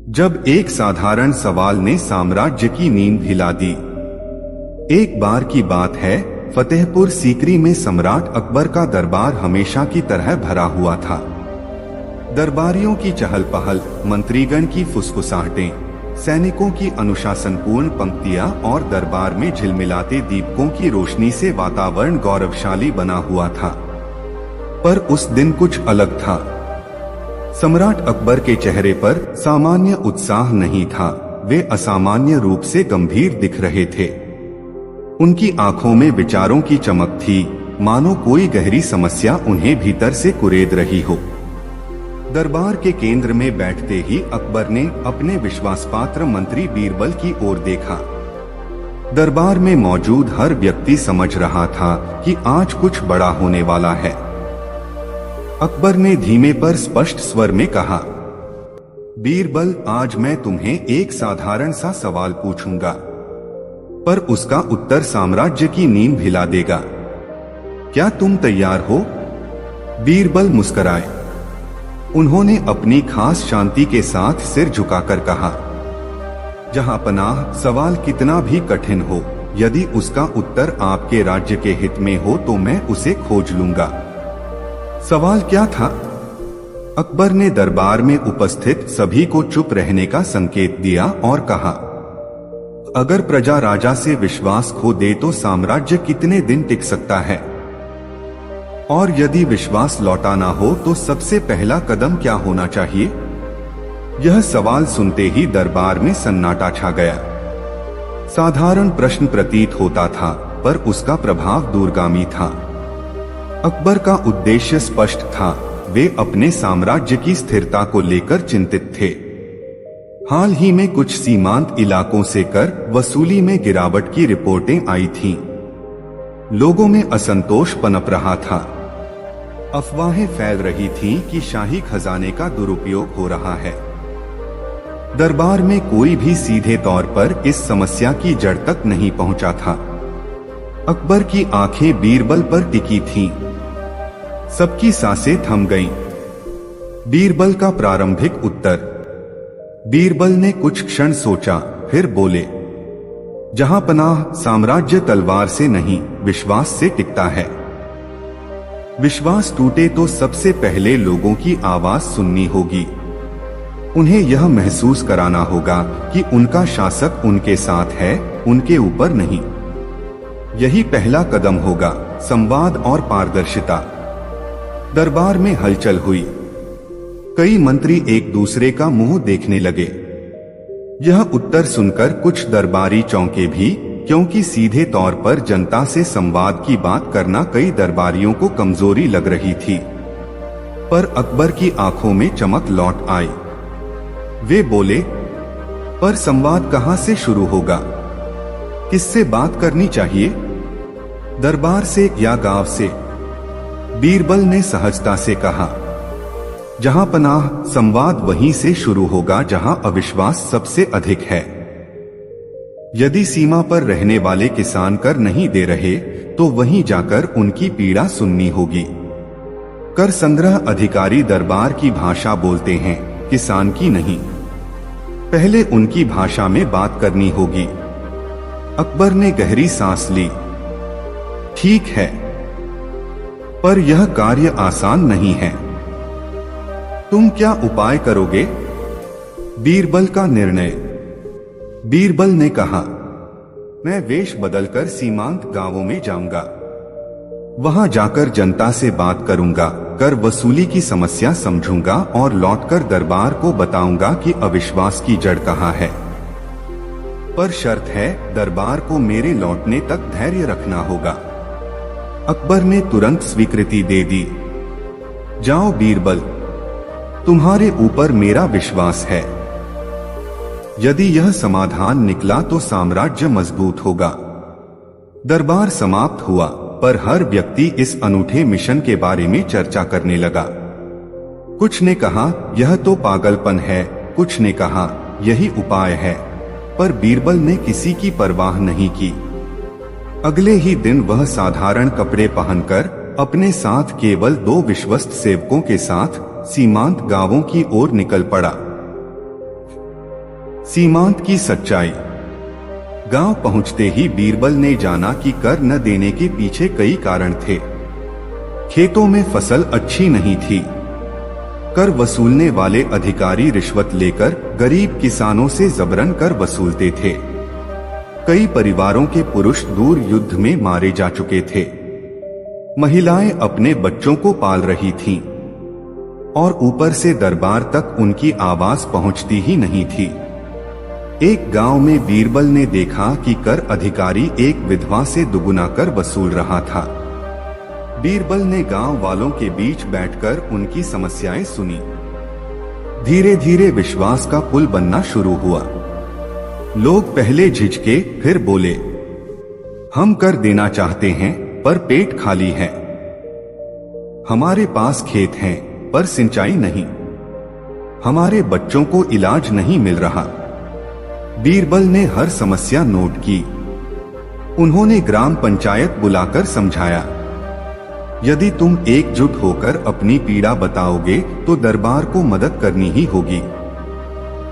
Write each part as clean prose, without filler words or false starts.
जब एक साधारण सवाल ने साम्राज्य की नींद हिला दी। एक बार की बात है, फतेहपुर सीकरी में सम्राट अकबर का दरबार हमेशा की तरह भरा हुआ था। दरबारियों की चहल पहल, मंत्रीगण की फुसफुसाहटें, सैनिकों की अनुशासनपूर्ण पंक्तियां और दरबार में झिलमिलाते दीपकों की रोशनी से वातावरण गौरवशाली बना हुआ था। पर उस दिन कुछ अलग था। सम्राट अकबर के चेहरे पर सामान्य उत्साह नहीं था, वे असामान्य रूप से गंभीर दिख रहे थे। उनकी आंखों में विचारों की चमक थी, मानो कोई गहरी समस्या उन्हें भीतर से कुरेद रही हो। दरबार के केंद्र में बैठते ही अकबर ने अपने विश्वासपात्र मंत्री बीरबल की ओर देखा। दरबार में मौजूद हर व्यक्ति समझ रहा था कि आज कुछ बड़ा होने वाला है। अकबर ने धीमे पर स्पष्ट स्वर में कहा, बीरबल, आज मैं तुम्हें एक साधारण सा सवाल पूछूंगा, पर उसका उत्तर साम्राज्य की नींद हिला देगा। क्या तुम तैयार हो? बीरबल मुस्कुराए। उन्होंने अपनी खास शांति के साथ सिर झुकाकर कहा, जहां पनाह, सवाल कितना भी कठिन हो, यदि उसका उत्तर आपके राज्य के हित में हो तो मैं उसे खोज लूंगा। सवाल क्या था? अकबर ने दरबार में उपस्थित सभी को चुप रहने का संकेत दिया और कहा, अगर प्रजा राजा से विश्वास खो दे तो साम्राज्य कितने दिन टिक सकता है? और यदि विश्वास लौटा ना हो तो सबसे पहला कदम क्या होना चाहिए? यह सवाल सुनते ही दरबार में सन्नाटा छा गया। साधारण प्रश्न प्रतीत होता था, पर उसका प्रभाव दूरगामी था। अकबर का उद्देश्य स्पष्ट था, वे अपने साम्राज्य की स्थिरता को लेकर चिंतित थे। हाल ही में कुछ सीमांत इलाकों से कर वसूली में गिरावट की रिपोर्टें आई थीं। लोगों में असंतोष पनप रहा था। अफवाहें फैल रही थीं कि शाही खजाने का दुरुपयोग हो रहा है। दरबार में कोई भी सीधे तौर पर इस समस्या की जड़ तक नहीं पहुंचा था। अकबर की आंखें बीरबल पर टिकी थीं। सबकी सांसें थम गईं। बीरबल का प्रारंभिक उत्तर। बीरबल ने कुछ क्षण सोचा, फिर बोले, जहां पनाह, साम्राज्य तलवार से नहीं, विश्वास से टिकता है। विश्वास टूटे तो सबसे पहले लोगों की आवाज सुननी होगी। उन्हें यह महसूस कराना होगा कि उनका शासक उनके साथ है, उनके ऊपर नहीं। यही पहला कदम होगा, संवाद और पारदर्शिता। दरबार में हलचल हुई। कई मंत्री एक दूसरे का मुंह देखने लगे। यह उत्तर सुनकर कुछ दरबारी चौंके भी, क्योंकि सीधे तौर पर जनता से संवाद की बात करना कई दरबारियों को कमजोरी लग रही थी। पर अकबर की आंखों में चमक लौट आई। वे बोले, पर संवाद कहां से शुरू होगा? किससे बात करनी चाहिए? दरबार से या गांव से? बीरबल ने सहजता से कहा, जहां पनाह, संवाद वहीं से शुरू होगा जहां अविश्वास सबसे अधिक है। यदि सीमा पर रहने वाले किसान कर नहीं दे रहे, तो वहीं जाकर उनकी पीड़ा सुननी होगी। कर संग्रह अधिकारी दरबार की भाषा बोलते हैं, किसान की नहीं। पहले उनकी भाषा में बात करनी होगी। अकबर ने गहरी सांस ली। ठीक है, पर यह कार्य आसान नहीं है। तुम क्या उपाय करोगे? बीरबल का निर्णय। बीरबल ने कहा, मैं वेश बदलकर सीमांत गांवों में जाऊंगा। वहां जाकर जनता से बात करूंगा, कर वसूली की समस्या समझूंगा और लौटकर दरबार को बताऊंगा कि अविश्वास की जड़ कहां है। पर शर्त है, दरबार को मेरे लौटने तक धैर्य रखना होगा। अकबर ने तुरंत स्वीकृति दे दी। जाओ बीरबल, तुम्हारे ऊपर मेरा विश्वास है। यदि यह समाधान निकला तो साम्राज्य मजबूत होगा। दरबार समाप्त हुआ, पर हर व्यक्ति इस अनूठे मिशन के बारे में चर्चा करने लगा। कुछ ने कहा, यह तो पागलपन है, कुछ ने कहा, यही उपाय है, पर बीरबल ने किसी की परवाह नहीं की। अगले ही दिन वह साधारण कपड़े पहनकर अपने साथ केवल 2 विश्वस्त सेवकों के साथ सीमांत गांवों की ओर निकल पड़ा। सीमांत की सच्चाई। गांव पहुंचते ही बीरबल ने जाना कि कर न देने के पीछे कई कारण थे। खेतों में फसल अच्छी नहीं थी। कर वसूलने वाले अधिकारी रिश्वत लेकर गरीब किसानों से जबरन कर वसूलते थे। कई परिवारों के पुरुष दूर युद्ध में मारे जा चुके थे। महिलाएं अपने बच्चों को पाल रही थीं और ऊपर से दरबार तक उनकी आवाज पहुंचती ही नहीं थी। एक गांव में बीरबल ने देखा कि कर अधिकारी एक विधवा से दुगुना कर वसूल रहा था। बीरबल ने गांव वालों के बीच बैठकर उनकी समस्याएं सुनी। धीरे धीरे विश्वास का पुल बनना शुरू हुआ। लोग पहले झिझके, फिर बोले, हम कर देना चाहते हैं पर पेट खाली है। हमारे पास खेत हैं पर सिंचाई नहीं। हमारे बच्चों को इलाज नहीं मिल रहा। बीरबल ने हर समस्या नोट की। उन्होंने ग्राम पंचायत बुलाकर समझाया, यदि तुम एकजुट होकर अपनी पीड़ा बताओगे तो दरबार को मदद करनी ही होगी,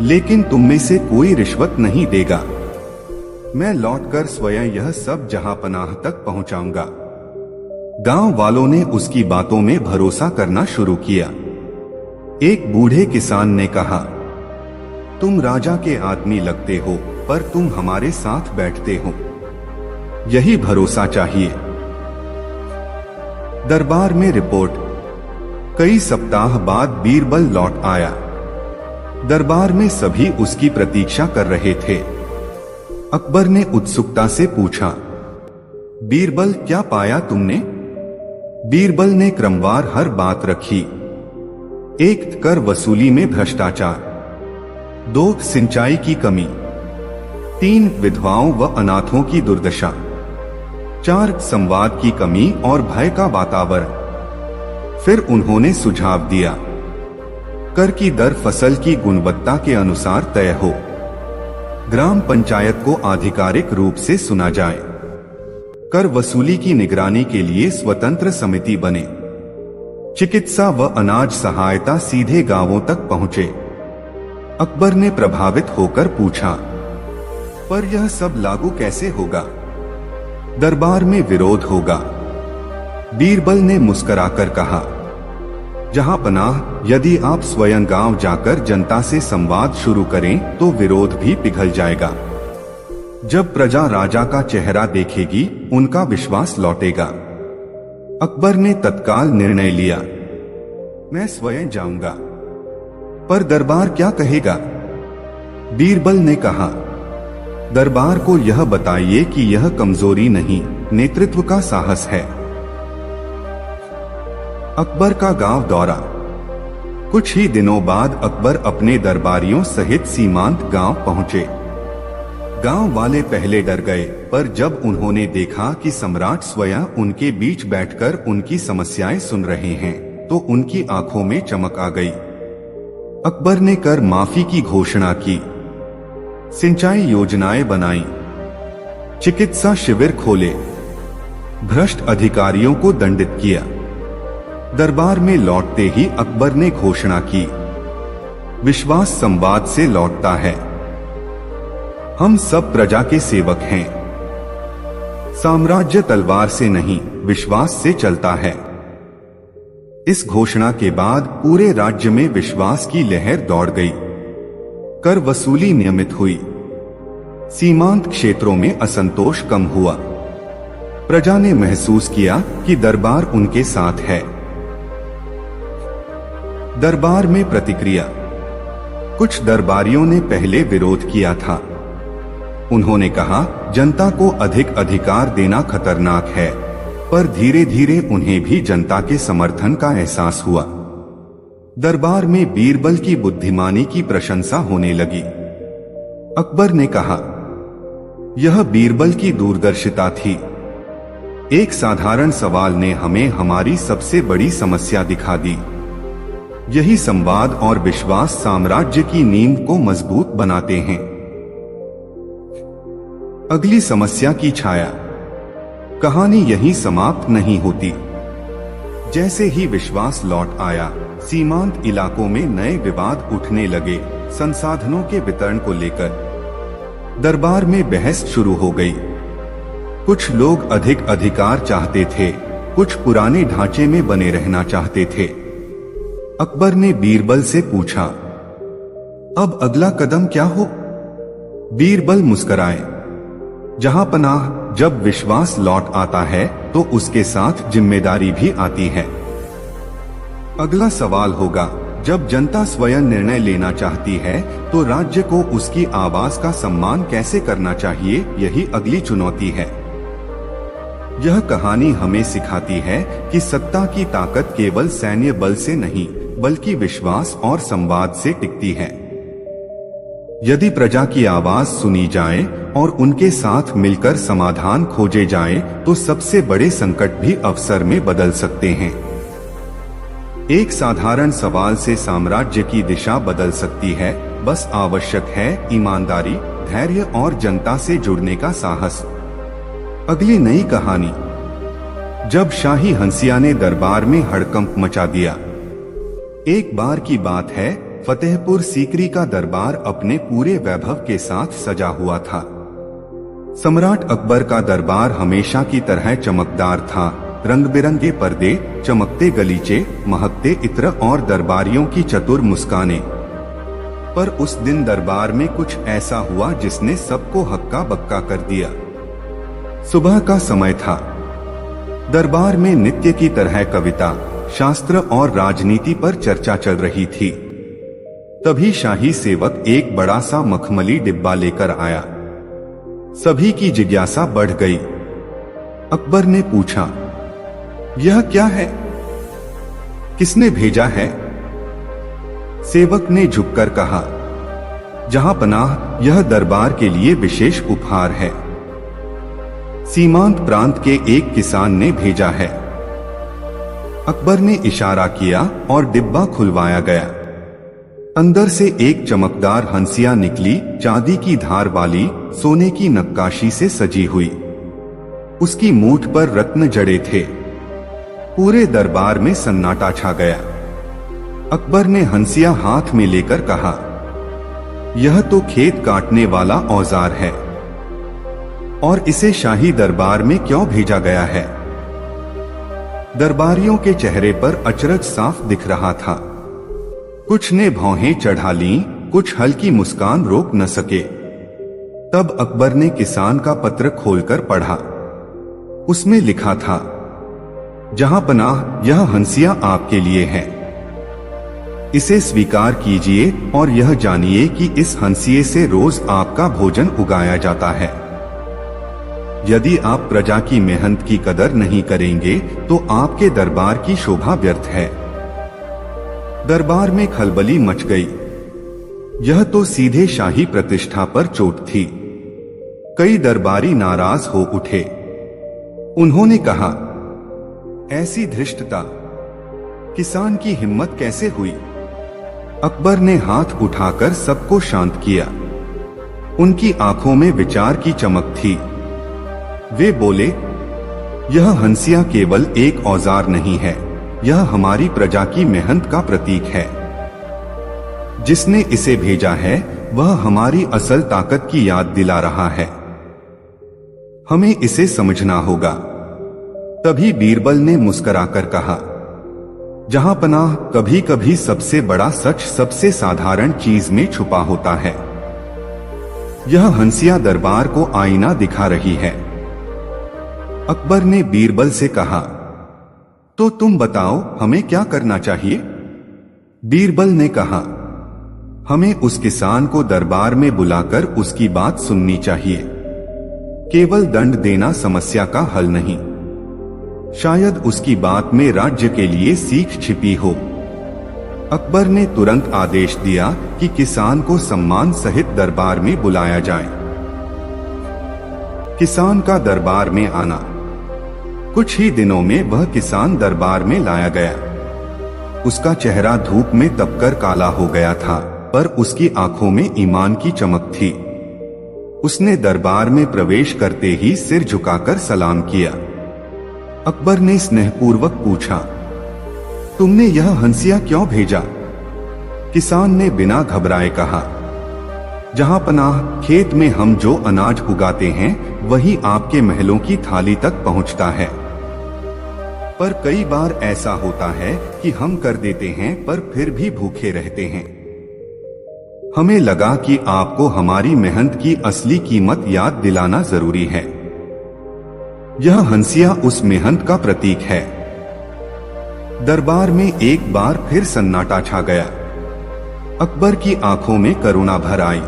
लेकिन तुम में से कोई रिश्वत नहीं देगा। मैं लौटकर स्वयं यह सब जहांपनाह तक पहुंचाऊंगा। गांव वालों ने उसकी बातों में भरोसा करना शुरू किया। एक बूढ़े किसान ने कहा, तुम राजा के आदमी लगते हो पर तुम हमारे साथ बैठते हो, यही भरोसा चाहिए। दरबार में रिपोर्ट। कई सप्ताह बाद बीरबल लौट आया। दरबार में सभी उसकी प्रतीक्षा कर रहे थे। अकबर ने उत्सुकता से पूछा, बीरबल क्या पाया तुमने? बीरबल ने क्रमवार हर बात रखी। 1 कर वसूली में भ्रष्टाचार, 2 सिंचाई की कमी, 3 विधवाओं व अनाथों की दुर्दशा, 4 संवाद की कमी और भय का वातावरण। फिर उन्होंने सुझाव दिया, कर की दर फसल की गुणवत्ता के अनुसार तय हो। ग्राम पंचायत को आधिकारिक रूप से सुना जाए। कर वसूली की निगरानी के लिए स्वतंत्र समिति बने। चिकित्सा व अनाज सहायता सीधे गांवों तक पहुंचे। अकबर ने प्रभावित होकर पूछा, पर यह सब लागू कैसे होगा? दरबार में विरोध होगा। बीरबल ने मुस्कुराकर कहा, जहां पनाह, यदि आप स्वयं गांव जाकर जनता से संवाद शुरू करें तो विरोध भी पिघल जाएगा। जब प्रजा राजा का चेहरा देखेगी, उनका विश्वास लौटेगा। अकबर ने तत्काल निर्णय लिया, मैं स्वयं जाऊंगा। पर दरबार क्या कहेगा? बीरबल ने कहा, दरबार को यह बताइए कि यह कमजोरी नहीं, नेतृत्व का साहस है। अकबर का गांव दौरा। कुछ ही दिनों बाद अकबर अपने दरबारियों सहित सीमांत गांव पहुंचे। गांव वाले पहले डर गए, पर जब उन्होंने देखा कि सम्राट स्वयं उनके बीच बैठकर उनकी समस्याएं सुन रहे हैं, तो उनकी आंखों में चमक आ गई। अकबर ने कर माफी की घोषणा की, सिंचाई योजनाएं बनाई, चिकित्सा शिविर खोले, भ्रष्ट अधिकारियों को दंडित किया। दरबार में लौटते ही अकबर ने घोषणा की, विश्वास संवाद से लौटता है। हम सब प्रजा के सेवक हैं। साम्राज्य तलवार से नहीं, विश्वास से चलता है। इस घोषणा के बाद पूरे राज्य में विश्वास की लहर दौड़ गई। कर वसूली नियमित हुई। सीमांत क्षेत्रों में असंतोष कम हुआ। प्रजा ने महसूस किया कि दरबार उनके साथ है। दरबार में प्रतिक्रिया। कुछ दरबारियों ने पहले विरोध किया था। उन्होंने कहा, जनता को अधिक अधिकार देना खतरनाक है, पर धीरे धीरे उन्हें भी जनता के समर्थन का एहसास हुआ। दरबार में बीरबल की बुद्धिमानी की प्रशंसा होने लगी। अकबर ने कहा, यह बीरबल की दूरदर्शिता थी। एक साधारण सवाल ने हमें हमारी सबसे बड़ी समस्या दिखा दी। यही संवाद और विश्वास साम्राज्य की नींव को मजबूत बनाते हैं। अगली समस्या की छाया। कहानी यहीं समाप्त नहीं होती। जैसे ही विश्वास लौट आया, सीमांत इलाकों में नए विवाद उठने लगे। संसाधनों के वितरण को लेकर दरबार में बहस शुरू हो गई। कुछ लोग अधिक अधिकार चाहते थे, कुछ पुराने ढांचे में बने रहना चाहते थे। अकबर ने बीरबल से पूछा, अब अगला कदम क्या हो? बीरबल मुस्कुराए, जहां पनाह, जब विश्वास लौट आता है तो उसके साथ जिम्मेदारी भी आती है। अगला सवाल होगा, जब जनता स्वयं निर्णय लेना चाहती है तो राज्य को उसकी आवाज का सम्मान कैसे करना चाहिए, यही अगली चुनौती है। यह कहानी हमें सिखाती है कि सत्ता की ताकत केवल सैन्य बल से नहीं, बल्कि विश्वास और संवाद से टिकती है। यदि प्रजा की आवाज सुनी जाए और उनके साथ मिलकर समाधान खोजे जाए तो सबसे बड़े संकट भी अवसर में बदल सकते हैं। एक साधारण सवाल से साम्राज्य की दिशा बदल सकती है। बस आवश्यक है ईमानदारी, धैर्य और जनता से जुड़ने का साहस। अगली नई कहानी। जब शाही हंसिया ने दरबार में हड़कंप मचा दिया। एक बार की बात है, फतेहपुर सीकरी का दरबार अपने पूरे वैभव के साथ सजा हुआ था। सम्राट अकबर का दरबार हमेशा की तरह चमकदार था। रंग बिरंगे पर्दे, चमकते गलीचे, महकते इत्र और दरबारियों की चतुर मुस्कानें। पर उस दिन दरबार में कुछ ऐसा हुआ जिसने सबको हक्का बक्का कर दिया। सुबह का समय था। दरबार में नित्य की तरह कविता, शास्त्र और राजनीति पर चर्चा चल रही थी। तभी शाही सेवक एक बड़ा सा मखमली डिब्बा लेकर आया। सभी की जिज्ञासा बढ़ गई। अकबर ने पूछा, यह क्या है? किसने भेजा है? सेवक ने झुककर कहा, जहां पनाह, यह दरबार के लिए विशेष उपहार है। सीमांत प्रांत के एक किसान ने भेजा है। अकबर ने इशारा किया और डिब्बा खुलवाया गया। अंदर से एक चमकदार हंसिया निकली, चांदी की धार वाली, सोने की नक्काशी से सजी हुई। उसकी मूठ पर रत्न जड़े थे। पूरे दरबार में सन्नाटा छा गया। अकबर ने हंसिया हाथ में लेकर कहा, यह तो खेत काटने वाला औजार है, और इसे शाही दरबार में क्यों भेजा गया है? दरबारियों के चेहरे पर अचरज साफ दिख रहा था। कुछ ने भौहें चढ़ा लीं, कुछ हल्की मुस्कान रोक न सके। तब अकबर ने किसान का पत्र खोलकर पढ़ा। उसमें लिखा था, जहां पनाह, यह हंसिया आपके लिए है। इसे स्वीकार कीजिए और यह जानिए कि इस हंसिये से रोज आपका भोजन उगाया जाता है। यदि आप प्रजा की मेहनत की कदर नहीं करेंगे तो आपके दरबार की शोभा व्यर्थ है। दरबार में खलबली मच गई। यह तो सीधे शाही प्रतिष्ठा पर चोट थी। कई दरबारी नाराज हो उठे। उन्होंने कहा, ऐसी धृष्टता, किसान की हिम्मत कैसे हुई? अकबर ने हाथ उठाकर सबको शांत किया। उनकी आंखों में विचार की चमक थी। वे बोले, यह हंसिया केवल एक औजार नहीं है, यह हमारी प्रजा की मेहनत का प्रतीक है। जिसने इसे भेजा है वह हमारी असल ताकत की याद दिला रहा है। हमें इसे समझना होगा। तभी बीरबल ने मुस्कुराकर कहा, जहां पनाह, कभी कभी सबसे बड़ा सच सबसे साधारण चीज में छुपा होता है। यह हंसिया दरबार को आईना दिखा रही है। अकबर ने बीरबल से कहा, तो तुम बताओ हमें क्या करना चाहिए? बीरबल ने कहा, हमें उस किसान को दरबार में बुलाकर उसकी बात सुननी चाहिए। केवल दंड देना समस्या का हल नहीं। शायद उसकी बात में राज्य के लिए सीख छिपी हो। अकबर ने तुरंत आदेश दिया कि किसान को सम्मान सहित दरबार में बुलाया जाए। किसान का दरबार में आना। कुछ ही दिनों में वह किसान दरबार में लाया गया। उसका चेहरा धूप में तपकर काला हो गया था, पर उसकी आंखों में ईमान की चमक थी। उसने दरबार में प्रवेश करते ही सिर झुकाकर सलाम किया। अकबर ने स्नेहपूर्वक पूछा, तुमने यह हंसिया क्यों भेजा? किसान ने बिना घबराए कहा, जहां पनाह, खेत में हम जो अनाज उगाते हैं वही आपके महलों की थाली तक पहुंचता है। पर कई बार ऐसा होता है कि हम कर देते हैं पर फिर भी भूखे रहते हैं। हमें लगा कि आपको हमारी मेहनत की असली कीमत याद दिलाना जरूरी है। यह हंसिया उस मेहनत का प्रतीक है। दरबार में एक बार फिर सन्नाटा छा गया। अकबर की आंखों में करुणा भर आई।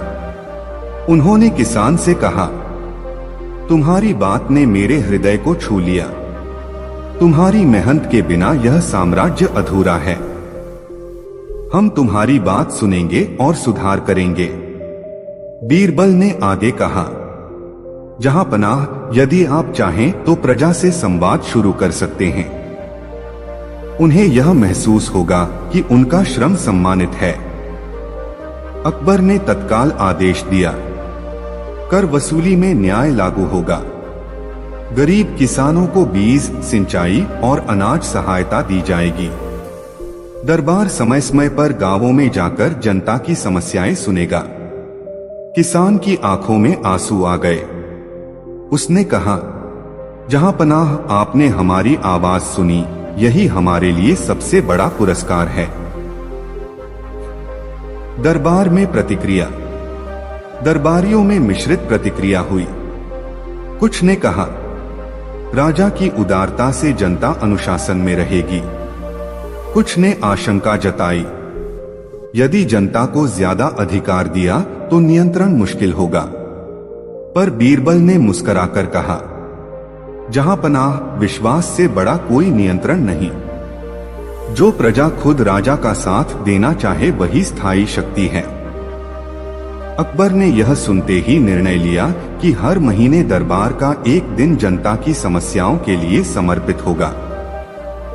उन्होंने किसान से कहा, तुम्हारी बात ने मेरे हृदय को छू लिया। तुम्हारी मेहनत के बिना यह साम्राज्य अधूरा है। हम तुम्हारी बात सुनेंगे और सुधार करेंगे। बीरबल ने आगे कहा, जहां पनाह, यदि आप चाहें तो प्रजा से संवाद शुरू कर सकते हैं। उन्हें यह महसूस होगा कि उनका श्रम सम्मानित है। अकबर ने तत्काल आदेश दिया, कर वसूली में न्याय लागू होगा। गरीब किसानों को बीज, सिंचाई और अनाज सहायता दी जाएगी। दरबार समय समय पर गांवों में जाकर जनता की समस्याएं सुनेगा। किसान की आंखों में आंसू आ गए। उसने कहा, जहां पनाह, आपने हमारी आवाज सुनी, यही हमारे लिए सबसे बड़ा पुरस्कार है। दरबार में प्रतिक्रिया। दरबारियों में मिश्रित प्रतिक्रिया हुई। कुछ ने कहा, राजा की उदारता से जनता अनुशासन में रहेगी। कुछ ने आशंका जताई, यदि जनता को ज्यादा अधिकार दिया तो नियंत्रण मुश्किल होगा। पर बीरबल ने मुस्कुराकर कहा, जहां पनाह, विश्वास से बड़ा कोई नियंत्रण नहीं। जो प्रजा खुद राजा का साथ देना चाहे वही स्थायी शक्ति है। अकबर ने यह सुनते ही निर्णय लिया कि हर महीने दरबार का एक दिन जनता की समस्याओं के लिए समर्पित होगा।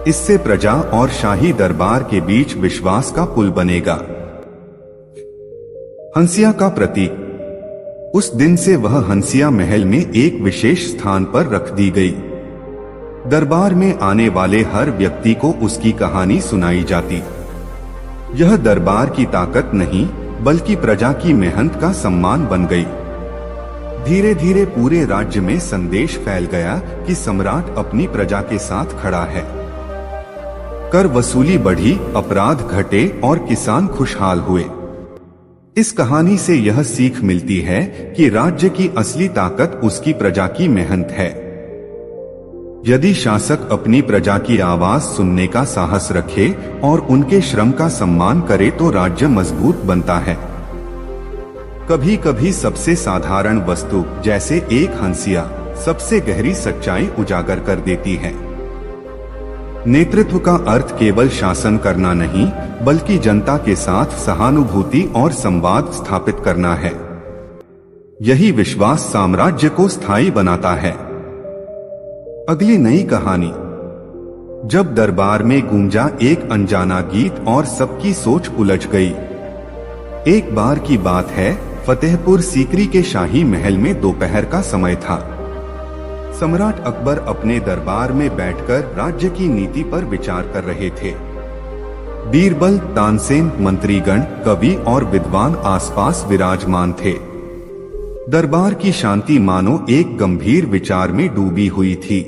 इससे प्रजा और शाही दरबार के बीच विश्वास का पुल बनेगा। हंसिया का प्रतीक। उस दिन से वह हंसिया महल में एक विशेष स्थान पर रख दी गई। दरबार में आने वाले हर व्यक्ति को उसकी कहानी सुनाई जाती। यह दरबार की ताकत नहीं बल्कि प्रजा की मेहनत का सम्मान बन गई। धीरे धीरे पूरे राज्य में संदेश फैल गया कि सम्राट अपनी प्रजा के साथ खड़ा है। कर वसूली बढ़ी, अपराध घटे और किसान खुशहाल हुए। इस कहानी से यह सीख मिलती है कि राज्य की असली ताकत उसकी प्रजा की मेहनत है। यदि शासक अपनी प्रजा की आवाज सुनने का साहस रखे और उनके श्रम का सम्मान करे तो राज्य मजबूत बनता है। कभी कभी सबसे साधारण वस्तु जैसे एक हंसिया सबसे गहरी सच्चाई उजागर कर देती है। नेतृत्व का अर्थ केवल शासन करना नहीं बल्कि जनता के साथ सहानुभूति और संवाद स्थापित करना है। यही विश्वास साम्राज्य को स्थायी बनाता है। अगली नई कहानी। जब दरबार में गूंजा एक अनजाना गीत और सबकी सोच उलझ गई। एक बार की बात है, फतेहपुर सीकरी के शाही महल में दोपहर का समय था। सम्राट अकबर अपने दरबार में बैठकर राज्य की नीति पर विचार कर रहे थे। बीरबल, तानसेन, मंत्रीगण, कवि और विद्वान आसपास विराजमान थे। दरबार की शांति मानो एक गंभीर विचार में डूबी हुई थी।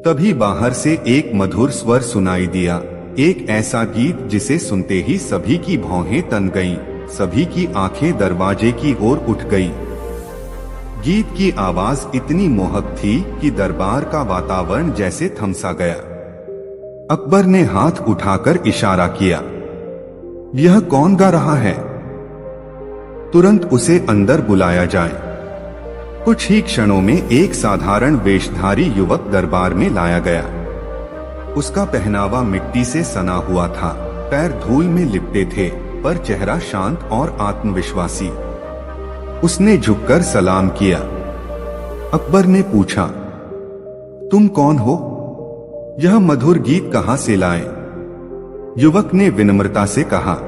तभी बाहर से एक मधुर स्वर सुनाई दिया, एक ऐसा गीत जिसे सुनते ही सभी की भौहें तन गईं, सभी की आंखें दरवाजे की ओर उठ गईं। गीत की आवाज इतनी मोहक थी कि दरबार का वातावरण जैसे थमसा गया। अकबर ने हाथ उठाकर इशारा किया, यह कौन गा रहा है? तुरंत उसे अंदर बुलाया जाए। कुछ ही क्षणों में एक साधारण वेशधारी युवक दरबार में लाया गया। उसका पहनावा मिट्टी से सना हुआ था, पैर धूल में लिपटे थे, पर चेहरा शांत और आत्मविश्वासी। उसने झुककर सलाम किया। अकबर ने पूछा, तुम कौन हो? यह मधुर गीत कहां से लाए? युवक ने विनम्रता से कहा,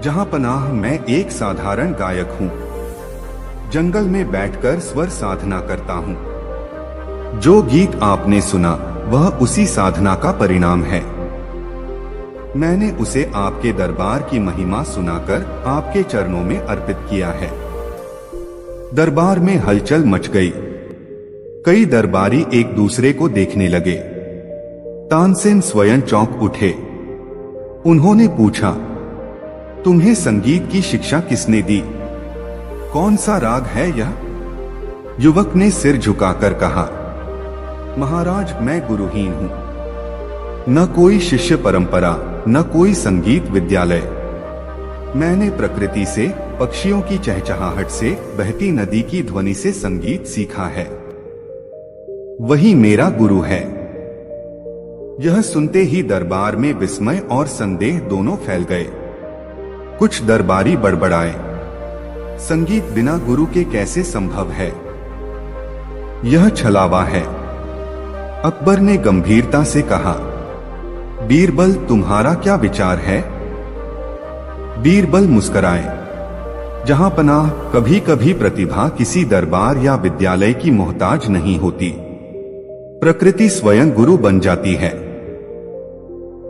जहां पनाह, मैं एक साधारण गायक हूं। जंगल में बैठकर स्वर साधना करता हूं। जो गीत आपने सुना वह उसी साधना का परिणाम है। मैंने उसे आपके दरबार की महिमा सुनाकर आपके चरणों में अर्पित किया है। दरबार में हलचल मच गई। कई दरबारी एक दूसरे को देखने लगे। तानसेन स्वयं चौंक उठे। उन्होंने पूछा, तुम्हें संगीत की शिक्षा किसने दी? कौन सा राग है यह? युवक ने सिर झुकाकर कहा, महाराज, मैं गुरुहीन हूं। न कोई शिष्य परंपरा, न कोई संगीत विद्यालय। मैंने प्रकृति से, पक्षियों की चहचहाहट से, बहती नदी की ध्वनि से संगीत सीखा है। वही मेरा गुरु है। यह सुनते ही दरबार में विस्मय और संदेह दोनों फैल गए। कुछ दरबारी बड़बड़ाए, संगीत बिना गुरु के कैसे संभव है? यह छलावा है। अकबर ने गंभीरता से कहा, बीरबल, तुम्हारा क्या विचार है? बीरबल मुस्कुराए, जहां पनाह, कभी कभी प्रतिभा किसी दरबार या विद्यालय की मोहताज नहीं होती। प्रकृति स्वयं गुरु बन जाती है।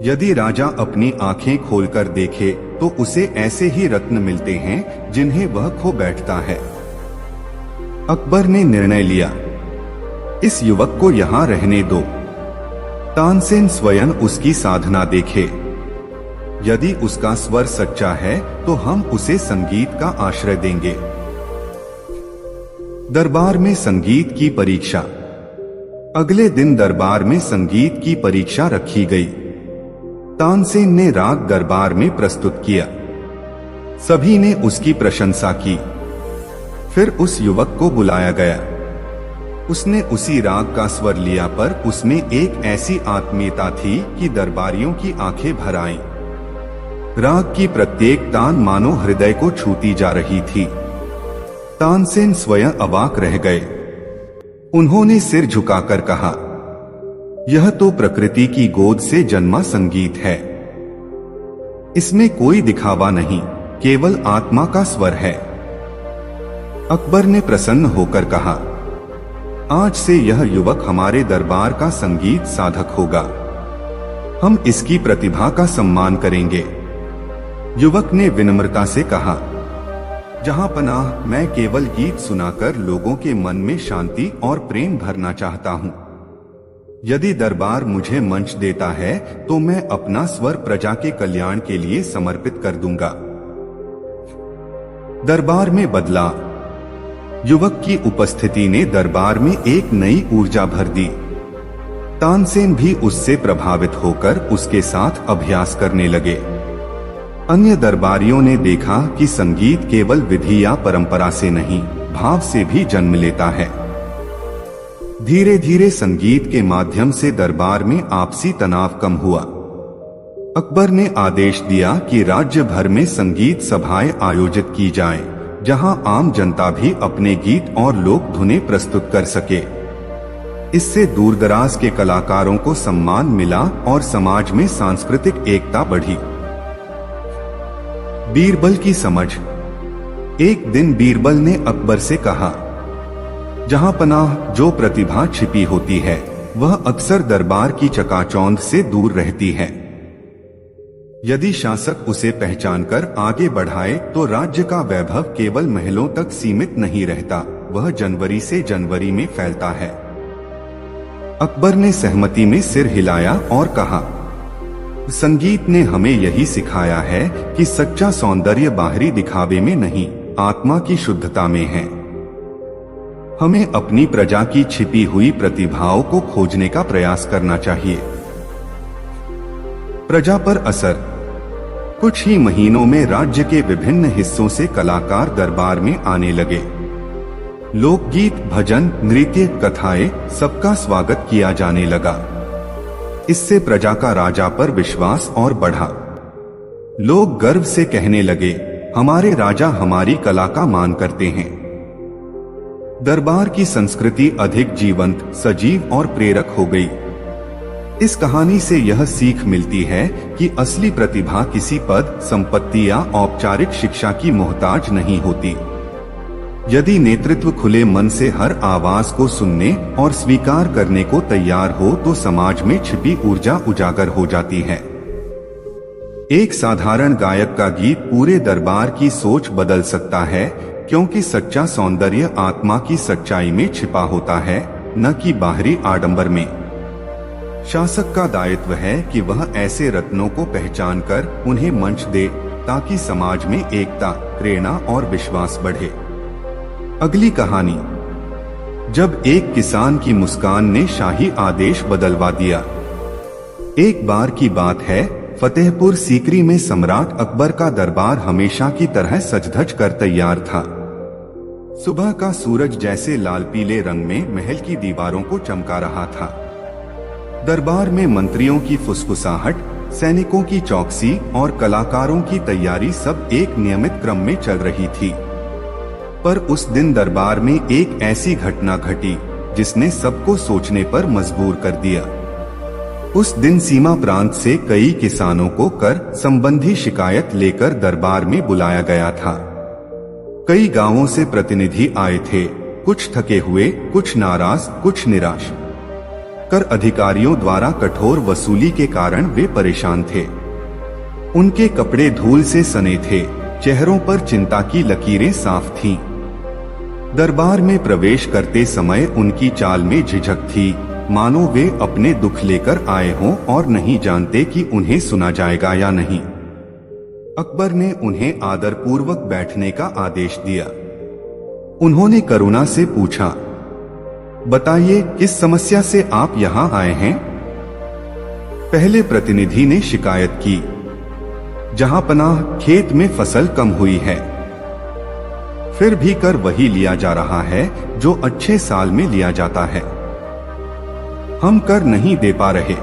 यदि राजा अपनी आंखें खोलकर देखे तो उसे ऐसे ही रत्न मिलते हैं जिन्हें वह खो बैठता है। अकबर ने निर्णय लिया, इस युवक को यहां रहने दो। तानसेन स्वयं उसकी साधना देखे। यदि उसका स्वर सच्चा है तो हम उसे संगीत का आश्रय देंगे। दरबार में संगीत की परीक्षा। अगले दिन दरबार में संगीत की परीक्षा रखी गई। तानसेन ने राग दरबार में प्रस्तुत किया। सभी ने उसकी प्रशंसा की। फिर उस युवक को बुलाया गया। उसने उसी राग का स्वर लिया, पर उसमें एक ऐसी आत्मीयता थी कि दरबारियों की आंखें भर आईं। राग की प्रत्येक तान मानो हृदय को छूती जा रही थी। तानसेन स्वयं अवाक रह गए। उन्होंने सिर झुकाकर कहा, यह तो प्रकृति की गोद से जन्मा संगीत है। इसमें कोई दिखावा नहीं, केवल आत्मा का स्वर है। अकबर ने प्रसन्न होकर कहा, आज से यह युवक हमारे दरबार का संगीत साधक होगा। हम इसकी प्रतिभा का सम्मान करेंगे। युवक ने विनम्रता से कहा, जहां पनाह, मैं केवल गीत सुनाकर लोगों के मन में शांति और प्रेम भरना चाहता हूं। यदि दरबार मुझे मंच देता है तो मैं अपना स्वर प्रजा के कल्याण के लिए समर्पित कर दूंगा। दरबार में बदलाव। युवक की उपस्थिति ने दरबार में एक नई ऊर्जा भर दी। तानसेन भी उससे प्रभावित होकर उसके साथ अभ्यास करने लगे। अन्य दरबारियों ने देखा कि संगीत केवल विधि या परंपरा से नहीं, भाव से भी जन्म लेता है। धीरे धीरे संगीत के माध्यम से दरबार में आपसी तनाव कम हुआ। अकबर ने आदेश दिया कि राज्य भर में संगीत सभाएं आयोजित की जाएं, जहां आम जनता भी अपने गीत और लोक धुनें प्रस्तुत कर सके। इससे दूरदराज के कलाकारों को सम्मान मिला और समाज में सांस्कृतिक एकता बढ़ी। बीरबल की समझ। एक दिन बीरबल ने अकबर से कहा, जहां पनाह, जो प्रतिभा छिपी होती है वह अक्सर दरबार की चकाचौंध से दूर रहती है। यदि शासक उसे पहचानकर आगे बढ़ाए तो राज्य का वैभव केवल महलों तक सीमित नहीं रहता, वह जनवरी से जनवरी में फैलता है। अकबर ने सहमति में सिर हिलाया और कहा, संगीत ने हमें यही सिखाया है कि सच्चा सौंदर्य बाहरी दिखावे में नहीं, आत्मा की शुद्धता में है। हमें अपनी प्रजा की छिपी हुई प्रतिभाओं को खोजने का प्रयास करना चाहिए। प्रजा पर असर। कुछ ही महीनों में राज्य के विभिन्न हिस्सों से कलाकार दरबार में आने लगे। लोकगीत, भजन, नृत्य, कथाएं, सबका स्वागत किया जाने लगा। इससे प्रजा का राजा पर विश्वास और बढ़ा। लोग गर्व से कहने लगे, हमारे राजा हमारी कला का मान करते हैं। दरबार की संस्कृति अधिक जीवंत, सजीव और प्रेरक हो गई। इस कहानी से यह सीख मिलती है कि असली प्रतिभा किसी पद, संपत्ति या औपचारिक शिक्षा की मोहताज नहीं होती। यदि नेतृत्व खुले मन से हर आवाज को सुनने और स्वीकार करने को तैयार हो तो समाज में छिपी ऊर्जा उजागर हो जाती है। एक साधारण गायक का गीत पूरे दरबार की सोच बदल सकता है, क्योंकि सच्चा सौंदर्य आत्मा की सच्चाई में छिपा होता है, न कि बाहरी आडंबर में। शासक का दायित्व है कि वह ऐसे रत्नों को पहचान कर उन्हें मंच दे, ताकि समाज में एकता, प्रेरणा और विश्वास बढ़े। अगली कहानी। जब एक किसान की मुस्कान ने शाही आदेश बदलवा दिया। एक बार की बात है, फतेहपुर सीकरी में सम्राट अकबर का दरबार हमेशा की तरह सज-धज कर तैयार था। सुबह का सूरज जैसे लाल पीले रंग में महल की दीवारों को चमका रहा था। दरबार में मंत्रियों की फुसफुसाहट, सैनिकों की चौकसी और कलाकारों की तैयारी सब एक नियमित क्रम में चल रही थी। पर उस दिन दरबार में एक ऐसी घटना घटी जिसने सबको सोचने पर मजबूर कर दिया। उस दिन सीमा प्रांत से कई किसानों को कर संबंधी शिकायत लेकर दरबार में बुलाया गया था। कई गांवों से प्रतिनिधि आए थे, कुछ थके हुए, कुछ नाराज, कुछ निराश। कर अधिकारियों द्वारा कठोर वसूली के कारण वे परेशान थे। उनके कपड़े धूल से सने थे, चेहरों पर चिंता की लकीरें साफ थीं। दरबार में प्रवेश करते समय उनकी चाल में झिझक थी, मानो वे अपने दुख लेकर आए हों और नहीं जानते कि उन्हें सुना जाएगा या नहीं। अकबर ने उन्हें आदरपूर्वक बैठने का आदेश दिया। उन्होंने करुणा से पूछा, बताइए किस समस्या से आप यहाँ आए हैं? पहले प्रतिनिधि ने शिकायत की, जहां पनाह खेत में फसल कम हुई है, फिर भी कर वही लिया जा रहा है जो अच्छे साल में लिया जाता है। हम कर नहीं दे पा रहे,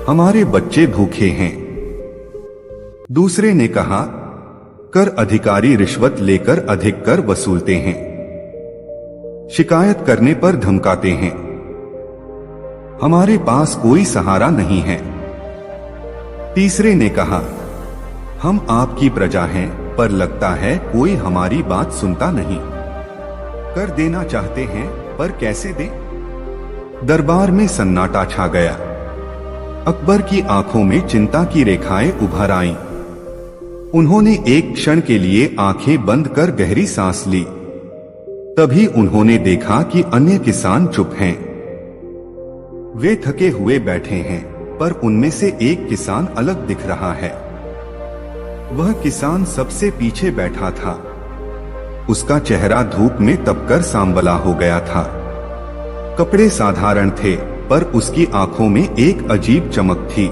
हमारे बच्चे भूखे हैं। दूसरे ने कहा, कर अधिकारी रिश्वत लेकर अधिक कर वसूलते हैं, शिकायत करने पर धमकाते हैं, हमारे पास कोई सहारा नहीं है। तीसरे ने कहा, हम आपकी प्रजा हैं, पर लगता है कोई हमारी बात सुनता नहीं। कर देना चाहते हैं, पर कैसे दें? दरबार में सन्नाटा छा गया। अकबर की आंखों में चिंता की रेखाएं उभर आईं। उन्होंने एक क्षण के लिए आंखें बंद कर गहरी सांस ली। तभी उन्होंने देखा कि अन्य किसान चुप हैं। वे थके हुए बैठे हैं, पर उनमें से एक किसान अलग दिख रहा है। वह किसान सबसे पीछे बैठा था। उसका चेहरा धूप में तपकर सांवला हो गया था। कपड़े साधारण थे, पर उसकी आंखों में एक अजीब चमक थी।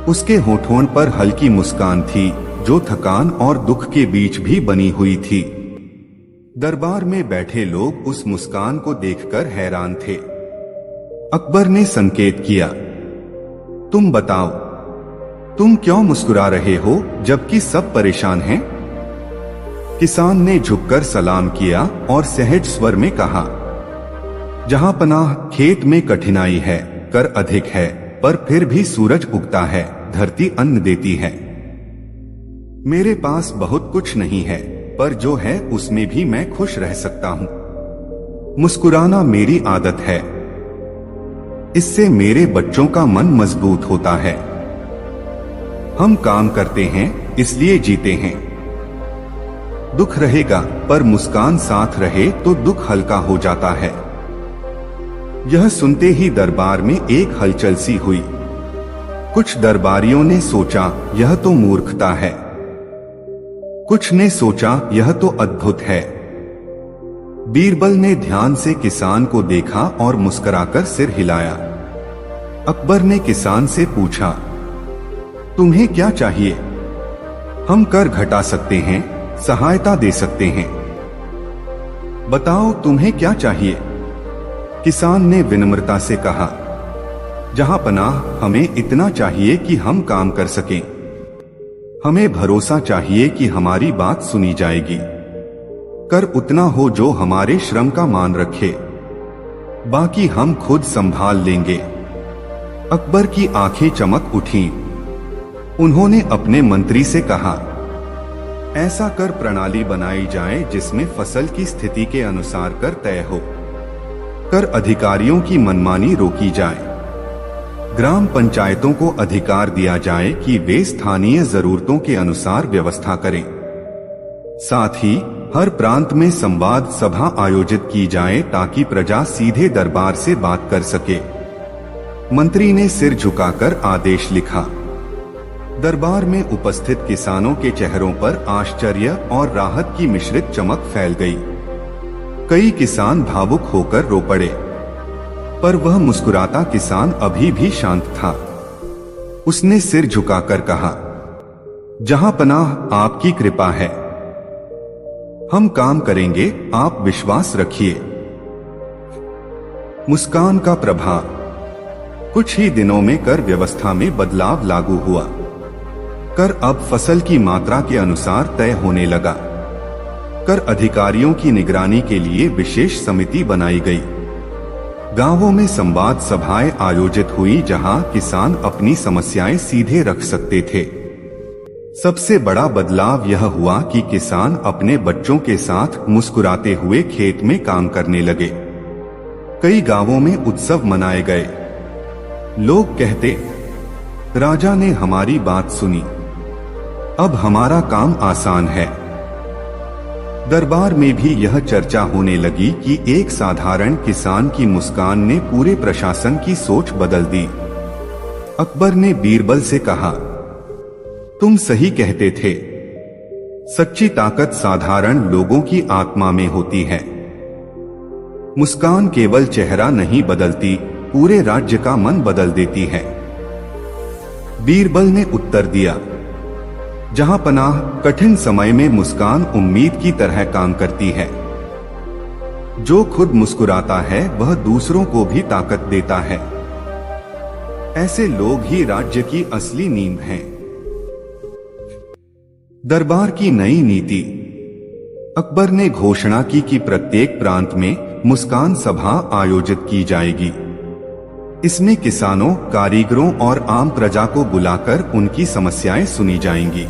उसके होठों पर हल्की मुस्कान थी, जो थकान और दुख के बीच भी बनी हुई थी। दरबार में बैठे लोग उस मुस्कान को देखकर हैरान थे। अकबर ने संकेत किया, तुम बताओ, तुम क्यों मुस्कुरा रहे हो जबकि सब परेशान हैं? किसान ने झुककर सलाम किया और सहज स्वर में कहा, जहां पनाह खेत में कठिनाई है, कर अधिक है, पर फिर भी सूरज उगता है, धरती अन्न देती है। मेरे पास बहुत कुछ नहीं है, पर जो है उसमें भी मैं खुश रह सकता हूं। मुस्कुराना मेरी आदत है। इससे मेरे बच्चों का मन मजबूत होता है। हम काम करते हैं, इसलिए जीते हैं। दुख रहेगा, पर मुस्कान साथ रहे तो दुख हल्का हो जाता है। यह सुनते ही दरबार में एक हलचल सी हुई। कुछ दरबारियों ने सोचा, यह तो मूर्खता है। कुछ ने सोचा, यह तो अद्भुत है। बीरबल ने ध्यान से किसान को देखा और मुस्कुराकर सिर हिलाया। अकबर ने किसान से पूछा, तुम्हें क्या चाहिए? हम कर घटा सकते हैं, सहायता दे सकते हैं। बताओ तुम्हें क्या चाहिए? किसान ने विनम्रता से कहा, जहां पनाह हमें इतना चाहिए कि हम काम कर सकें। हमें भरोसा चाहिए कि हमारी बात सुनी जाएगी। कर उतना हो जो हमारे श्रम का मान रखे, बाकी हम खुद संभाल लेंगे। अकबर की आंखें चमक उठीं। उन्होंने अपने मंत्री से कहा, ऐसा कर प्रणाली बनाई जाए जिसमें फसल की स्थिति के अनुसार कर तय हो। कर अधिकारियों की मनमानी रोकी जाए। ग्राम पंचायतों को अधिकार दिया जाए कि वे स्थानीय जरूरतों के अनुसार व्यवस्था करें। साथ ही हर प्रांत में संवाद सभा आयोजित की जाए ताकि प्रजा सीधे दरबार से बात कर सके। मंत्री ने सिर झुकाकर आदेश लिखा। दरबार में उपस्थित किसानों के चेहरों पर आश्चर्य और राहत की मिश्रित चमक फैल गई। कई किसान भावुक होकर रो पड़े, पर वह मुस्कुराता किसान अभी भी शांत था। उसने सिर झुकाकर कहा, जहां पनाह आपकी कृपा है, हम काम करेंगे, आप विश्वास रखिए। मुस्कान का प्रभाव। कुछ ही दिनों में कर व्यवस्था में बदलाव लागू हुआ। कर अब फसल की मात्रा के अनुसार तय होने लगा। कर अधिकारियों की निगरानी के लिए विशेष समिति बनाई गई। गांवों में संवाद सभाएं आयोजित हुई जहां किसान अपनी समस्याएं सीधे रख सकते थे। सबसे बड़ा बदलाव यह हुआ कि किसान अपने बच्चों के साथ मुस्कुराते हुए खेत में काम करने लगे। कई गांवों में उत्सव मनाए गए। लोग कहते, राजा ने हमारी बात सुनी, अब हमारा काम आसान है। दरबार में भी यह चर्चा होने लगी कि एक साधारण किसान की मुस्कान ने पूरे प्रशासन की सोच बदल दी। अकबर ने बीरबल से कहा, तुम सही कहते थे, सच्ची ताकत साधारण लोगों की आत्मा में होती है। मुस्कान केवल चेहरा नहीं बदलती, पूरे राज्य का मन बदल देती है। बीरबल ने उत्तर दिया, जहां पनाह कठिन समय में मुस्कान उम्मीद की तरह काम करती है। जो खुद मुस्कुराता है वह दूसरों को भी ताकत देता है। ऐसे लोग ही राज्य की असली नींव हैं। दरबार की नई नीति। अकबर ने घोषणा की कि प्रत्येक प्रांत में मुस्कान सभा आयोजित की जाएगी। इसमें किसानों, कारीगरों और आम प्रजा को बुलाकर उनकी समस्याएं सुनी जाएंगी।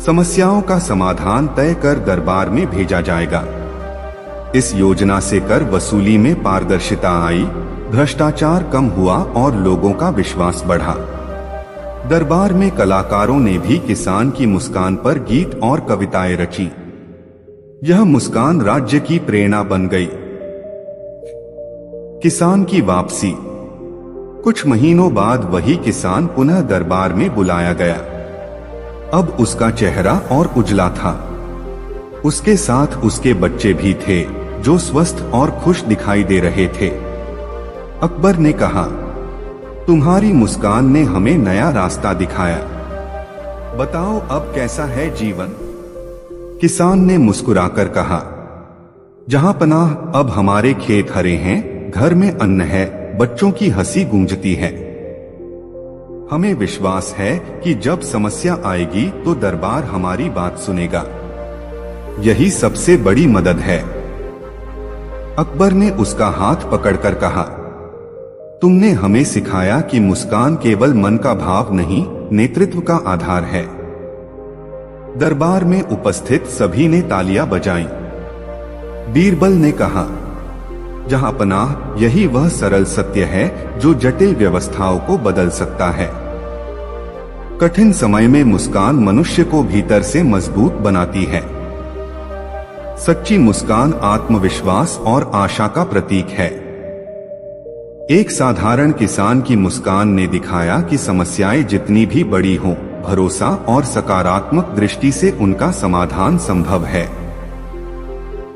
समस्याओं का समाधान तय कर दरबार में भेजा जाएगा। इस योजना से कर वसूली में पारदर्शिता आई, भ्रष्टाचार कम हुआ और लोगों का विश्वास बढ़ा। दरबार में कलाकारों ने भी किसान की मुस्कान पर गीत और कविताएं रची। यह मुस्कान राज्य की प्रेरणा बन गई। किसान की वापसी। कुछ महीनों बाद वही किसान पुनः दरबार में बुलाया गया। अब उसका चेहरा और उजला था। उसके साथ उसके बच्चे भी थे जो स्वस्थ और खुश दिखाई दे रहे थे। अकबर ने कहा, तुम्हारी मुस्कान ने हमें नया रास्ता दिखाया। बताओ अब कैसा है जीवन? किसान ने मुस्कुराकर कहा, जहां पनाह अब हमारे खेत हरे हैं, घर में अन्न है, बच्चों की हंसी गूंजती है। हमें विश्वास है कि जब समस्या आएगी तो दरबार हमारी बात सुनेगा। यही सबसे बड़ी मदद है। अकबर ने उसका हाथ पकड़कर कहा, तुमने हमें सिखाया कि मुस्कान केवल मन का भाव नहीं, नेतृत्व का आधार है। दरबार में उपस्थित सभी ने तालियां बजाईं। बीरबल ने कहा, जहां पनाह, यही वह सरल सत्य है जो जटिल व्यवस्थाओं को बदल सकता है। कठिन समय में मुस्कान मनुष्य को भीतर से मजबूत बनाती है। सच्ची मुस्कान आत्मविश्वास और आशा का प्रतीक है। एक साधारण किसान की मुस्कान ने दिखाया कि समस्याएं जितनी भी बड़ी हों, भरोसा और सकारात्मक दृष्टि से उनका समाधान संभव है।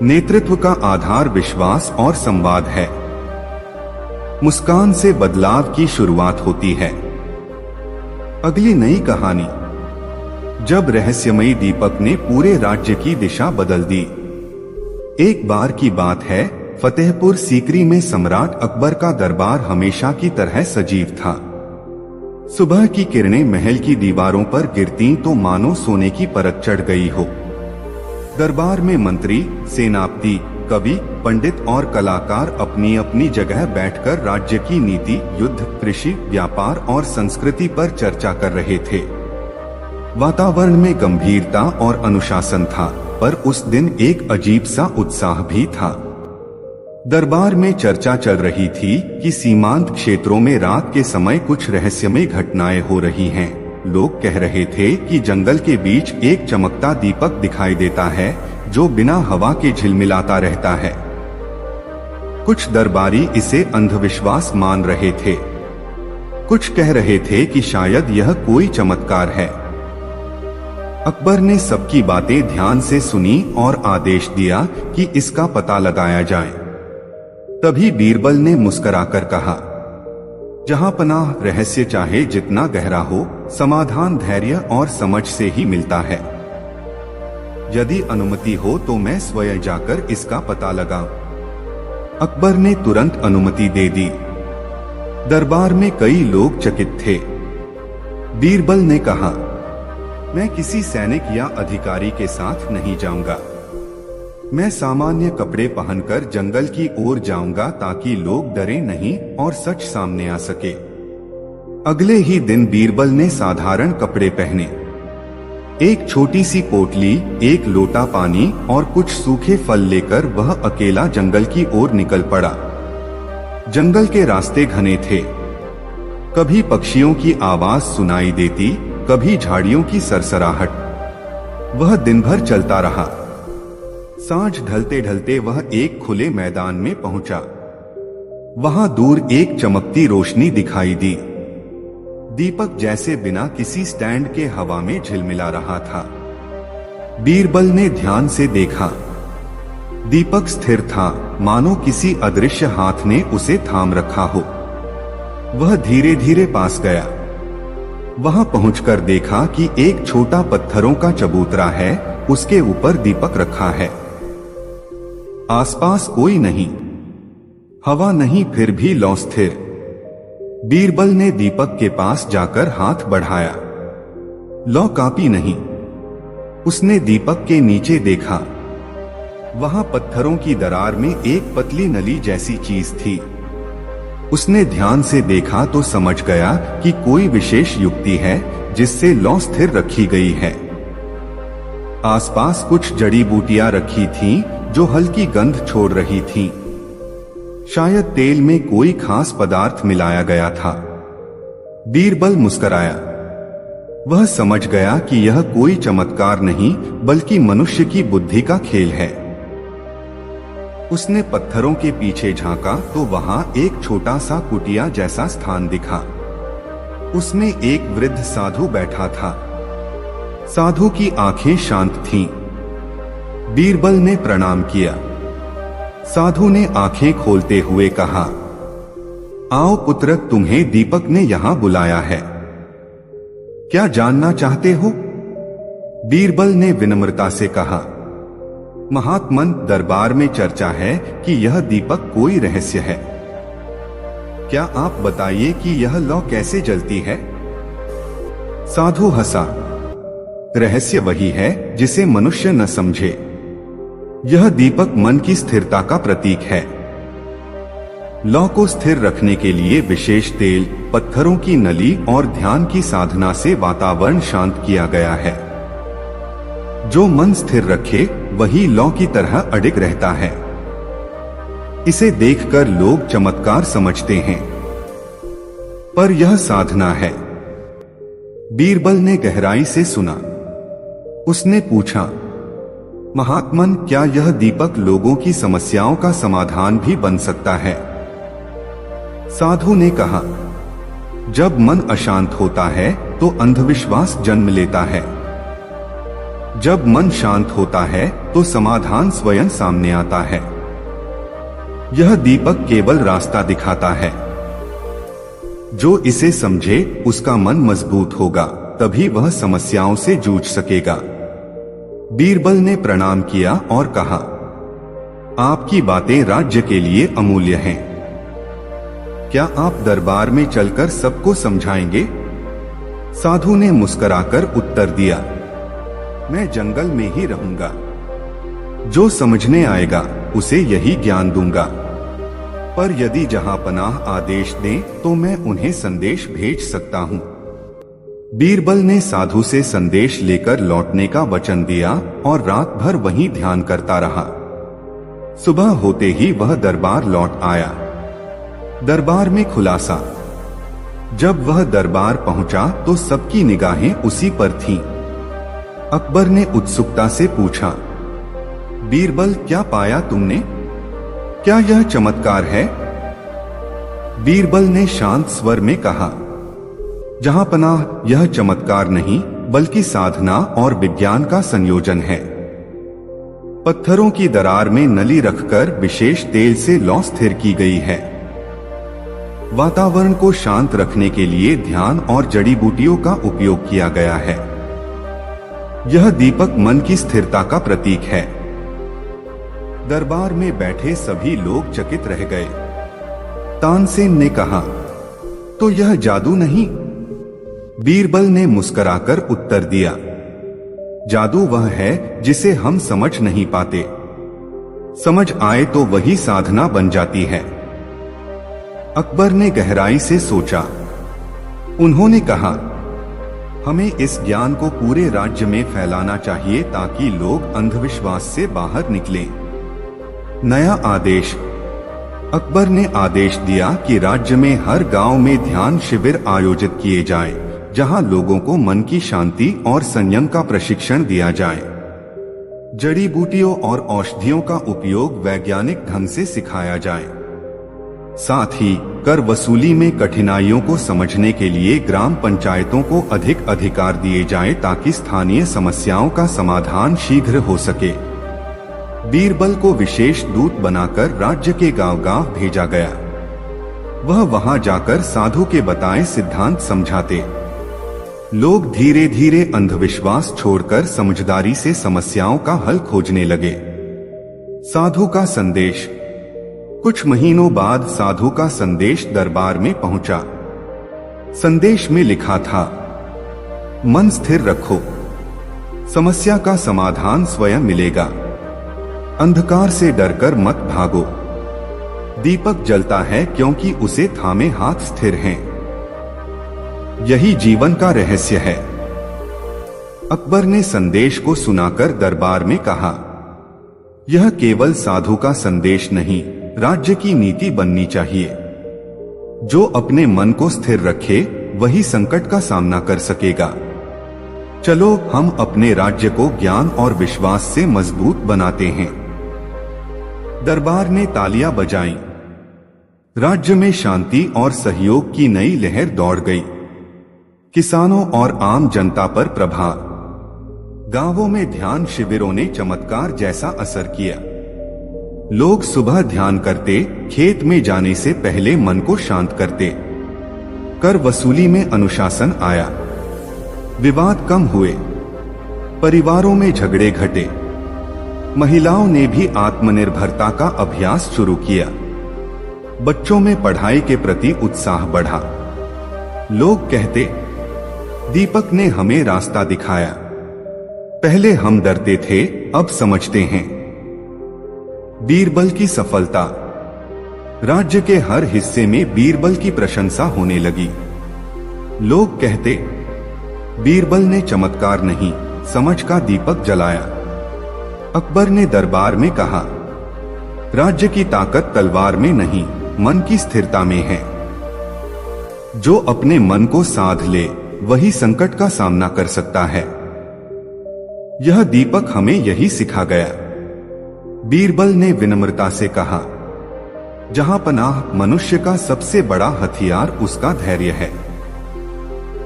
नेतृत्व का आधार विश्वास और संवाद है। मुस्कान से बदलाव की शुरुआत होती है। अगली नई कहानी। जब रहस्यमयी दीपक ने पूरे राज्य की दिशा बदल दी। एक बार की बात है, फतेहपुर सीकरी में सम्राट अकबर का दरबार हमेशा की तरह सजीव था। सुबह की किरणें महल की दीवारों पर गिरती तो मानो सोने की परत चढ़ गई हो। दरबार में मंत्री, सेनापति, कवि, पंडित और कलाकार अपनी अपनी जगह बैठकर राज्य की नीति, युद्ध, कृषि, व्यापार और संस्कृति पर चर्चा कर रहे थे। वातावरण में गंभीरता और अनुशासन था, पर उस दिन एक अजीब सा उत्साह भी था। दरबार में चर्चा चल रही थी कि सीमांत क्षेत्रों में रात के समय कुछ रहस्यमय घटनाएं हो रही हैं। लोग कह रहे थे कि जंगल के बीच एक चमकता दीपक दिखाई देता है जो बिना हवा के झिलमिलाता रहता है। कुछ दरबारी इसे अंधविश्वास मान रहे थे, कुछ कह रहे थे कि शायद यह कोई चमत्कार है। अकबर ने सबकी बातें ध्यान से सुनी और आदेश दिया कि इसका पता लगाया जाए। तभी बीरबल ने मुस्कुराकर कहा, जहां पनाह रहस्य चाहे जितना गहरा हो, समाधान धैर्य और समझ से ही मिलता है। यदि अनुमति हो तो मैं स्वयं जाकर इसका पता लगाऊं। अकबर ने तुरंत अनुमति दे दी। दरबार में कई लोग चकित थे। बीरबल ने कहा, मैं किसी सैनिक या अधिकारी के साथ नहीं जाऊंगा। मैं सामान्य कपड़े पहनकर जंगल की ओर जाऊंगा ताकि लोग डरे नहीं और सच सामने आ सके। अगले ही दिन बीरबल ने साधारण कपड़े पहने। एक छोटी सी पोटली, एक लोटा पानी और कुछ सूखे फल लेकर वह अकेला जंगल की ओर निकल पड़ा। जंगल के रास्ते घने थे। कभी पक्षियों की आवाज सुनाई देती, कभी झाड़ियों की सरसराहट। वह दिन भर चलता रहा। सांझ ढलते ढलते वह एक खुले मैदान में पहुंचा। वहां दूर एक चमकती रोशनी दिखाई दी। दीपक जैसे बिना किसी स्टैंड के हवा में झिलमिला रहा था। बीरबल ने ध्यान से देखा। दीपक स्थिर था, मानो किसी अदृश्य हाथ ने उसे थाम रखा हो। वह धीरे धीरे पास गया। वहां पहुंचकर देखा कि एक छोटा पत्थरों का चबूतरा है, उसके ऊपर दीपक रखा है। आसपास कोई नहीं, हवा नहीं, फिर भी लौ स्थिर। बीरबल ने दीपक के पास जाकर हाथ बढ़ाया। लौ कांपी नहीं। उसने दीपक के नीचे देखा। वहां पत्थरों की दरार में एक पतली नली जैसी चीज थी। उसने ध्यान से देखा तो समझ गया कि कोई विशेष युक्ति है जिससे लौ स्थिर रखी गई है। आसपास कुछ जड़ी बूटियां रखी थीं जो हल्की गंध छोड़ रही थीं। शायद तेल में कोई खास पदार्थ मिलाया गया था। बीरबल मुस्कुराया। वह समझ गया कि यह कोई चमत्कार नहीं बल्कि मनुष्य की बुद्धि का खेल है। उसने पत्थरों के पीछे झांका तो वहां एक छोटा सा कुटिया जैसा स्थान दिखा। उसमें एक वृद्ध साधु बैठा था। साधु की आंखें शांत थीं। बीरबल ने प्रणाम किया। साधु ने आंखें खोलते हुए कहा, आओ पुत्र, तुम्हें दीपक ने यहां बुलाया है। क्या जानना चाहते हो? बीरबल ने विनम्रता से कहा। महात्मन, दरबार में चर्चा है कि यह दीपक कोई रहस्य है। क्या आप बताइए कि यह लौ कैसे जलती है? साधु हंसा। रहस्य वही है जिसे मनुष्य न समझे। यह दीपक मन की स्थिरता का प्रतीक है। लौ को स्थिर रखने के लिए विशेष तेल, पत्थरों की नली और ध्यान की साधना से वातावरण शांत किया गया है। जो मन स्थिर रखे वही लौ की तरह अडिग रहता है। इसे देखकर लोग चमत्कार समझते हैं, पर यह साधना है। बीरबल ने गहराई से सुना। उसने पूछा, महात्मन, क्या यह दीपक लोगों की समस्याओं का समाधान भी बन सकता है? साधु ने कहा, जब मन अशांत होता है तो अंधविश्वास जन्म लेता है। जब मन शांत होता है तो समाधान स्वयं सामने आता है। यह दीपक केवल रास्ता दिखाता है। जो इसे समझे उसका मन मजबूत होगा, तभी वह समस्याओं से जूझ सकेगा। बीरबल ने प्रणाम किया और कहा, आपकी बातें राज्य के लिए अमूल्य हैं। क्या आप दरबार में चलकर सबको समझाएंगे? साधु ने मुस्कुराकर उत्तर दिया, मैं जंगल में ही रहूंगा। जो समझने आएगा उसे यही ज्ञान दूंगा। पर यदि जहां पनाह आदेश दें तो मैं उन्हें संदेश भेज सकता हूं। बीरबल ने साधु से संदेश लेकर लौटने का वचन दिया और रात भर वहीं ध्यान करता रहा। सुबह होते ही वह दरबार लौट आया। दरबार में खुलासा। जब वह दरबार पहुंचा तो सबकी निगाहें उसी पर थीं। अकबर ने उत्सुकता से पूछा, बीरबल, क्या पाया तुमने? क्या यह चमत्कार है? बीरबल ने शांत स्वर में कहा, जहांपनाह, यह चमत्कार नहीं बल्कि साधना और विज्ञान का संयोजन है। पत्थरों की दरार में नली रखकर विशेष तेल से लौ स्थिर की गई है। वातावरण को शांत रखने के लिए ध्यान और जड़ी बूटियों का उपयोग किया गया है। यह दीपक मन की स्थिरता का प्रतीक है। दरबार में बैठे सभी लोग चकित रह गए। तानसेन ने कहा, तो यह जादू नहीं? बीरबल ने मुस्कुराकर उत्तर दिया, जादू वह है जिसे हम समझ नहीं पाते। समझ आए तो वही साधना बन जाती है। अकबर ने गहराई से सोचा। उन्होंने कहा, हमें इस ज्ञान को पूरे राज्य में फैलाना चाहिए ताकि लोग अंधविश्वास से बाहर निकलें। नया आदेश। अकबर ने आदेश दिया कि राज्य में हर गांव में ध्यान शिविर आयोजित किए जाएं, जहां लोगों को मन की शांति और संयम का प्रशिक्षण दिया जाए। जड़ी बूटियों और औषधियों का उपयोग वैज्ञानिक ढंग से सिखाया जाए। साथ ही कर वसूली में कठिनाइयों को समझने के लिए ग्राम पंचायतों को अधिक अधिकार दिए जाएं ताकि स्थानीय समस्याओं का समाधान शीघ्र हो सके। बीरबल को विशेष दूत बनाकर राज्य के गांव-गांव भेजा गया। वह वहां जाकर साधु के बताए सिद्धांत समझाते। लोग धीरे धीरे अंधविश्वास छोड़कर समझदारी से समस्याओं का हल खोजने लगे। साधु का संदेश। कुछ महीनों बाद साधु का संदेश दरबार में पहुंचा। संदेश में लिखा था, मन स्थिर रखो, समस्या का समाधान स्वयं मिलेगा। अंधकार से डरकर मत भागो। दीपक जलता है क्योंकि उसे थामे हाथ स्थिर हैं। यही जीवन का रहस्य है। अकबर ने संदेश को सुनाकर दरबार में कहा, यह केवल साधु का संदेश नहीं, राज्य की नीति बननी चाहिए। जो अपने मन को स्थिर रखे वही संकट का सामना कर सकेगा। चलो हम अपने राज्य को ज्ञान और विश्वास से मजबूत बनाते हैं। दरबार ने तालियां बजाईं। राज्य में शांति और सहयोग की नई लहर दौड़ गई। किसानों और आम जनता पर प्रभाव। गांवों में ध्यान शिविरों ने चमत्कार जैसा असर किया। लोग सुबह ध्यान करते, खेत में जाने से पहले मन को शांत करते। कर वसूली में अनुशासन आया। विवाद कम हुए। परिवारों में झगड़े घटे। महिलाओं ने भी आत्मनिर्भरता का अभ्यास शुरू किया। बच्चों में पढ़ाई के प्रति उत्साह बढ़ा। लोग कहते, दीपक ने हमें रास्ता दिखाया। पहले हम डरते थे, अब समझते हैं। बीरबल की सफलता। राज्य के हर हिस्से में बीरबल की प्रशंसा होने लगी। लोग कहते, बीरबल ने चमत्कार नहीं, समझ का दीपक जलाया। अकबर ने दरबार में कहा, राज्य की ताकत तलवार में नहीं, मन की स्थिरता में है। जो अपने मन को साध ले वही संकट का सामना कर सकता है। यह दीपक हमें यही सिखा गया। बीरबल ने विनम्रता से कहा, जहां पनाह, मनुष्य का सबसे बड़ा हथियार उसका धैर्य है।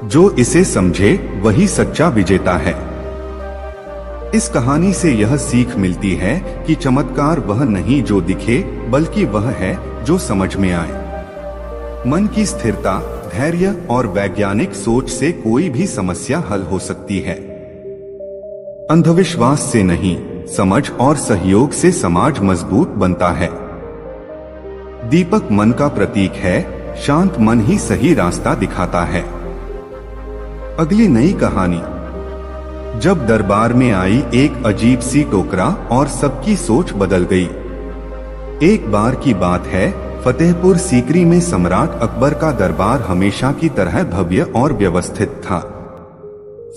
जो इसे समझे वही सच्चा विजेता है। इस कहानी से यह सीख मिलती है कि चमत्कार वह नहीं जो दिखे, बल्कि वह है जो समझ में आए। मन की स्थिरता, धैर्य और वैज्ञानिक सोच से कोई भी समस्या हल हो सकती है। अंधविश्वास से नहीं, समझ और सहयोग से समाज मजबूत बनता है। दीपक मन का प्रतीक है, शांत मन ही सही रास्ता दिखाता है। अगली नई कहानी। जब दरबार में आई एक अजीब सी टोकरा और सबकी सोच बदल गई। एक बार की बात है, फतेहपुर सीकरी में सम्राट अकबर का दरबार हमेशा की तरह भव्य और व्यवस्थित था।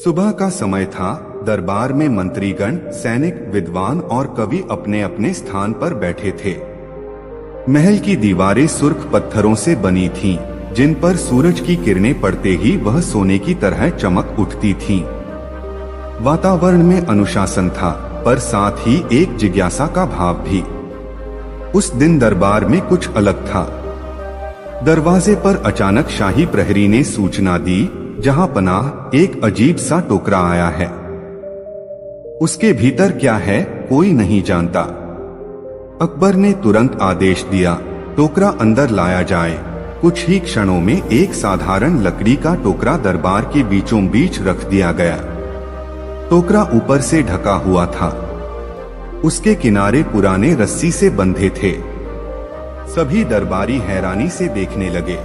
सुबह का समय था, दरबार में मंत्रीगण, सैनिक, विद्वान और कवि अपने अपने स्थान पर बैठे थे। महल की दीवारें सुर्ख पत्थरों से बनी थीं, जिन पर सूरज की किरणें पड़ते ही वह सोने की तरह चमक उठती थीं। वातावरण में अनुशासन था, पर साथ ही एक जिज्ञासा का भाव भी। उस दिन दरबार में कुछ अलग था। दरवाजे पर अचानक शाही प्रहरी ने सूचना दी, जहां पनाह, एक अजीब सा टोकरा आया है। उसके भीतर क्या है कोई नहीं जानता। अकबर ने तुरंत आदेश दिया, टोकरा अंदर लाया जाए। कुछ ही क्षणों में एक साधारण लकड़ी का टोकरा दरबार के बीचों बीच रख दिया गया। टोकरा ऊपर से ढका हुआ था। उसके किनारे पुराने रस्सी से बंधे थे। सभी दरबारी हैरानी से देखने लगे।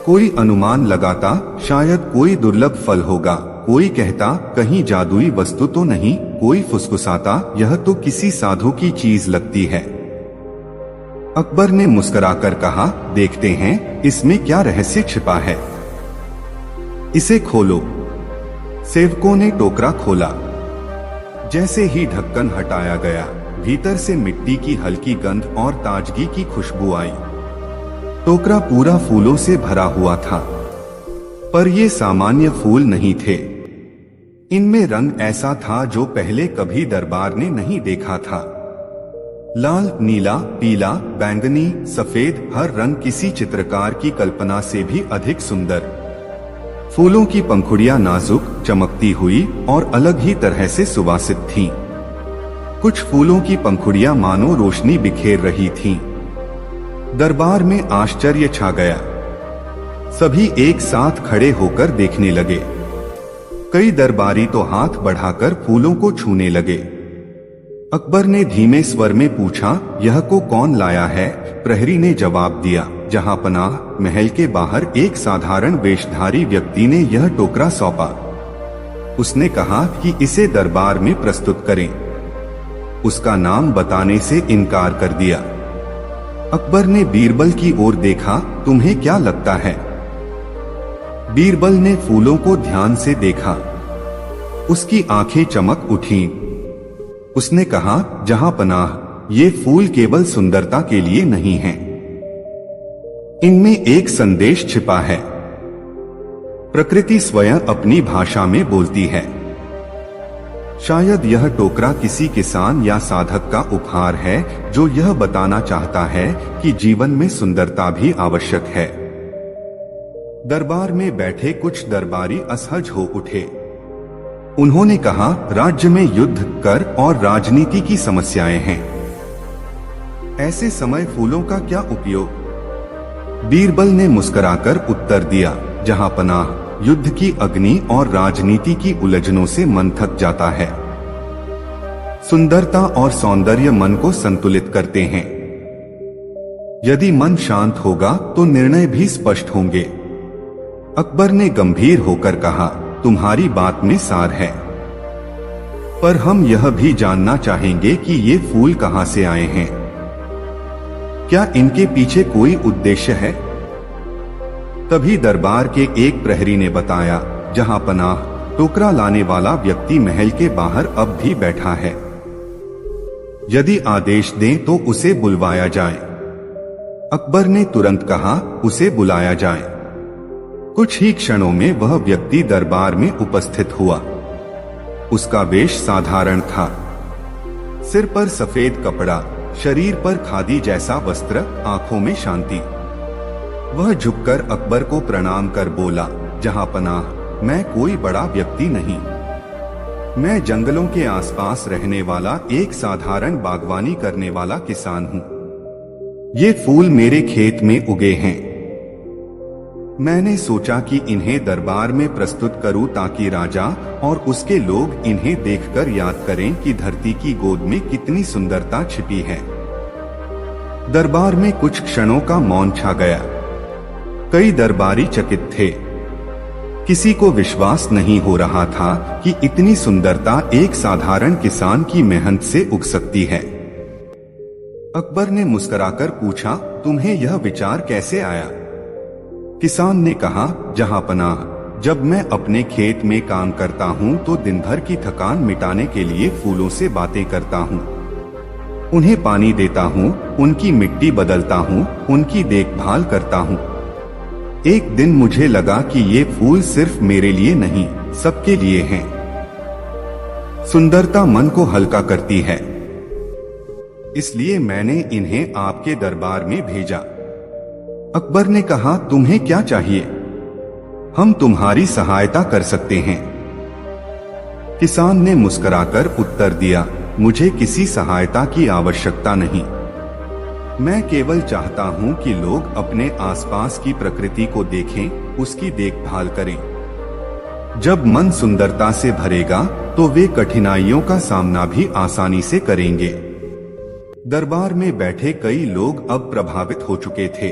कोई अनुमान लगाता, शायद कोई दुर्लभ फल होगा। कोई कहता, कहीं जादुई वस्तु तो नहीं। कोई फुसफुसाता, यह तो किसी साधु की चीज लगती है। अकबर ने मुस्कुराकर कहा, देखते हैं इसमें क्या रहस्य छिपा है। इसे खोलो। सेवकों ने टोकरा खोला। जैसे ही ढक्कन हटाया गया, भीतर से मिट्टी की हल्की गंध और ताजगी की खुशबू आई। टोकरा पूरा फूलों से भरा हुआ था, पर ये सामान्य फूल नहीं थे। इनमें रंग ऐसा था जो पहले कभी दरबार ने नहीं देखा था। लाल, नीला, पीला, बैंगनी, सफेद, हर रंग किसी चित्रकार की कल्पना से भी अधिक सुंदर। फूलों की पंखुड़ियां नाजुक, चमकती हुई और अलग ही तरह से सुवासित थीं। कुछ फूलों की पंखुड़ियां मानो रोशनी बिखेर रही थीं। दरबार में आश्चर्य छा गया। सभी एक साथ खड़े होकर देखने लगे। कई दरबारी तो हाथ बढ़ाकर फूलों को छूने लगे। अकबर ने धीमे स्वर में पूछा, यह को कौन लाया है? प्रहरी ने जवाब दिया, जहां पनाह, महल के बाहर एक साधारण वेशधारी व्यक्ति ने यह टोकरा सौंपा। उसने कहा कि इसे दरबार में प्रस्तुत करें। उसका नाम बताने से इनकार कर दिया। अकबर ने बीरबल की ओर देखा, तुम्हें क्या लगता है? बीरबल ने फूलों को ध्यान से देखा। उसकी आंखें चमक उठीं। उसने कहा, जहां पनाह, ये फूल केवल सुंदरता के लिए नहीं हैं। इनमें एक संदेश छिपा है। प्रकृति स्वयं अपनी भाषा में बोलती है। शायद यह टोकरा किसी किसान या साधक का उपहार है, जो यह बताना चाहता है कि जीवन में सुंदरता भी आवश्यक है। दरबार में बैठे कुछ दरबारी असहज हो उठे। उन्होंने कहा, राज्य में युद्ध, कर और राजनीति की समस्याएं हैं। ऐसे समय फूलों का क्या उपयोग? बीरबल ने मुस्कुराकर उत्तर दिया, जहां पनाह, युद्ध की अग्नि और राजनीति की उलझनों से मन थक जाता है। सुंदरता और सौंदर्य मन को संतुलित करते हैं। यदि मन शांत होगा तो निर्णय भी स्पष्ट होंगे। अकबर ने गंभीर होकर कहा, तुम्हारी बात में सार है, पर हम यह भी जानना चाहेंगे कि ये फूल कहां से आए हैं। क्या इनके पीछे कोई उद्देश्य है? तभी दरबार के एक प्रहरी ने बताया, जहां पनाह, टोकरा लाने वाला व्यक्ति महल के बाहर अब भी बैठा है। यदि आदेश दें तो उसे बुलवाया जाए। अकबर ने तुरंत कहा, उसे बुलाया जाए। कुछ ही क्षणों में वह व्यक्ति दरबार में उपस्थित हुआ। उसका वेश साधारण था। सिर पर सफेद कपड़ा, शरीर पर खादी जैसा वस्त्र, आंखों में शांति। वह झुककर अकबर को प्रणाम कर बोला, जहां पनाह, मैं कोई बड़ा व्यक्ति नहीं। मैं जंगलों के आसपास रहने वाला एक साधारण बागवानी करने वाला किसान हूं। ये फूल मेरे खेत में उगे हैं। मैंने सोचा कि इन्हें दरबार में प्रस्तुत करूं ताकि राजा और उसके लोग इन्हें देखकर याद करें कि धरती की गोद में कितनी सुंदरता छिपी है। दरबार में कुछ क्षणों का मौन छा गया। कई दरबारी चकित थे। किसी को विश्वास नहीं हो रहा था कि इतनी सुंदरता एक साधारण किसान की मेहनत से उग सकती है। अकबर ने मुस्कुराकर पूछा, तुम्हें यह विचार कैसे आया? किसान ने कहा, जहां पनाह, जब मैं अपने खेत में काम करता हूँ तो दिन भर की थकान मिटाने के लिए फूलों से बातें करता हूँ। उन्हें पानी देता हूँ, उनकी मिट्टी बदलता हूँ, उनकी देखभाल करता हूँ। एक दिन मुझे लगा कि ये फूल सिर्फ मेरे लिए नहीं, सबके लिए हैं। सुंदरता मन को हल्का करती है, इसलिए मैंने इन्हें आपके दरबार में भेजा। अकबर ने कहा, तुम्हें क्या चाहिए? हम तुम्हारी सहायता कर सकते हैं। किसान ने मुस्कुराकर उत्तर दिया, मुझे किसी सहायता की आवश्यकता नहीं। मैं केवल चाहता हूं कि लोग अपने आसपास की प्रकृति को देखें, उसकी देखभाल करें। जब मन सुंदरता से भरेगा तो वे कठिनाइयों का सामना भी आसानी से करेंगे। दरबार में बैठे कई लोग अब प्रभावित हो चुके थे।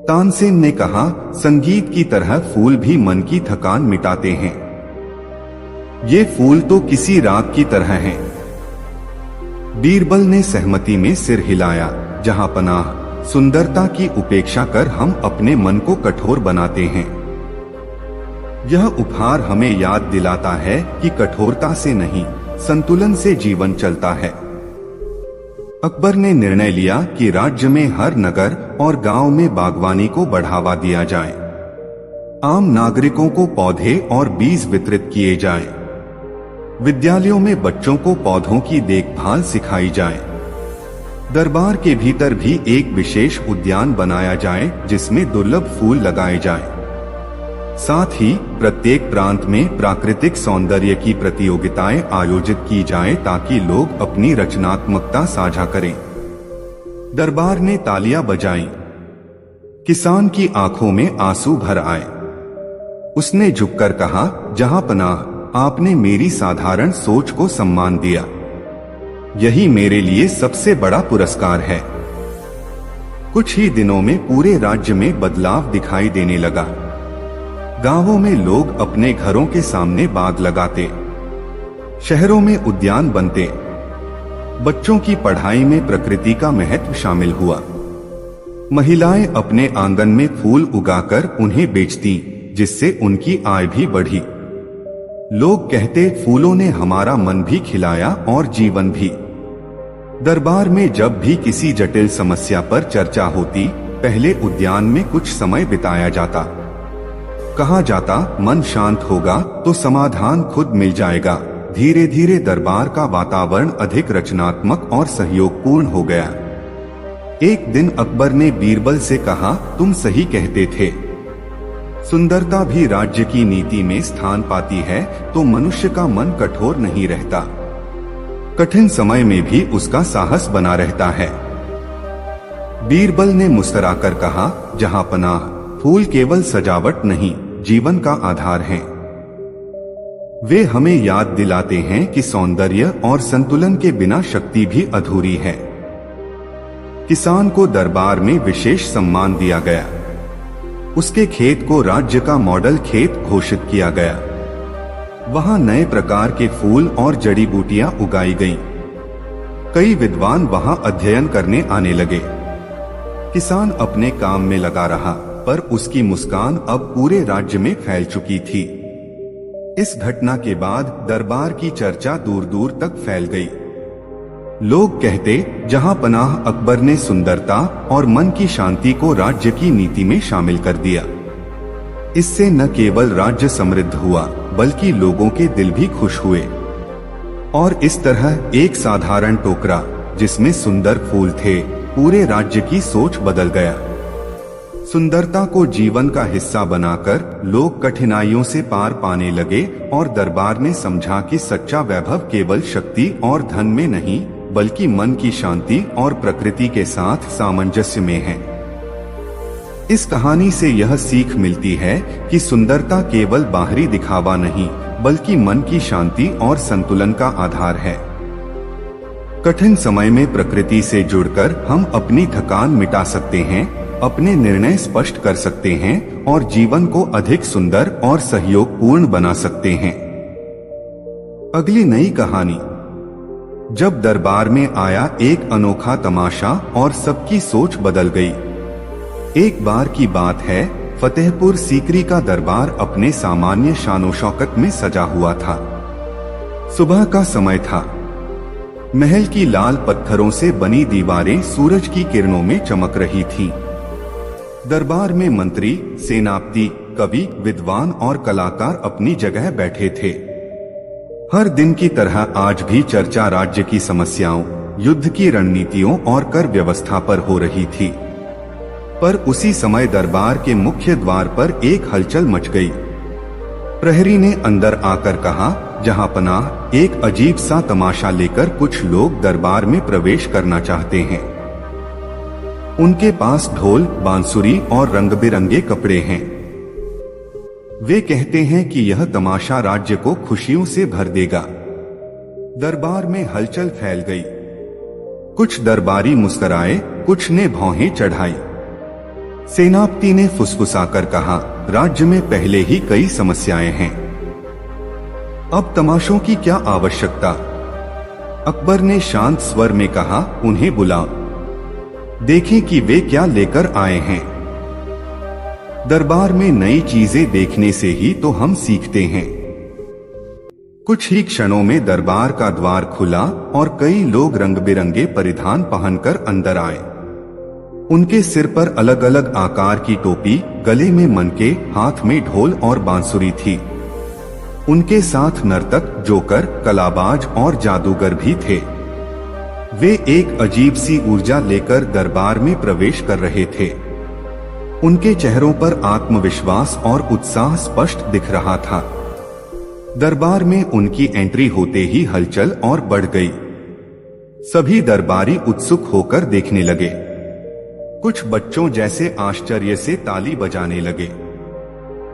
तानसेन ने कहा, संगीत की तरह फूल भी मन की थकान मिटाते हैं। ये फूल तो किसी राग की तरह हैं। बीरबल ने सहमति में सिर हिलाया, जहां पनाह, सुंदरता की उपेक्षा कर हम अपने मन को कठोर बनाते हैं। यह उपहार हमें याद दिलाता है कि कठोरता से नहीं, संतुलन से जीवन चलता है। अकबर ने निर्णय लिया कि राज्य में हर नगर और गांव में बागवानी को बढ़ावा दिया जाए। आम नागरिकों को पौधे और बीज वितरित किए जाएं। विद्यालयों में बच्चों को पौधों की देखभाल सिखाई जाए। दरबार के भीतर भी एक विशेष उद्यान बनाया जाए जिसमें दुर्लभ फूल लगाए जाएं। साथ ही प्रत्येक प्रांत में प्राकृतिक सौंदर्य की प्रतियोगिताएं आयोजित की जाएं ताकि लोग अपनी रचनात्मकता साझा करें। दरबार ने तालियां बजाईं। किसान की आंखों में आंसू भर आए। उसने झुककर कहा, जहां पनाह, आपने मेरी साधारण सोच को सम्मान दिया। यही मेरे लिए सबसे बड़ा पुरस्कार है। कुछ ही दिनों में पूरे राज्य में बदलाव दिखाई देने लगा। गांवों में लोग अपने घरों के सामने बाग लगाते, शहरों में उद्यान बनते। बच्चों की पढ़ाई में प्रकृति का महत्व शामिल हुआ। महिलाएं अपने आंगन में फूल उगाकर उन्हें बेचती, जिससे उनकी आय भी बढ़ी। लोग कहते, फूलों ने हमारा मन भी खिलाया और जीवन भी। दरबार में जब भी किसी जटिल समस्या पर चर्चा होती, पहले उद्यान में कुछ समय बिताया जाता। कहा जाता, मन शांत होगा तो समाधान खुद मिल जाएगा। धीरे धीरे दरबार का वातावरण अधिक रचनात्मक और सहयोगपूर्ण हो गया। एक दिन अकबर ने बीरबल से कहा, तुम सही कहते थे। सुंदरता भी राज्य की नीति में स्थान पाती है तो मनुष्य का मन कठोर नहीं रहता। कठिन समय में भी उसका साहस बना रहता है। बीरबल ने मुस्कुराकर कहा, जहां पनाह, फूल केवल सजावट नहीं, जीवन का आधार हैं। वे हमें याद दिलाते हैं कि सौंदर्य और संतुलन के बिना शक्ति भी अधूरी है। किसान को दरबार में विशेष सम्मान दिया गया। उसके खेत को राज्य का मॉडल खेत घोषित किया गया। वहां नए प्रकार के फूल और जड़ी बूटियां उगाई गईं। कई विद्वान वहां अध्ययन करने आने लगे। किसान अपने काम में लगा रहा, पर उसकी मुस्कान अब पूरे राज्य में फैल चुकी थी। इस घटना के बाद दरबार की चर्चा दूर दूर तक फैल गई। लोग कहते, जहां पनाह, अकबर ने सुंदरता और मन की शांति को राज्य की नीति में शामिल कर दिया। इससे न केवल राज्य समृद्ध हुआ, बल्कि लोगों के दिल भी खुश हुए। और इस तरह एक साधारण टोकरा जिसमें सुंदर फूल थे, पूरे राज्य की सोच बदल गया। सुंदरता को जीवन का हिस्सा बनाकर लोग कठिनाइयों से पार पाने लगे और दरबार ने समझा कि सच्चा वैभव केवल शक्ति और धन में नहीं, बल्कि मन की शांति और प्रकृति के साथ सामंजस्य में है। इस कहानी से यह सीख मिलती है कि सुंदरता केवल बाहरी दिखावा नहीं, बल्कि मन की शांति और संतुलन का आधार है। कठिन समय में प्रकृति से जुड़कर हम अपनी थकान मिटा सकते हैं, अपने निर्णय स्पष्ट कर सकते हैं और जीवन को अधिक सुंदर और सहयोगपूर्ण बना सकते हैं। अगली नई कहानी। जब दरबार में आया एक अनोखा तमाशा और सबकी सोच बदल गई। एक बार की बात है, फतेहपुर सीकरी का दरबार अपने सामान्य शानो शौकत में सजा हुआ था। सुबह का समय था। महल की लाल पत्थरों से बनी दीवारें सूरज की किरणों में चमक रही थीं। दरबार में मंत्री, सेनापति, कवि, विद्वान और कलाकार अपनी जगह बैठे थे। हर दिन की तरह आज भी चर्चा राज्य की समस्याओं, युद्ध की रणनीतियों और कर व्यवस्था पर हो रही थी। पर उसी समय दरबार के मुख्य द्वार पर एक हलचल मच गई। प्रहरी ने अंदर आकर कहा, जहांपनाह, एक अजीब सा तमाशा लेकर कुछ लोग दरबार में प्रवेश करना चाहते हैं। उनके पास ढोल, बांसुरी और रंग बिरंगे कपड़े हैं। वे कहते हैं कि यह तमाशा राज्य को खुशियों से भर देगा। दरबार में हलचल फैल गई। कुछ दरबारी मुस्कुराए, कुछ ने भौहें चढ़ाई। सेनापति ने फुसफुसाकर कहा, राज्य में पहले ही कई समस्याएं हैं, अब तमाशों की क्या आवश्यकता। अकबर ने शांत स्वर में कहा, उन्हें बुलाओ, देखें कि वे क्या लेकर आए हैं। दरबार में नई चीजें देखने से ही तो हम सीखते हैं। कुछ ही क्षणों में दरबार का द्वार खुला और कई लोग रंग बिरंगे परिधान पहनकर अंदर आए। उनके सिर पर अलग अलग आकार की टोपी, गले में मनके, हाथ में ढोल और बांसुरी थी। उनके साथ नर्तक, जोकर, कलाबाज और जादूगर भी थे। वे एक अजीब सी ऊर्जा लेकर दरबार में प्रवेश कर रहे थे। उनके चेहरों पर आत्मविश्वास और उत्साह स्पष्ट दिख रहा था। दरबार में उनकी एंट्री होते ही हलचल और बढ़ गई। सभी दरबारी उत्सुक होकर देखने लगे। कुछ बच्चों जैसे आश्चर्य से ताली बजाने लगे।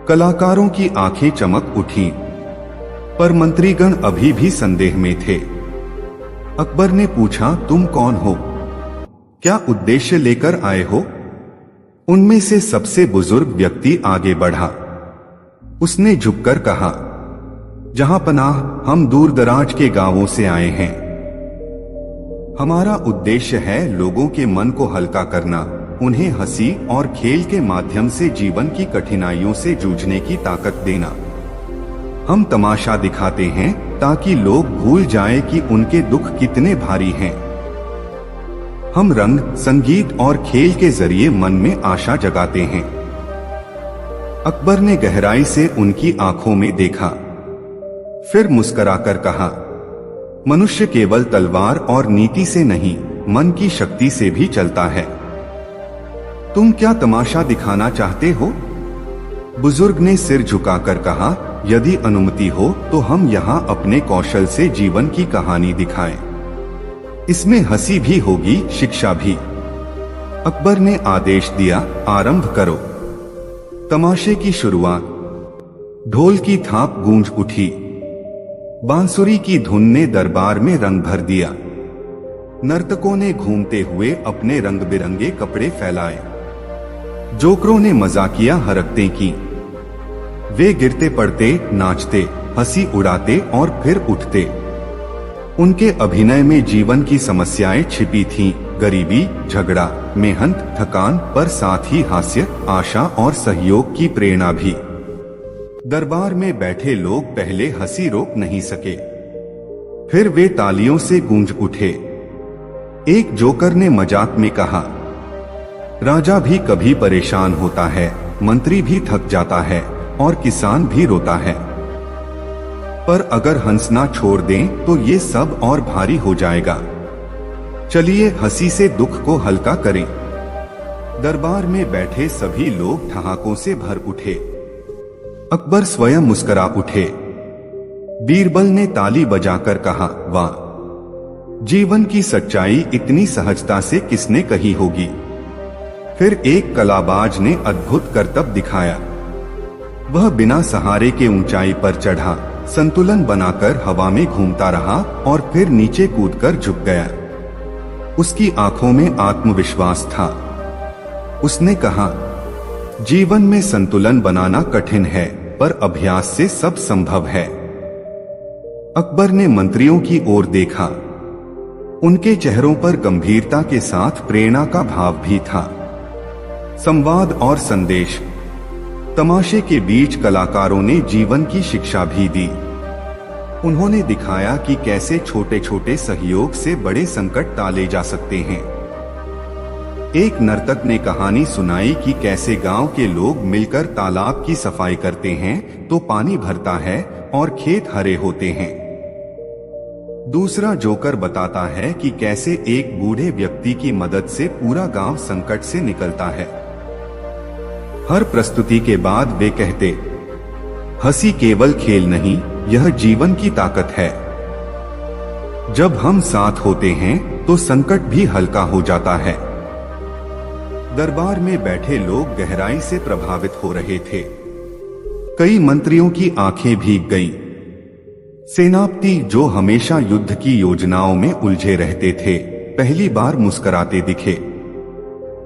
कलाकारों की आंखें चमक उठीं, पर मंत्रीगण अभी भी संदेह में थे। अकबर ने पूछा, तुम कौन हो? क्या उद्देश्य लेकर आए हो? उनमें से सबसे बुजुर्ग व्यक्ति आगे बढ़ा। उसने झुककर कहा, जहांपनाह, हम दूर दराज के गांवों से आए हैं। हमारा उद्देश्य है लोगों के मन को हल्का करना, उन्हें हंसी और खेल के माध्यम से जीवन की कठिनाइयों से जूझने की ताकत देना। हम तमाशा दिखाते हैं ताकि लोग भूल जाएं कि उनके दुख कितने भारी हैं। हम रंग, संगीत और खेल के जरिए मन में आशा जगाते हैं। अकबर ने गहराई से उनकी आंखों में देखा, फिर मुस्कुराकर कहा, मनुष्य केवल तलवार और नीति से नहीं, मन की शक्ति से भी चलता है। तुम क्या तमाशा दिखाना चाहते हो? बुजुर्ग ने सिर झुकाकर कहा, यदि अनुमति हो तो हम यहाँ अपने कौशल से जीवन की कहानी दिखाएं। इसमें हंसी भी होगी, शिक्षा भी। अकबर ने आदेश दिया, आरंभ करो। तमाशे की शुरुआत। ढोल की थाप गूंज उठी। बांसुरी की धुन ने दरबार में रंग भर दिया। नर्तकों ने घूमते हुए अपने रंग बिरंगे कपड़े फैलाए। जोकरों ने मजाकिया हरकतें की। वे गिरते पड़ते, नाचते, हंसी उड़ाते और फिर उठते। उनके अभिनय में जीवन की समस्याएं छिपी थीं, गरीबी, झगड़ा, मेहनत, थकान, पर साथ ही हास्य, आशा और सहयोग की प्रेरणा भी। दरबार में बैठे लोग पहले हंसी रोक नहीं सके, फिर वे तालियों से गूंज उठे। एक जोकर ने मजाक में कहा, राजा भी कभी परेशान होता है, मंत्री भी थक जाता है और किसान भी रोता है, पर अगर हंसना छोड़ दें तो ये सब और भारी हो जाएगा। चलिए हंसी से दुख को हल्का करें। दरबार में बैठे सभी लोग ठहाकों से भर उठे। अकबर स्वयं मुस्कुरा उठे। बीरबल ने ताली बजाकर कहा, वाह, जीवन की सच्चाई इतनी सहजता से किसने कही होगी। फिर एक कलाबाज ने अद्भुत करतब दिखाया। वह बिना सहारे के ऊंचाई पर चढ़ा, संतुलन बनाकर हवा में घूमता रहा और फिर नीचे कूदकर झुक गया। उसकी आंखों में आत्मविश्वास था। उसने कहा, जीवन में संतुलन बनाना कठिन है, पर अभ्यास से सब संभव है। अकबर ने मंत्रियों की ओर देखा। उनके चेहरों पर गंभीरता के साथ प्रेरणा का भाव भी था। संवाद और संदेश। तमाशे के बीच कलाकारों ने जीवन की शिक्षा भी दी। उन्होंने दिखाया कि कैसे छोटे छोटे सहयोग से बड़े संकट टाले जा सकते हैं। एक नर्तक ने कहानी सुनाई कि कैसे गांव के लोग मिलकर तालाब की सफाई करते हैं तो पानी भरता है और खेत हरे होते हैं। दूसरा जोकर बताता है कि कैसे एक बूढ़े व्यक्ति की मदद से पूरा गांव संकट से निकलता है। हर प्रस्तुति के बाद वे कहते, हंसी केवल खेल नहीं, यह जीवन की ताकत है। जब हम साथ होते हैं तो संकट भी हल्का हो जाता है। दरबार में बैठे लोग गहराई से प्रभावित हो रहे थे। कई मंत्रियों की आंखें भीग गईं। सेनापति, जो हमेशा युद्ध की योजनाओं में उलझे रहते थे, पहली बार मुस्कुराते दिखे।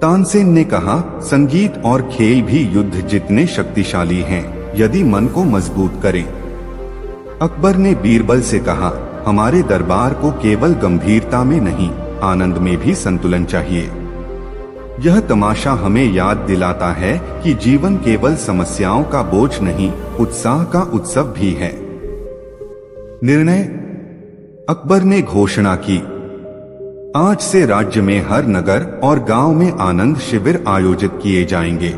तानसेन ने कहा, संगीत और खेल भी युद्ध जितने शक्तिशाली हैं, यदि मन को मजबूत करें। अकबर ने बीरबल से कहा, हमारे दरबार को केवल गंभीरता में नहीं, आनंद में भी संतुलन चाहिए। यह तमाशा हमें याद दिलाता है कि जीवन केवल समस्याओं का बोझ नहीं, उत्साह का उत्सव भी है। निर्णय। अकबर ने घोषणा की, आज से राज्य में हर नगर और गांव में आनंद शिविर आयोजित किए जाएंगे,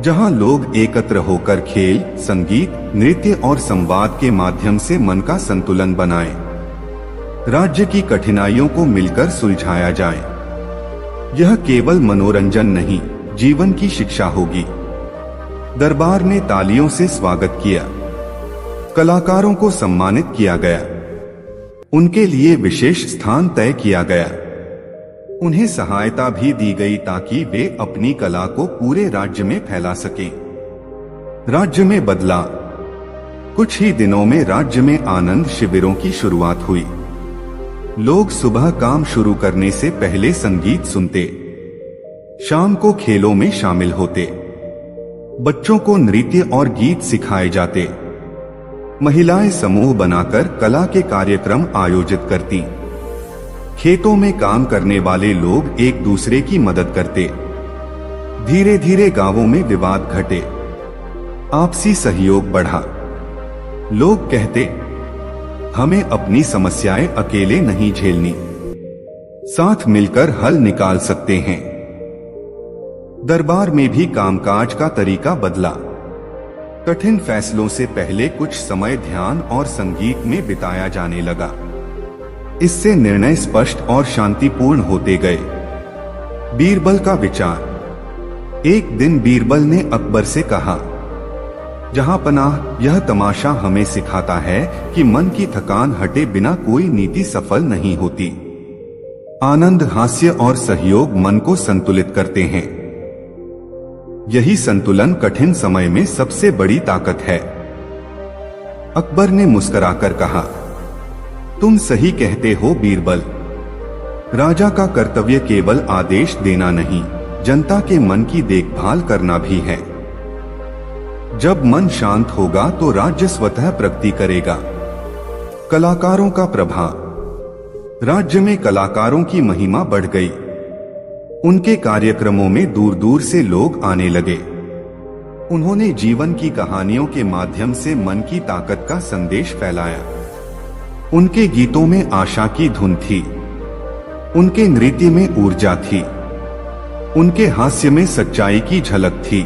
जहां लोग एकत्र होकर खेल, संगीत, नृत्य और संवाद के माध्यम से मन का संतुलन बनाएं। राज्य की कठिनाइयों को मिलकर सुलझाया जाए। यह केवल मनोरंजन नहीं, जीवन की शिक्षा होगी। दरबार ने तालियों से स्वागत किया। कलाकारों को सम्मानित किया गया। उनके लिए विशेष स्थान तय किया गया। उन्हें सहायता भी दी गई ताकि वे अपनी कला को पूरे राज्य में फैला सकें। राज्य में बदलाव। कुछ ही दिनों में राज्य में आनंद शिविरों की शुरुआत हुई। लोग सुबह काम शुरू करने से पहले संगीत सुनते, शाम को खेलों में शामिल होते, बच्चों को नृत्य और गीत सिखाए जाते। महिलाएं समूह बनाकर कला के कार्यक्रम आयोजित करती। खेतों में काम करने वाले लोग एक दूसरे की मदद करते। धीरे धीरे गांवों में विवाद घटे, आपसी सहयोग बढ़ा। लोग कहते, हमें अपनी समस्याएं अकेले नहीं झेलनी, साथ मिलकर हल निकाल सकते हैं। दरबार में भी कामकाज का तरीका बदला। कठिन फैसलों से पहले कुछ समय ध्यान और संगीत में बिताया जाने लगा। इससे निर्णय स्पष्ट और शांतिपूर्ण होते गए। बीरबल का विचार। एक दिन बीरबल ने अकबर से कहा, जहां पनाह, यह तमाशा हमें सिखाता है कि मन की थकान हटे बिना कोई नीति सफल नहीं होती। आनंद, हास्य और सहयोग मन को संतुलित करते हैं। यही संतुलन कठिन समय में सबसे बड़ी ताकत है। अकबर ने मुस्कुराकर कहा, तुम सही कहते हो बीरबल। राजा का कर्तव्य केवल आदेश देना नहीं, जनता के मन की देखभाल करना भी है। जब मन शांत होगा तो राज्य स्वतः प्रगति करेगा। कलाकारों का प्रभाव। राज्य में कलाकारों की महिमा बढ़ गई। उनके कार्यक्रमों में दूर दूर से लोग आने लगे। उन्होंने जीवन की कहानियों के माध्यम से मन की ताकत का संदेश फैलाया। उनके गीतों में आशा की धुन थी। उनके नृत्य में ऊर्जा थी। उनके हास्य में सच्चाई की झलक थी।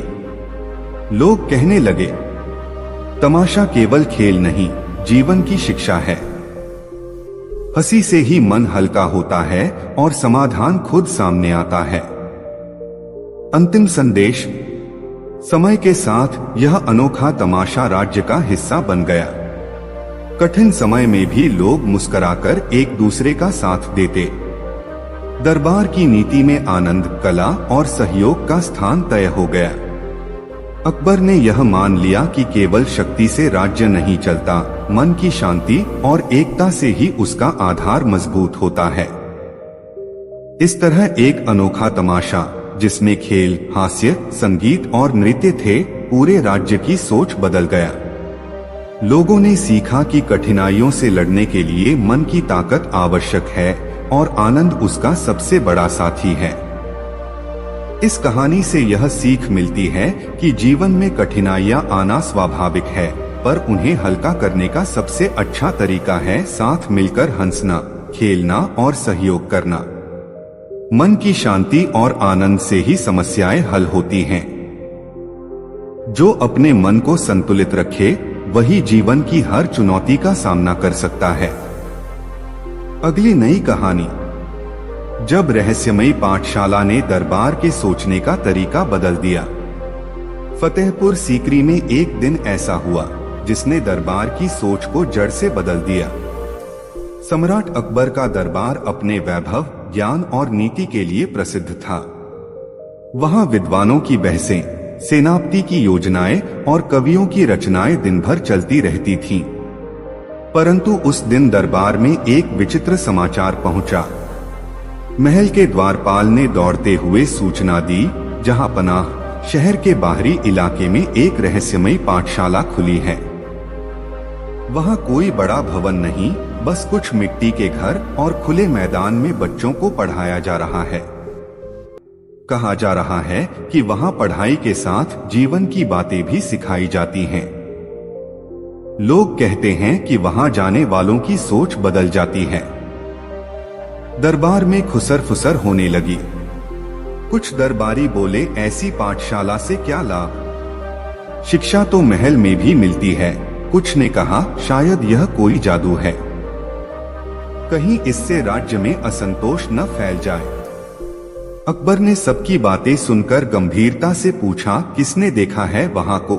लोग कहने लगे, तमाशा केवल खेल नहीं, जीवन की शिक्षा है। हंसी से ही मन हल्का होता है और समाधान खुद सामने आता है। अंतिम संदेश। समय के साथ यह अनोखा तमाशा राज्य का हिस्सा बन गया। कठिन समय में भी लोग मुस्कुराकर एक दूसरे का साथ देते। दरबार की नीति में आनंद, कला और सहयोग का स्थान तय हो गया। अकबर ने यह मान लिया कि केवल शक्ति से राज्य नहीं चलता, मन की शांति और एकता से ही उसका आधार मजबूत होता है। इस तरह एक अनोखा तमाशा, जिसमें खेल, हास्य, संगीत और नृत्य थे, पूरे राज्य की सोच बदल गया। लोगों ने सीखा कि कठिनाइयों से लड़ने के लिए मन की ताकत आवश्यक है और आनंद उसका सबसे बड़ा साथी है। इस कहानी से यह सीख मिलती है कि जीवन में कठिनाइयां आना स्वाभाविक है, पर उन्हें हल्का करने का सबसे अच्छा तरीका है साथ मिलकर हंसना, खेलना और सहयोग करना। मन की शांति और आनंद से ही समस्याएं हल होती हैं। जो अपने मन को संतुलित रखे वही जीवन की हर चुनौती का सामना कर सकता है। अगली नई कहानी। जब रहस्यमयी पाठशाला ने दरबार के सोचने का तरीका बदल दिया। फतेहपुर सीकरी में एक दिन ऐसा हुआ जिसने दरबार की सोच को जड़ से बदल दिया। सम्राट अकबर का दरबार अपने वैभव, ज्ञान और नीति के लिए प्रसिद्ध था। वहां विद्वानों की बहसें, सेनापति की योजनाएं और कवियों की रचनाएं दिन भर चलती रहती थीं। परंतु उस दिन दरबार में एक विचित्र समाचार पहुंचा। महल के द्वारपाल ने दौड़ते हुए सूचना दी, जहां पनाह शहर के बाहरी इलाके में एक रहस्यमयी पाठशाला खुली है। वहां कोई बड़ा भवन नहीं, बस कुछ मिट्टी के घर और खुले मैदान में बच्चों को पढ़ाया जा रहा है। कहा जा रहा है कि वहां पढ़ाई के साथ जीवन की बातें भी सिखाई जाती हैं। लोग कहते हैं कि वहां जाने वालों की सोच बदल जाती है। दरबार में खुसर फुसर होने लगी। कुछ दरबारी बोले, ऐसी पाठशाला से क्या लाभ? शिक्षा तो महल में भी मिलती है। कुछ ने कहा, शायद यह कोई जादू है, कहीं इससे राज्य में असंतोष न फैल जाए। अकबर ने सबकी बातें सुनकर गंभीरता से पूछा, किसने देखा है वहां को?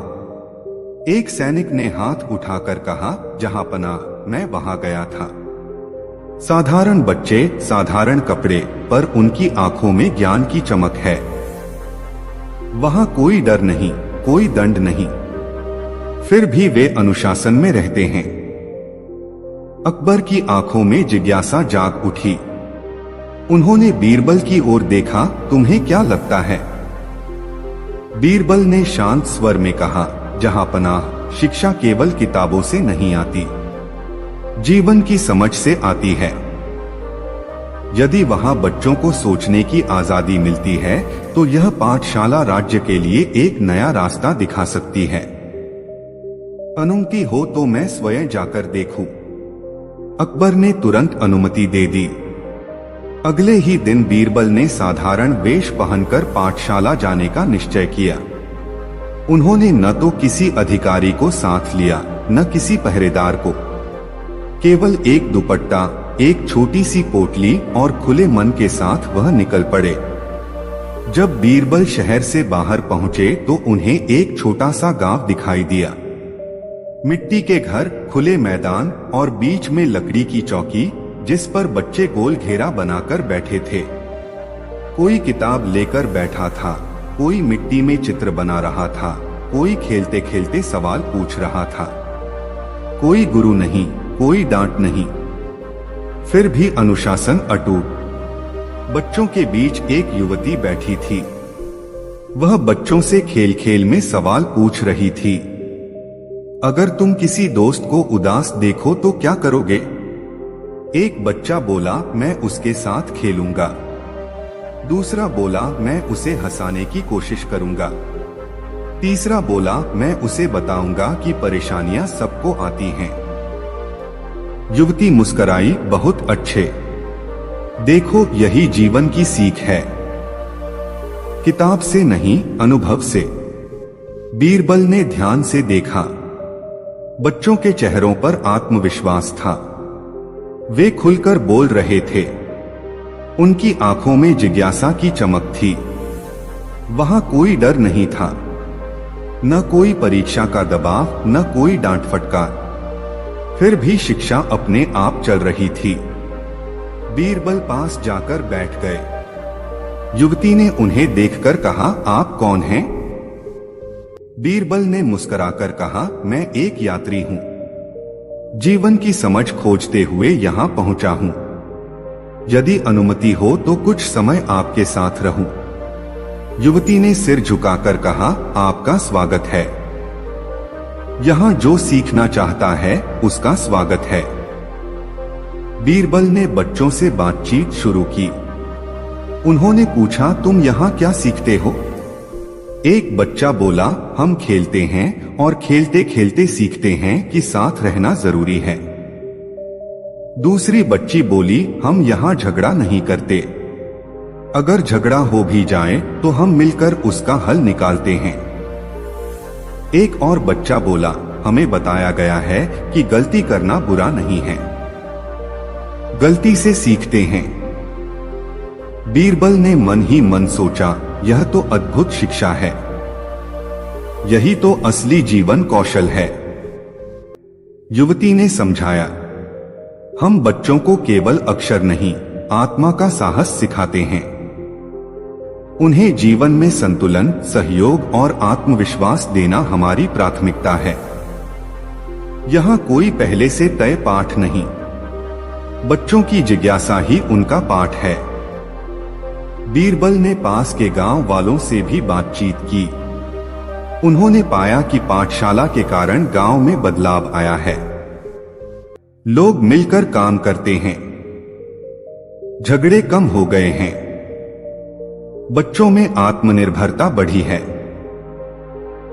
एक सैनिक ने हाथ उठाकर कहा, जहां पनाह मैं वहां गया था। साधारण बच्चे, साधारण कपड़े, पर उनकी आंखों में ज्ञान की चमक है। वहां कोई डर नहीं, कोई दंड नहीं, फिर भी वे अनुशासन में रहते हैं। अकबर की आंखों में जिज्ञासा जाग उठी। उन्होंने बीरबल की ओर देखा, तुम्हें क्या लगता है? बीरबल ने शांत स्वर में कहा, जहां पनाह शिक्षा केवल किताबों से नहीं आती, जीवन की समझ से आती है। यदि वहां बच्चों को सोचने की आजादी मिलती है तो यह पाठशाला राज्य के लिए एक नया रास्ता दिखा सकती है। अनुमति हो तो मैं स्वयं जाकर देखूं। अकबर ने तुरंत अनुमति दे दी। अगले ही दिन बीरबल ने साधारण वेश पहनकर पाठशाला जाने का निश्चय किया। उन्होंने न तो किसी अधिकारी को साथ लिया, न किसी पहरेदार को। केवल एक दुपट्टा, एक छोटी सी पोटली और खुले मन के साथ वह निकल पड़े। जब बीरबल शहर से बाहर पहुंचे तो उन्हें एक छोटा सा गांव दिखाई दिया। मिट्टी के घर, खुले मैदान और बीच में लकड़ी की चौकी, जिस पर बच्चे गोल घेरा बनाकर बैठे थे। कोई किताब लेकर बैठा था, कोई मिट्टी में चित्र बना रहा था, कोई खेलते खेलते सवाल पूछ रहा था। कोई गुरु नहीं, कोई डांट नहीं, फिर भी अनुशासन अटूट। बच्चों के बीच एक युवती बैठी थी। वह बच्चों से खेल खेल में सवाल पूछ रही थी। अगर तुम किसी दोस्त को उदास देखो तो क्या करोगे? एक बच्चा बोला, मैं उसके साथ खेलूंगा। दूसरा बोला, मैं उसे हंसाने की कोशिश करूंगा। तीसरा बोला, मैं उसे बताऊंगा कि परेशानियां सबको आती हैं। युवती मुस्कुराई, बहुत अच्छे। देखो, यही जीवन की सीख है, किताब से नहीं, अनुभव से। बीरबल ने ध्यान से देखा। बच्चों के चेहरों पर आत्मविश्वास था। वे खुलकर बोल रहे थे। उनकी आंखों में जिज्ञासा की चमक थी। वहां कोई डर नहीं था, न कोई परीक्षा का दबाव, न कोई डांट फटकार। फिर भी शिक्षा अपने आप चल रही थी। बीरबल पास जाकर बैठ गए। युवती ने उन्हें देखकर कहा, आप कौन हैं? बीरबल ने मुस्कुराकर कहा, मैं एक यात्री हूं, जीवन की समझ खोजते हुए यहां पहुंचा हूं। यदि अनुमति हो तो कुछ समय आपके साथ रहूं। युवती ने सिर झुकाकर कहा, आपका स्वागत है। यहां जो सीखना चाहता है उसका स्वागत है। बीरबल ने बच्चों से बातचीत शुरू की। उन्होंने पूछा, तुम यहाँ क्या सीखते हो? एक बच्चा बोला, हम खेलते हैं और खेलते खेलते सीखते हैं कि साथ रहना जरूरी है। दूसरी बच्ची बोली, हम यहाँ झगड़ा नहीं करते। अगर झगड़ा हो भी जाए तो हम मिलकर उसका हल निकालते हैं। एक और बच्चा बोला, हमें बताया गया है कि गलती करना बुरा नहीं है, गलती से सीखते हैं। बीरबल ने मन ही मन सोचा, यह तो अद्भुत शिक्षा है, यही तो असली जीवन कौशल है। युवती ने समझाया, हम बच्चों को केवल अक्षर नहीं, आत्मा का साहस सिखाते हैं। उन्हें जीवन में संतुलन, सहयोग और आत्मविश्वास देना हमारी प्राथमिकता है। यहाँ कोई पहले से तय पाठ नहीं, बच्चों की जिज्ञासा ही उनका पाठ है। बीरबल ने पास के गांव वालों से भी बातचीत की। उन्होंने पाया कि पाठशाला के कारण गांव में बदलाव आया है। लोग मिलकर काम करते हैं, झगड़े कम हो गए हैं, बच्चों में आत्मनिर्भरता बढ़ी है।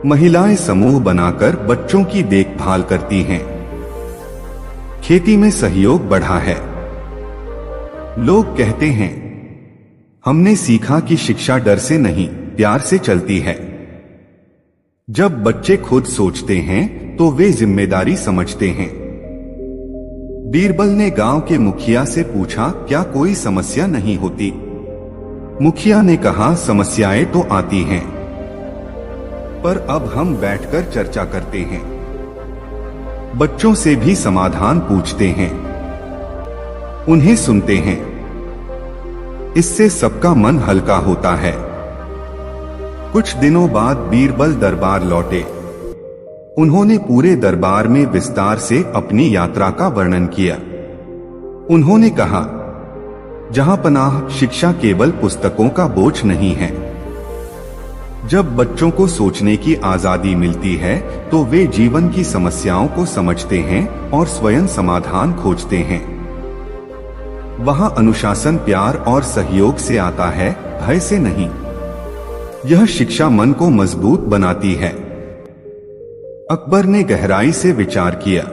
महिलाएं समूह बनाकर बच्चों की देखभाल करती हैं। खेती में सहयोग बढ़ा है। लोग कहते हैं, हमने सीखा कि शिक्षा डर से नहीं, प्यार से चलती है। जब बच्चे खुद सोचते हैं तो वे जिम्मेदारी समझते हैं। बीरबल ने गांव के मुखिया से पूछा, क्या कोई समस्या नहीं होती? मुखिया ने कहा, समस्याएं तो आती हैं, पर अब हम बैठकर चर्चा करते हैं, बच्चों से भी समाधान पूछते हैं, उन्हें सुनते हैं। इससे सबका मन हल्का होता है। कुछ दिनों बाद बीरबल दरबार लौटे। उन्होंने पूरे दरबार में विस्तार से अपनी यात्रा का वर्णन किया। उन्होंने कहा, जहां पनाह, शिक्षा केवल पुस्तकों का बोझ नहीं है। जब बच्चों को सोचने की आजादी मिलती है तो वे जीवन की समस्याओं को समझते हैं और स्वयं समाधान खोजते हैं। वहां अनुशासन प्यार और सहयोग से आता है, भय से नहीं। यह शिक्षा मन को मजबूत बनाती है। अकबर ने गहराई से विचार किया।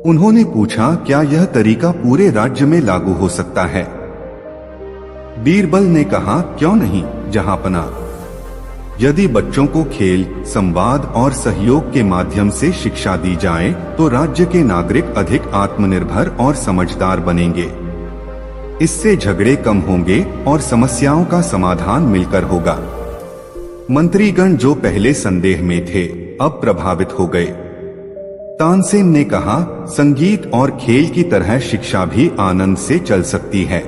उन्होंने पूछा, क्या यह तरीका पूरे राज्य में लागू हो सकता है? बीरबल ने कहा, क्यों नहीं, जहांपना। यदि बच्चों को खेल, संवाद और सहयोग के माध्यम से शिक्षा दी जाए तो राज्य के नागरिक अधिक आत्मनिर्भर और समझदार बनेंगे। इससे झगड़े कम होंगे और समस्याओं का समाधान मिलकर होगा। मंत्रीगण जो पहले संदेह में थे, अब प्रभावित हो गए। तानसेन ने कहा, संगीत और खेल की तरह शिक्षा भी आनंद से चल सकती है।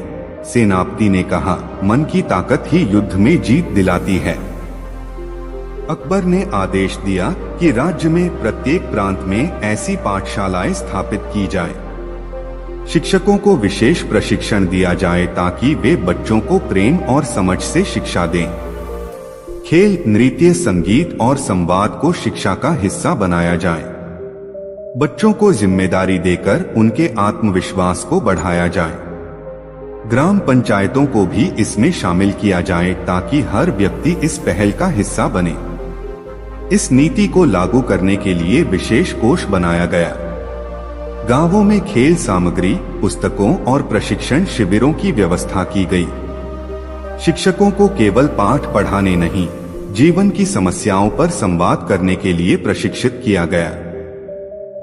सेनापति ने कहा, मन की ताकत ही युद्ध में जीत दिलाती है। अकबर ने आदेश दिया कि राज्य में प्रत्येक प्रांत में ऐसी पाठशालाएं स्थापित की जाएं। शिक्षकों को विशेष प्रशिक्षण दिया जाए ताकि वे बच्चों को प्रेम और समझ से शिक्षा दें। खेल, नृत्य, संगीत और संवाद को शिक्षा का हिस्सा बनाया जाए। बच्चों को जिम्मेदारी देकर उनके आत्मविश्वास को बढ़ाया जाए। ग्राम पंचायतों को भी इसमें शामिल किया जाए ताकि हर व्यक्ति इस पहल का हिस्सा बने। इस नीति को लागू करने के लिए विशेष कोष बनाया गया। गांवों में खेल सामग्री, पुस्तकों और प्रशिक्षण शिविरों की व्यवस्था की गई। शिक्षकों को केवल पाठ पढ़ाने नहीं, जीवन की समस्याओं पर संवाद करने के लिए प्रशिक्षित किया गया।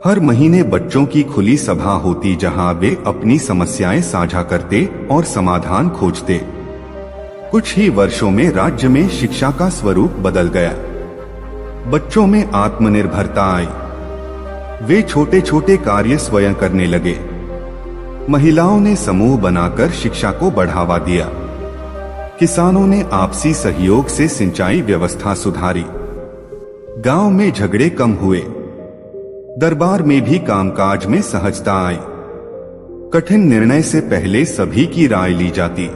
हर महीने बच्चों की खुली सभा होती जहां वे अपनी समस्याएं साझा करते और समाधान खोजते। कुछ ही वर्षों में राज्य में शिक्षा का स्वरूप बदल गया। बच्चों में आत्मनिर्भरता आई। वे छोटे छोटे कार्य स्वयं करने लगे। महिलाओं ने समूह बनाकर शिक्षा को बढ़ावा दिया। किसानों ने आपसी सहयोग से सिंचाई व्यवस्था सुधारी। गांव में झगड़े कम हुए। दरबार में भी कामकाज में सहजता आई। कठिन निर्णय से पहले सभी की राय ली जाती।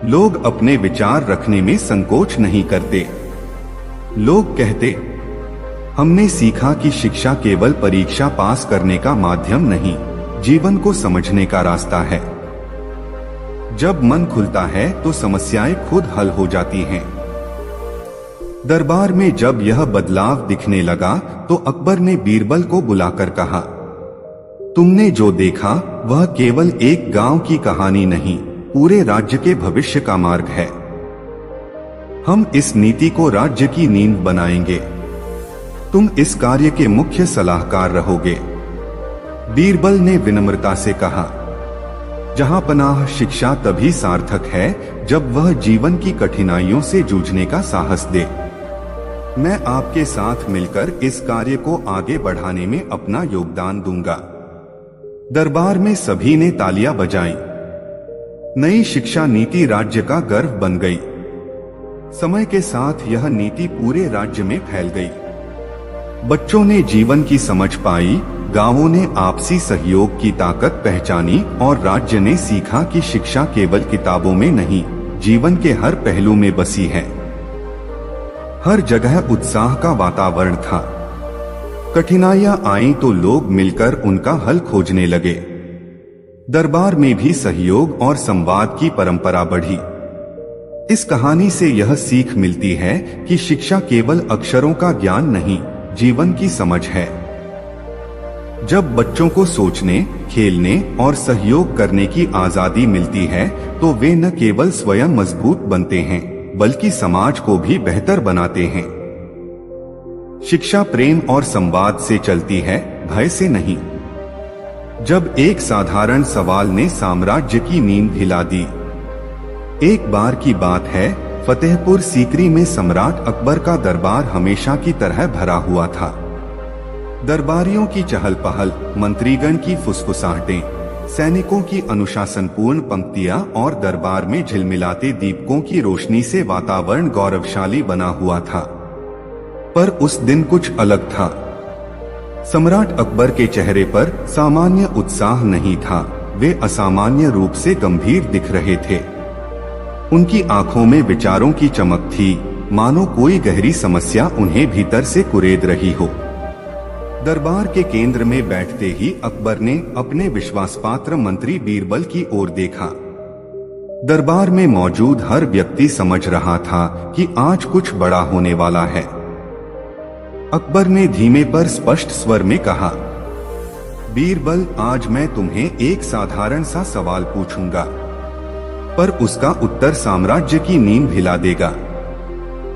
लोग अपने विचार रखने में संकोच नहीं करते। लोग कहते, हमने सीखा कि शिक्षा केवल परीक्षा पास करने का माध्यम नहीं, जीवन को समझने का रास्ता है। जब मन खुलता है तो समस्याएं खुद हल हो जाती हैं। दरबार में जब यह बदलाव दिखने लगा तो अकबर ने बीरबल को बुलाकर कहा, तुमने जो देखा वह केवल एक गांव की कहानी नहीं, पूरे राज्य के भविष्य का मार्ग है। हम इस नीति को राज्य की नींव बनाएंगे। तुम इस कार्य के मुख्य सलाहकार रहोगे। बीरबल ने विनम्रता से कहा, जहां पनाह शिक्षा तभी सार्थक है जब वह जीवन की कठिनाइयों से जूझने का साहस दे। मैं आपके साथ मिलकर इस कार्य को आगे बढ़ाने में अपना योगदान दूंगा। दरबार में सभी ने तालियां बजाईं। नई शिक्षा नीति राज्य का गर्व बन गई। समय के साथ यह नीति पूरे राज्य में फैल गई। बच्चों ने जीवन की समझ पाई, गांवों ने आपसी सहयोग की ताकत पहचानी और राज्य ने सीखा कि शिक्षा केवल किताबों में नहीं, जीवन के हर पहलू में बसी है। हर जगह उत्साह का वातावरण था। कठिनाइयां आईं तो लोग मिलकर उनका हल खोजने लगे। दरबार में भी सहयोग और संवाद की परंपरा बढ़ी। इस कहानी से यह सीख मिलती है कि शिक्षा केवल अक्षरों का ज्ञान नहीं, जीवन की समझ है। जब बच्चों को सोचने, खेलने और सहयोग करने की आजादी मिलती है तो वे न केवल स्वयं मजबूत बनते हैं बल्कि समाज को भी बेहतर बनाते हैं। शिक्षा प्रेम और संवाद से चलती है, भय से नहीं। जब एक साधारण सवाल ने साम्राज्य की नींद हिला दी। एक बार की बात है, फतेहपुर सीकरी में सम्राट अकबर का दरबार हमेशा की तरह भरा हुआ था। दरबारियों की चहल पहल, मंत्रीगण की फुसफुसाहटें, सैनिकों की अनुशासनपूर्ण पंक्तियां और दरबार में झिलमिलाते दीपकों की रोशनी से वातावरण गौरवशाली बना हुआ था। पर उस दिन कुछ अलग था। सम्राट अकबर के चेहरे पर सामान्य उत्साह नहीं था, वे असामान्य रूप से गंभीर दिख रहे थे। उनकी आंखों में विचारों की चमक थी, मानो कोई गहरी समस्या उन्हें भीतर से कुरेद रही हो। दरबार के केंद्र में बैठते ही अकबर ने अपने विश्वासपात्र मंत्री बीरबल की ओर देखा। दरबार में मौजूद हर व्यक्ति समझ रहा था कि आज कुछ बड़ा होने वाला है। अकबर ने धीमे पर स्पष्ट स्वर में कहा, बीरबल, आज मैं तुम्हें एक साधारण सा सवाल पूछूंगा, पर उसका उत्तर साम्राज्य की नींव हिला देगा।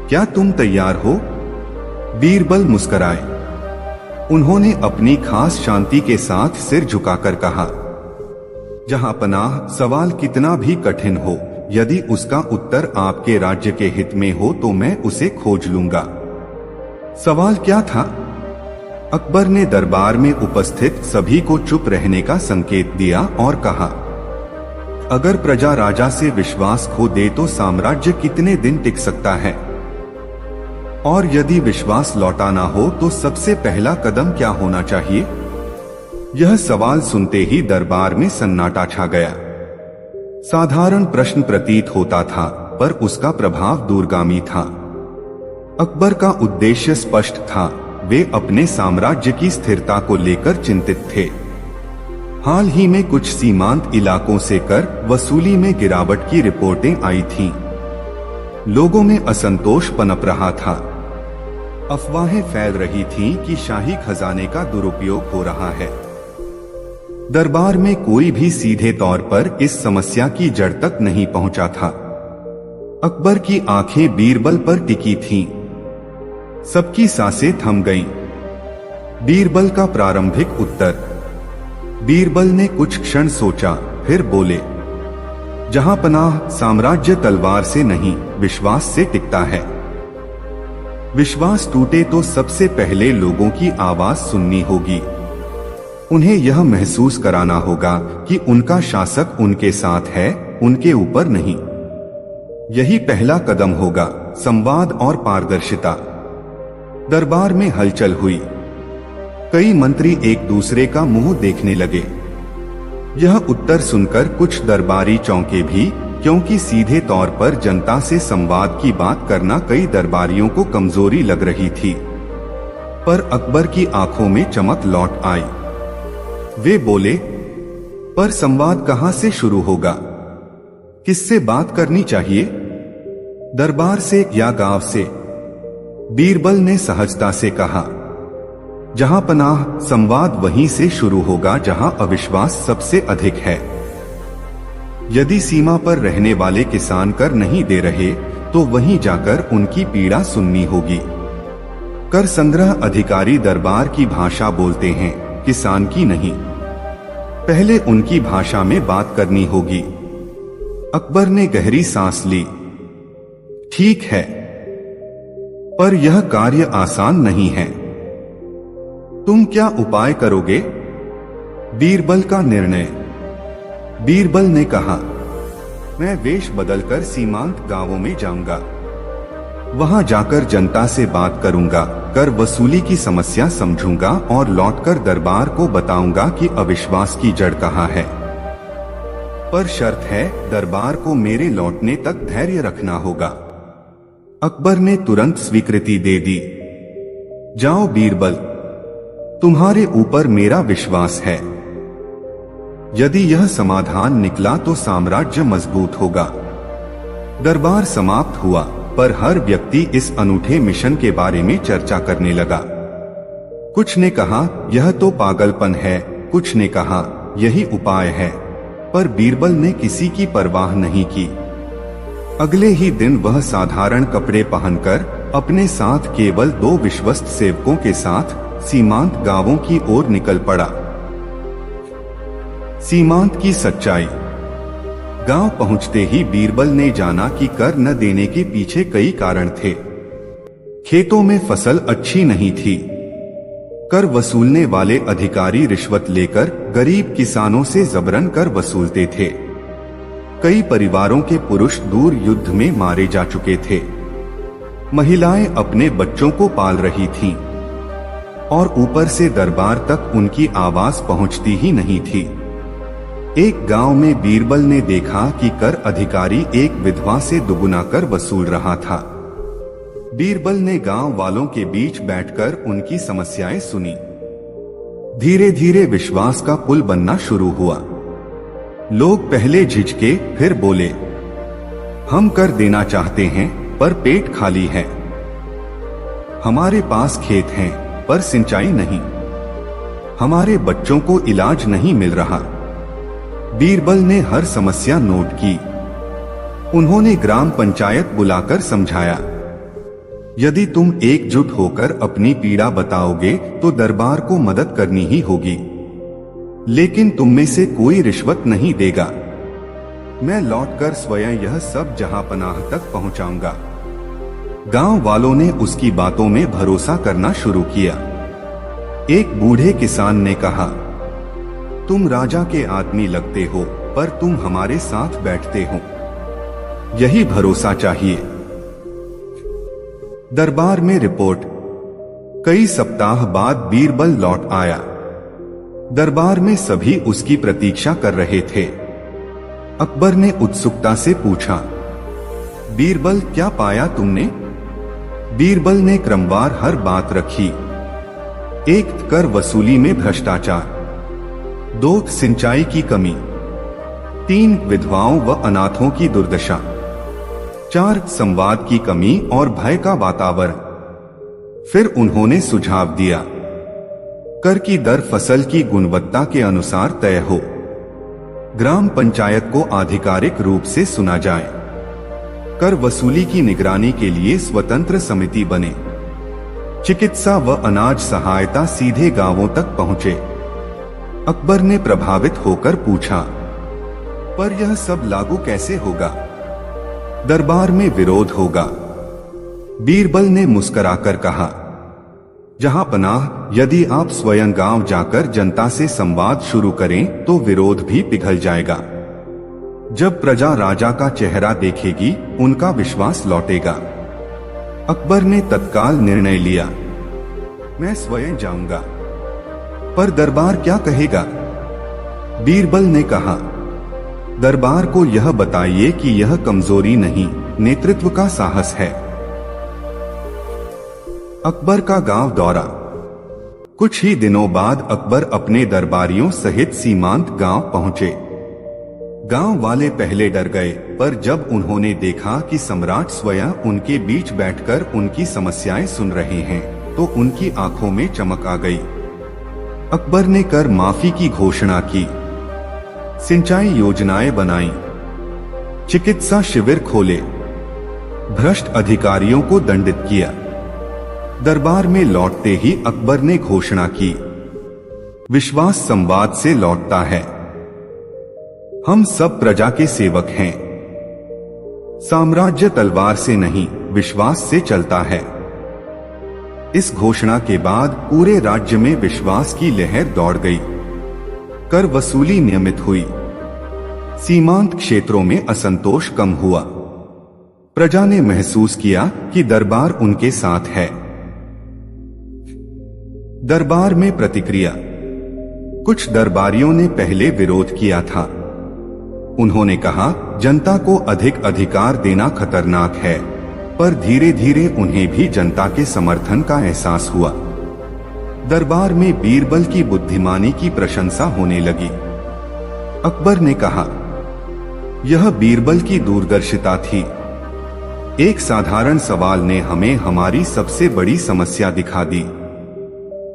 क्या तुम तैयार हो? बीरबल मुस्कुराए। उन्होंने अपनी खास शांति के साथ सिर झुकाकर कहा, जहां पनाह, सवाल कितना भी कठिन हो, यदि उसका उत्तर आपके राज्य के हित में हो तो मैं उसे खोज लूंगा। सवाल क्या था? अकबर ने दरबार में उपस्थित सभी को चुप रहने का संकेत दिया और कहा, अगर प्रजा राजा से विश्वास खो दे तो साम्राज्य कितने दिन टिक सकता है? और यदि विश्वास लौटाना हो तो सबसे पहला कदम क्या होना चाहिए? यह सवाल सुनते ही दरबार में सन्नाटा छा गया। साधारण प्रश्न प्रतीत होता था, पर उसका प्रभाव दूरगामी था। अकबर का उद्देश्य स्पष्ट था, वे अपने साम्राज्य की स्थिरता को लेकर चिंतित थे। हाल ही में कुछ सीमांत इलाकों से कर वसूली में गिरावट की रिपोर्टें आई थीं। लोगों में असंतोष पनप रहा था। अफवाहें फैल रही थीं कि शाही खजाने का दुरुपयोग हो रहा है। दरबार में कोई भी सीधे तौर पर इस समस्या की जड़ तक नहीं पहुंचा था। अकबर की आंखें बीरबल पर टिकी थीं। सबकी सांसें थम गईं। बीरबल का प्रारंभिक उत्तर। बीरबल ने कुछ क्षण सोचा, फिर बोले, जहां पनाह, साम्राज्य तलवार से नहीं, विश्वास से टिकता है। विश्वास टूटे तो सबसे पहले लोगों की आवाज सुननी होगी। उन्हें यह महसूस कराना होगा कि उनका शासक उनके साथ है, उनके ऊपर नहीं। यही पहला कदम होगा, संवाद और पारदर्शिता। दरबार में हलचल हुई। कई मंत्री एक दूसरे का मुंह देखने लगे। यह उत्तर सुनकर कुछ दरबारी चौंके भी, क्योंकि सीधे तौर पर जनता से संवाद की बात करना कई दरबारियों को कमजोरी लग रही थी। पर अकबर की आंखों में चमक लौट आई। वे बोले, पर संवाद कहां से शुरू होगा? किससे बात करनी चाहिए, दरबार से या गांव से? बीरबल ने सहजता से कहा, जहां पनाह, संवाद वहीं से शुरू होगा जहां अविश्वास सबसे अधिक है। यदि सीमा पर रहने वाले किसान कर नहीं दे रहे तो वहीं जाकर उनकी पीड़ा सुननी होगी। कर संग्रह अधिकारी दरबार की भाषा बोलते हैं, किसान की नहीं। पहले उनकी भाषा में बात करनी होगी। अकबर ने गहरी सांस ली। ठीक है, पर यह कार्य आसान नहीं है। तुम क्या उपाय करोगे? बीरबल का निर्णय। बीरबल ने कहा, मैं वेश बदलकर सीमांत गांवों में जाऊंगा। वहां जाकर जनता से बात करूंगा, कर वसूली की समस्या समझूंगा और लौटकर दरबार को बताऊंगा कि अविश्वास की जड़ कहाँ है। पर शर्त है, दरबार को मेरे लौटने तक धैर्य रखना होगा। अकबर ने तुरंत स्वीकृति दे दी। जाओ बीरबल, तुम्हारे ऊपर मेरा विश्वास है। यदि यह समाधान निकला तो साम्राज्य मजबूत होगा। दरबार समाप्त हुआ, पर हर व्यक्ति इस अनूठे मिशन के बारे में चर्चा करने लगा। कुछ ने कहा यह तो पागलपन है, कुछ ने कहा यही उपाय है, पर बीरबल ने किसी की परवाह नहीं की। अगले ही दिन वह साधारण कपड़े पहनकर अपने साथ केवल 2 विश्वस्त सेवकों के साथ सीमांत गांवों की ओर निकल पड़ा। सीमांत की सच्चाई। गांव पहुंचते ही बीरबल ने जाना कि कर न देने के पीछे कई कारण थे। खेतों में फसल अच्छी नहीं थी। कर वसूलने वाले अधिकारी रिश्वत लेकर गरीब किसानों से जबरन कर वसूलते थे। कई परिवारों के पुरुष दूर युद्ध में मारे जा चुके थे। महिलाएं अपने बच्चों को पाल रही थीं, और ऊपर से दरबार तक उनकी आवाज पहुंचती ही नहीं थी। एक गांव में बीरबल ने देखा कि कर अधिकारी एक विधवा से दुगुना कर वसूल रहा था। बीरबल ने गांव वालों के बीच बैठकर उनकी समस्याएं सुनी। धीरे धीरे विश्वास का पुल बनना शुरू हुआ। लोग पहले झिझके, फिर बोले, हम कर देना चाहते हैं पर पेट खाली है। हमारे पास खेत हैं पर सिंचाई नहीं। हमारे बच्चों को इलाज नहीं मिल रहा। बीरबल ने हर समस्या नोट की। उन्होंने ग्राम पंचायत बुलाकर समझाया, यदि तुम एकजुट होकर अपनी पीड़ा बताओगे तो दरबार को मदद करनी ही होगी, लेकिन तुम में से कोई रिश्वत नहीं देगा। मैं लौटकर स्वयं यह सब जहां पनाह तक पहुंचाऊंगा। गांव वालों ने उसकी बातों में भरोसा करना शुरू किया। एक बूढ़े किसान ने कहा, तुम राजा के आदमी लगते हो, पर तुम हमारे साथ बैठते हो, यही भरोसा चाहिए। दरबार में रिपोर्ट। कई सप्ताह बाद बीरबल लौट आया। दरबार में सभी उसकी प्रतीक्षा कर रहे थे। अकबर ने उत्सुकता से पूछा, बीरबल क्या पाया तुमने? बीरबल ने क्रमवार हर बात रखी। 1 कर वसूली में भ्रष्टाचार, 2 सिंचाई की कमी, 3 विधवाओं व अनाथों की दुर्दशा, 4 संवाद की कमी और भय का वातावरण। फिर उन्होंने सुझाव दिया, कर की दर फसल की गुणवत्ता के अनुसार तय हो। ग्राम पंचायत को आधिकारिक रूप से सुना जाए। कर वसूली की निगरानी के लिए स्वतंत्र समिति बने। चिकित्सा व अनाज सहायता सीधे गांवों तक पहुंचे। अकबर ने प्रभावित होकर पूछा, पर यह सब लागू कैसे होगा? दरबार में विरोध होगा। बीरबल ने मुस्कुराकर कहा, जहां पनाह, यदि आप स्वयं गांव जाकर जनता से संवाद शुरू करें तो विरोध भी पिघल जाएगा। जब प्रजा राजा का चेहरा देखेगी, उनका विश्वास लौटेगा। अकबर ने तत्काल निर्णय लिया, मैं स्वयं जाऊंगा। पर दरबार क्या कहेगा? बीरबल ने कहा, दरबार को यह बताइए कि यह कमजोरी नहीं, नेतृत्व का साहस है। अकबर का गांव दौरा। कुछ ही दिनों बाद अकबर अपने दरबारियों सहित सीमांत गांव पहुंचे। गांव वाले पहले डर गए, पर जब उन्होंने देखा कि सम्राट स्वयं उनके बीच बैठकर उनकी समस्याएं सुन रहे हैं, तो उनकी आंखों में चमक आ गई। अकबर ने कर माफी की घोषणा की, सिंचाई योजनाएं बनाई, चिकित्सा शिविर खोले, भ्रष्ट अधिकारियों को दंडित किया। दरबार में लौटते ही अकबर ने घोषणा की, विश्वास संवाद से लौटता है। हम सब प्रजा के सेवक हैं। साम्राज्य तलवार से नहीं, विश्वास से चलता है। इस घोषणा के बाद पूरे राज्य में विश्वास की लहर दौड़ गई। कर वसूली नियमित हुई। सीमांत क्षेत्रों में असंतोष कम हुआ। प्रजा ने महसूस किया कि दरबार उनके साथ है। दरबार में प्रतिक्रिया। कुछ दरबारियों ने पहले विरोध किया था। उन्होंने कहा, जनता को अधिक अधिकार देना खतरनाक है, पर धीरे धीरे उन्हें भी जनता के समर्थन का एहसास हुआ। दरबार में बीरबल की बुद्धिमानी की प्रशंसा होने लगी। अकबर ने कहा, यह बीरबल की दूरदर्शिता थी। एक साधारण सवाल ने हमें हमारी सबसे बड़ी समस्या दिखा दी।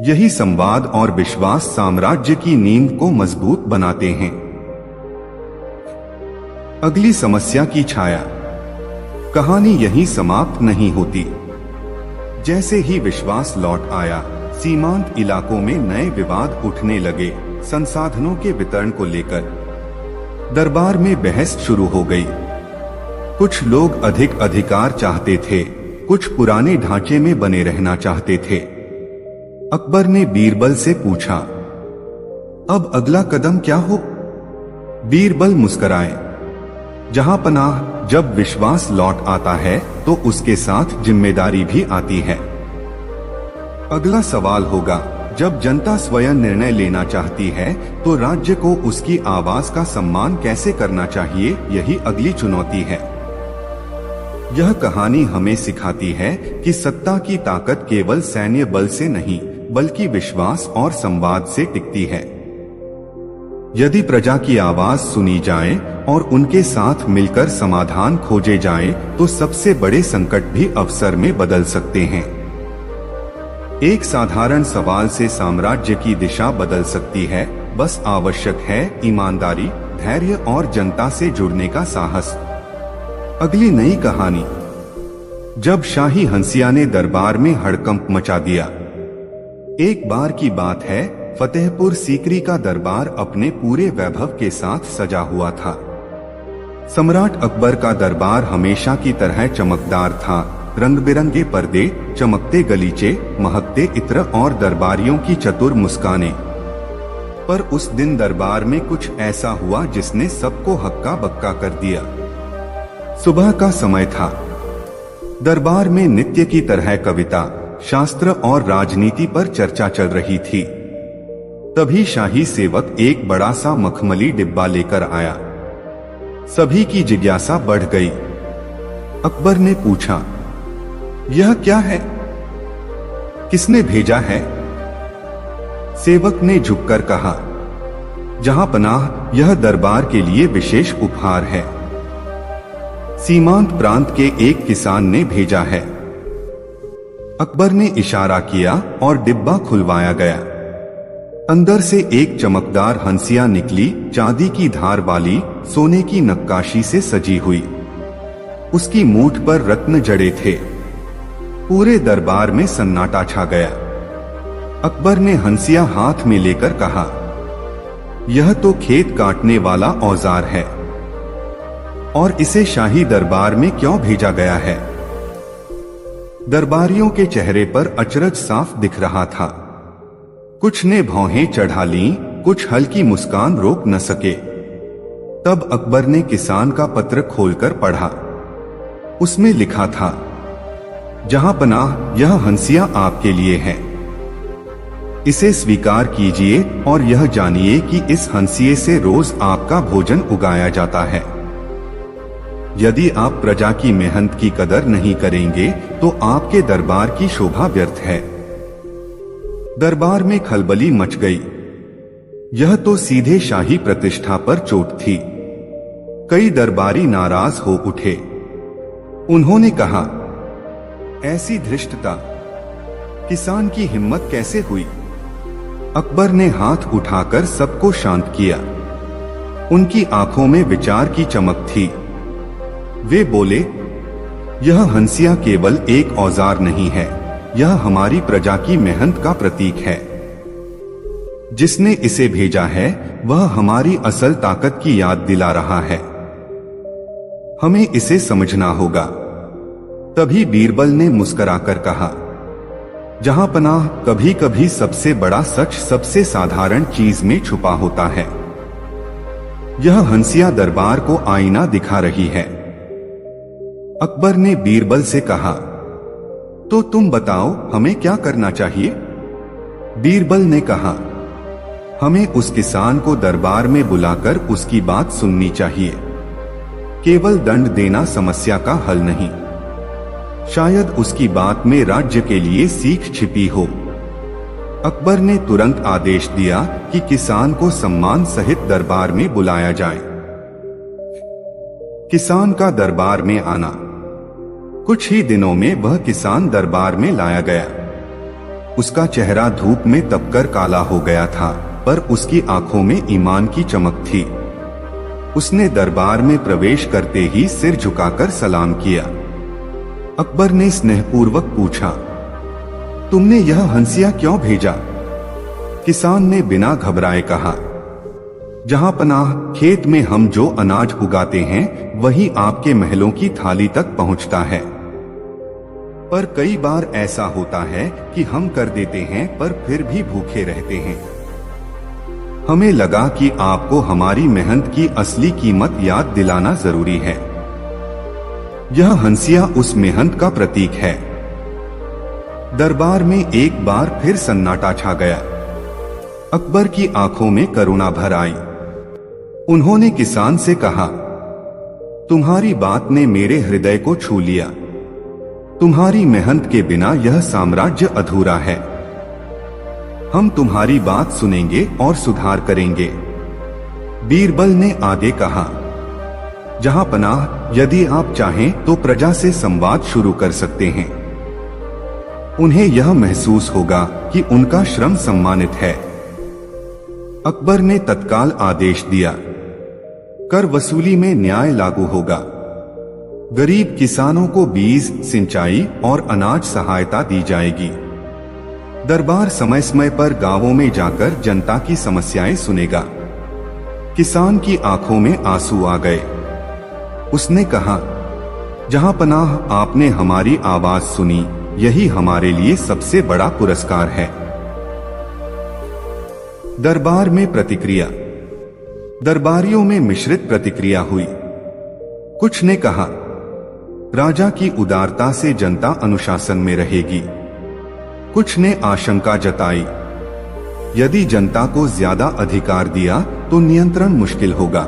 यही संवाद और विश्वास साम्राज्य की नींव को मजबूत बनाते हैं। अगली समस्या की छाया। कहानी यहीं समाप्त नहीं होती। जैसे ही विश्वास लौट आया, सीमांत इलाकों में नए विवाद उठने लगे। संसाधनों के वितरण को लेकर दरबार में बहस शुरू हो गई। कुछ लोग अधिक अधिकार चाहते थे, कुछ पुराने ढांचे में बने रहना चाहते थे। अकबर ने बीरबल से पूछा, अब अगला कदम क्या हो? बीरबल मुस्कुराए, जहां पनाह, जब विश्वास लौट आता है तो उसके साथ जिम्मेदारी भी आती है। अगला सवाल होगा, जब जनता स्वयं निर्णय लेना चाहती है तो राज्य को उसकी आवाज का सम्मान कैसे करना चाहिए? यही अगली चुनौती है। यह कहानी हमें सिखाती है कि सत्ता की ताकत केवल सैन्य बल से नहीं, बल्कि विश्वास और संवाद से टिकती है। यदि प्रजा की आवाज सुनी जाए और उनके साथ मिलकर समाधान खोजे जाएं, तो सबसे बड़े संकट भी अवसर में बदल सकते हैं। एक साधारण सवाल से साम्राज्य की दिशा बदल सकती है। बस आवश्यक है ईमानदारी, धैर्य और जनता से जुड़ने का साहस। अगली नई कहानी। जब शाही हंसिया ने दरबार में हड़कंप मचा दिया। एक बार की बात है, फतेहपुर सीकरी का दरबार अपने पूरे वैभव के साथ सजा हुआ था। सम्राट अकबर का दरबार हमेशा की तरह चमकदार था। रंग बिरंगे पर्दे, चमकते गलीचे, महकते इत्र और दरबारियों की चतुर मुस्कानें। पर उस दिन दरबार में कुछ ऐसा हुआ जिसने सबको हक्का बक्का कर दिया। सुबह का समय था। दरबार में नित्य की तरह कविता, शास्त्र और राजनीति पर चर्चा चल रही थी। तभी शाही सेवक एक बड़ा सा मखमली डिब्बा लेकर आया। सभी की जिज्ञासा बढ़ गई। अकबर ने पूछा, यह क्या है? किसने भेजा है? सेवक ने झुककर कहा, जहां पनाह, यह दरबार के लिए विशेष उपहार है। सीमांत प्रांत के एक किसान ने भेजा है। अकबर ने इशारा किया और डिब्बा खुलवाया गया। अंदर से एक चमकदार हंसिया निकली, चांदी की धार वाली, सोने की नक्काशी से सजी हुई। उसकी मूठ पर रत्न जड़े थे। पूरे दरबार में सन्नाटा छा गया। अकबर ने हंसिया हाथ में लेकर कहा, यह तो खेत काटने वाला औजार है, और इसे शाही दरबार में क्यों भेजा गया है? दरबारियों के चेहरे पर अचरज साफ दिख रहा था। कुछ ने भौहें चढ़ा लीं, कुछ हल्की मुस्कान रोक न सके। तब अकबर ने किसान का पत्र खोलकर पढ़ा। उसमें लिखा था, जहां पनाह, यह हंसिया आपके लिए है। इसे स्वीकार कीजिए और यह जानिए कि इस हंसिये से रोज आपका भोजन उगाया जाता है। यदि आप प्रजा की मेहनत की कदर नहीं करेंगे तो आपके दरबार की शोभा व्यर्थ है। दरबार में खलबली मच गई। यह तो सीधे शाही प्रतिष्ठा पर चोट थी। कई दरबारी नाराज हो उठे। उन्होंने कहा, ऐसी धृष्टता, किसान की हिम्मत कैसे हुई? अकबर ने हाथ उठाकर सबको शांत किया। उनकी आंखों में विचार की चमक थी। वे बोले, यह हंसिया केवल एक औजार नहीं है, यह हमारी प्रजा की मेहनत का प्रतीक है। जिसने इसे भेजा है वह हमारी असल ताकत की याद दिला रहा है। हमें इसे समझना होगा। तभी बीरबल ने मुस्कुराकर कहा, जहां पनाह, कभी कभी सबसे बड़ा सच सबसे साधारण चीज में छुपा होता है। यह हंसिया दरबार को आईना दिखा रही है। अकबर ने बीरबल से कहा, तो तुम बताओ हमें क्या करना चाहिए? बीरबल ने कहा, हमें उस किसान को दरबार में बुलाकर उसकी बात सुननी चाहिए। केवल दंड देना समस्या का हल नहीं, शायद उसकी बात में राज्य के लिए सीख छिपी हो। अकबर ने तुरंत आदेश दिया कि किसान को सम्मान सहित दरबार में बुलाया जाए। किसान का दरबार में आना। कुछ ही दिनों में वह किसान दरबार में लाया गया। उसका चेहरा धूप में तपकर काला हो गया था, पर उसकी आंखों में ईमान की चमक थी। उसने दरबार में प्रवेश करते ही सिर झुकाकर सलाम किया। अकबर ने स्नेहपूर्वक पूछा, तुमने यह हंसिया क्यों भेजा? किसान ने बिना घबराए कहा, जहां पनाह, खेत में हम जो अनाज उगाते हैं वही आपके महलों की थाली तक पहुंचता है। पर कई बार ऐसा होता है कि हम कर देते हैं पर फिर भी भूखे रहते हैं। हमें लगा कि आपको हमारी मेहनत की असली कीमत याद दिलाना जरूरी है। यह हंसिया उस मेहनत का प्रतीक है। दरबार में एक बार फिर सन्नाटा छा गया। अकबर की आंखों में करुणा भर आई। उन्होंने किसान से कहा, तुम्हारी बात ने मेरे हृदय को छू लिया। तुम्हारी मेहनत के बिना यह साम्राज्य अधूरा है। हम तुम्हारी बात सुनेंगे और सुधार करेंगे। बीरबल ने आगे कहा, जहां पनाह, यदि आप चाहें तो प्रजा से संवाद शुरू कर सकते हैं। उन्हें यह महसूस होगा कि उनका श्रम सम्मानित है। अकबर ने तत्काल आदेश दिया, कर वसूली में न्याय लागू होगा। गरीब किसानों को बीज, सिंचाई और अनाज सहायता दी जाएगी। दरबार समय समय पर गांवों में जाकर जनता की समस्याएं सुनेगा। किसान की आंखों में आंसू आ गए। उसने कहा, जहां पनाह, आपने हमारी आवाज सुनी, यही हमारे लिए सबसे बड़ा पुरस्कार है। दरबार में प्रतिक्रिया। दरबारियों में मिश्रित प्रतिक्रिया हुई। कुछ ने कहा, राजा की उदारता से जनता अनुशासन में रहेगी। कुछ ने आशंका जताई, यदि जनता को ज्यादा अधिकार दिया तो नियंत्रण मुश्किल होगा।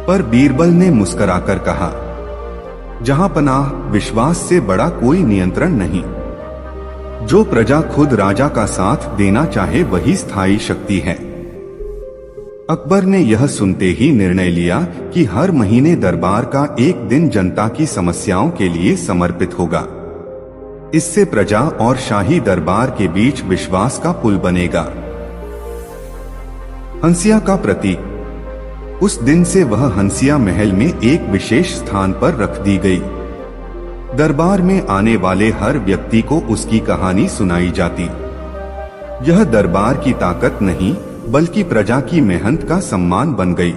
पर बीरबल ने मुस्कुराकर कहा, जहां पनाह, विश्वास से बड़ा कोई नियंत्रण नहीं। जो प्रजा खुद राजा का साथ देना चाहे वही स्थायी शक्ति है। अकबर ने यह सुनते ही निर्णय लिया कि हर महीने दरबार का एक दिन जनता की समस्याओं के लिए समर्पित होगा। इससे प्रजा और शाही दरबार के बीच विश्वास का पुल बनेगा। हंसिया का प्रतीक। उस दिन से वह हंसिया महल में एक विशेष स्थान पर रख दी गई। दरबार में आने वाले हर व्यक्ति को उसकी कहानी सुनाई जाती। यह दरबार की ताकत नहीं बल्कि प्रजा की मेहनत का सम्मान बन गई।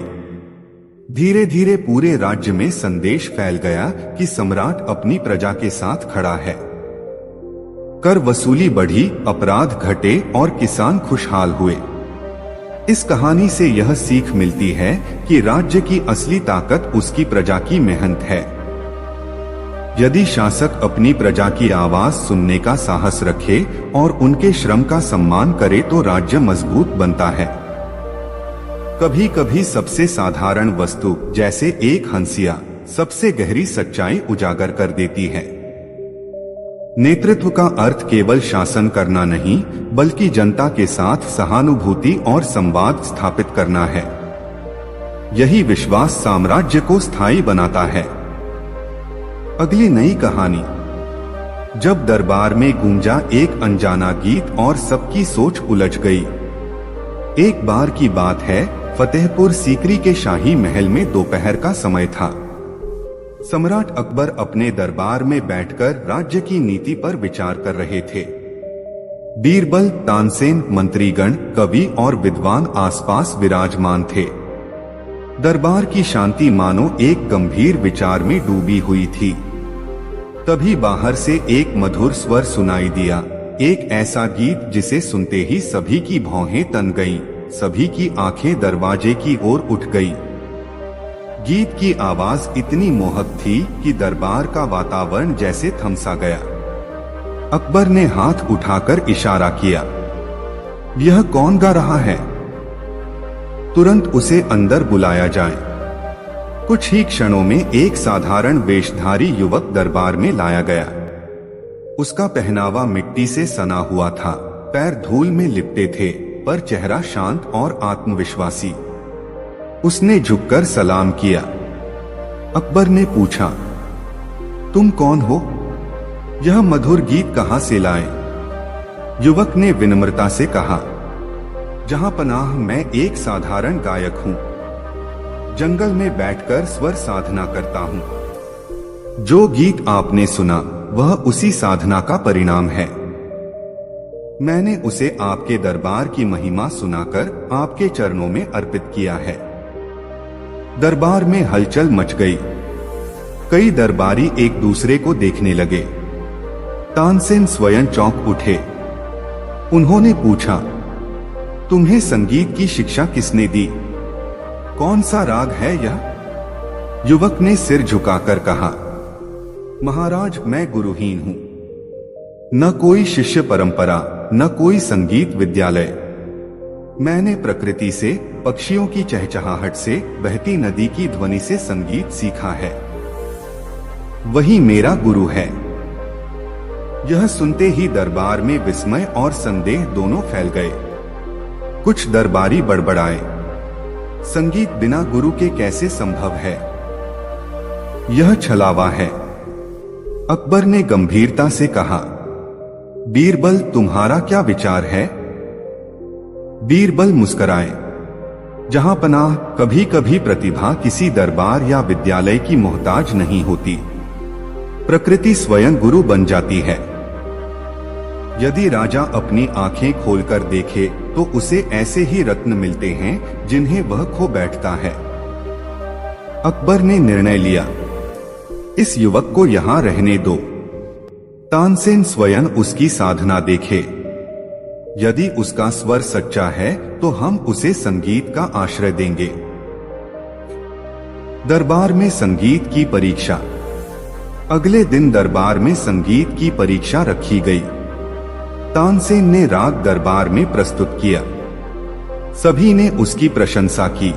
धीरे धीरे पूरे राज्य में संदेश फैल गया कि सम्राट अपनी प्रजा के साथ खड़ा है। कर वसूली बढ़ी, अपराध घटे और किसान खुशहाल हुए। इस कहानी से यह सीख मिलती है कि राज्य की असली ताकत उसकी प्रजा की मेहनत है। यदि शासक अपनी प्रजा की आवाज सुनने का साहस रखे और उनके श्रम का सम्मान करे तो राज्य मजबूत बनता है। कभी कभी सबसे साधारण वस्तु, जैसे एक हंसिया, सबसे गहरी सच्चाई उजागर कर देती है। नेतृत्व का अर्थ केवल शासन करना नहीं बल्कि जनता के साथ सहानुभूति और संवाद स्थापित करना है। यही विश्वास साम्राज्य को स्थायी बनाता है। अगली नई कहानी। जब दरबार में गूंजा एक अनजाना गीत और सबकी सोच उलझ गई। एक बार की बात है, फतेहपुर सीकरी के शाही महल में दोपहर का समय था। सम्राट अकबर अपने दरबार में बैठकर राज्य की नीति पर विचार कर रहे थे। बीरबल, तानसेन, मंत्रीगण, कवि और विद्वान आसपास विराजमान थे। दरबार की शांति मानो एक गंभीर विचार में डूबी हुई थी। तभी बाहर से एक मधुर स्वर सुनाई दिया, एक ऐसा गीत जिसे सुनते ही सभी की भौहें तन गईं, सभी की आंखें दरवाजे की ओर उठ गईं। गीत की आवाज इतनी मोहक थी कि दरबार का वातावरण जैसे थमसा गया। अकबर ने हाथ उठाकर इशारा किया, यह कौन गा रहा है? तुरंत उसे अंदर बुलाया जाए। कुछ ही क्षणों में एक साधारण वेशधारी युवक दरबार में लाया गया। उसका पहनावा मिट्टी से सना हुआ था, पैर धूल में लिपटे थे, पर चेहरा शांत और आत्मविश्वासी। उसने झुककर सलाम किया। अकबर ने पूछा, तुम कौन हो? यह मधुर गीत कहां से लाए? युवक ने विनम्रता से कहा, जहां पनाह, मैं एक साधारण गायक हूं। जंगल में बैठकर स्वर साधना करता हूं। जो गीत आपने सुना वह उसी साधना का परिणाम है। मैंने उसे आपके दरबार की महिमा सुनाकर आपके चरणों में अर्पित किया है। दरबार में हलचल मच गई। कई दरबारी एक दूसरे को देखने लगे। तानसेन स्वयं चौंक उठे। उन्होंने पूछा, तुम्हें संगीत की शिक्षा किसने दी? कौन सा राग है यह? युवक ने सिर झुकाकर कहा, महाराज, मैं गुरुहीन हूं। न कोई शिष्य परंपरा, न कोई संगीत विद्यालय। मैंने प्रकृति से, पक्षियों की चहचहाहट से, बहती नदी की ध्वनि से संगीत सीखा है। वही मेरा गुरु है। यह सुनते ही दरबार में विस्मय और संदेह दोनों फैल गए। कुछ दरबारी बड़बड़ाए, संगीत बिना गुरु के कैसे संभव है? यह छलावा है। अकबर ने गंभीरता से कहा, बीरबल, तुम्हारा क्या विचार है? बीरबल मुस्कुराए। जहां पनाह, कभी कभी प्रतिभा किसी दरबार या विद्यालय की मोहताज नहीं होती। प्रकृति स्वयं गुरु बन जाती है। यदि राजा अपनी आंखें खोलकर देखे तो उसे ऐसे ही रत्न मिलते हैं जिन्हें वह खो बैठता है। अकबर ने निर्णय लिया, इस युवक को यहां रहने दो। तानसेन स्वयं उसकी साधना देखे। यदि उसका स्वर सच्चा है तो हम उसे संगीत का आश्रय देंगे। दरबार में संगीत की परीक्षा। अगले दिन दरबार में संगीत की परीक्षा रखी गई। तानसेन ने राग दरबार में प्रस्तुत किया। सभी ने उसकी प्रशंसा की।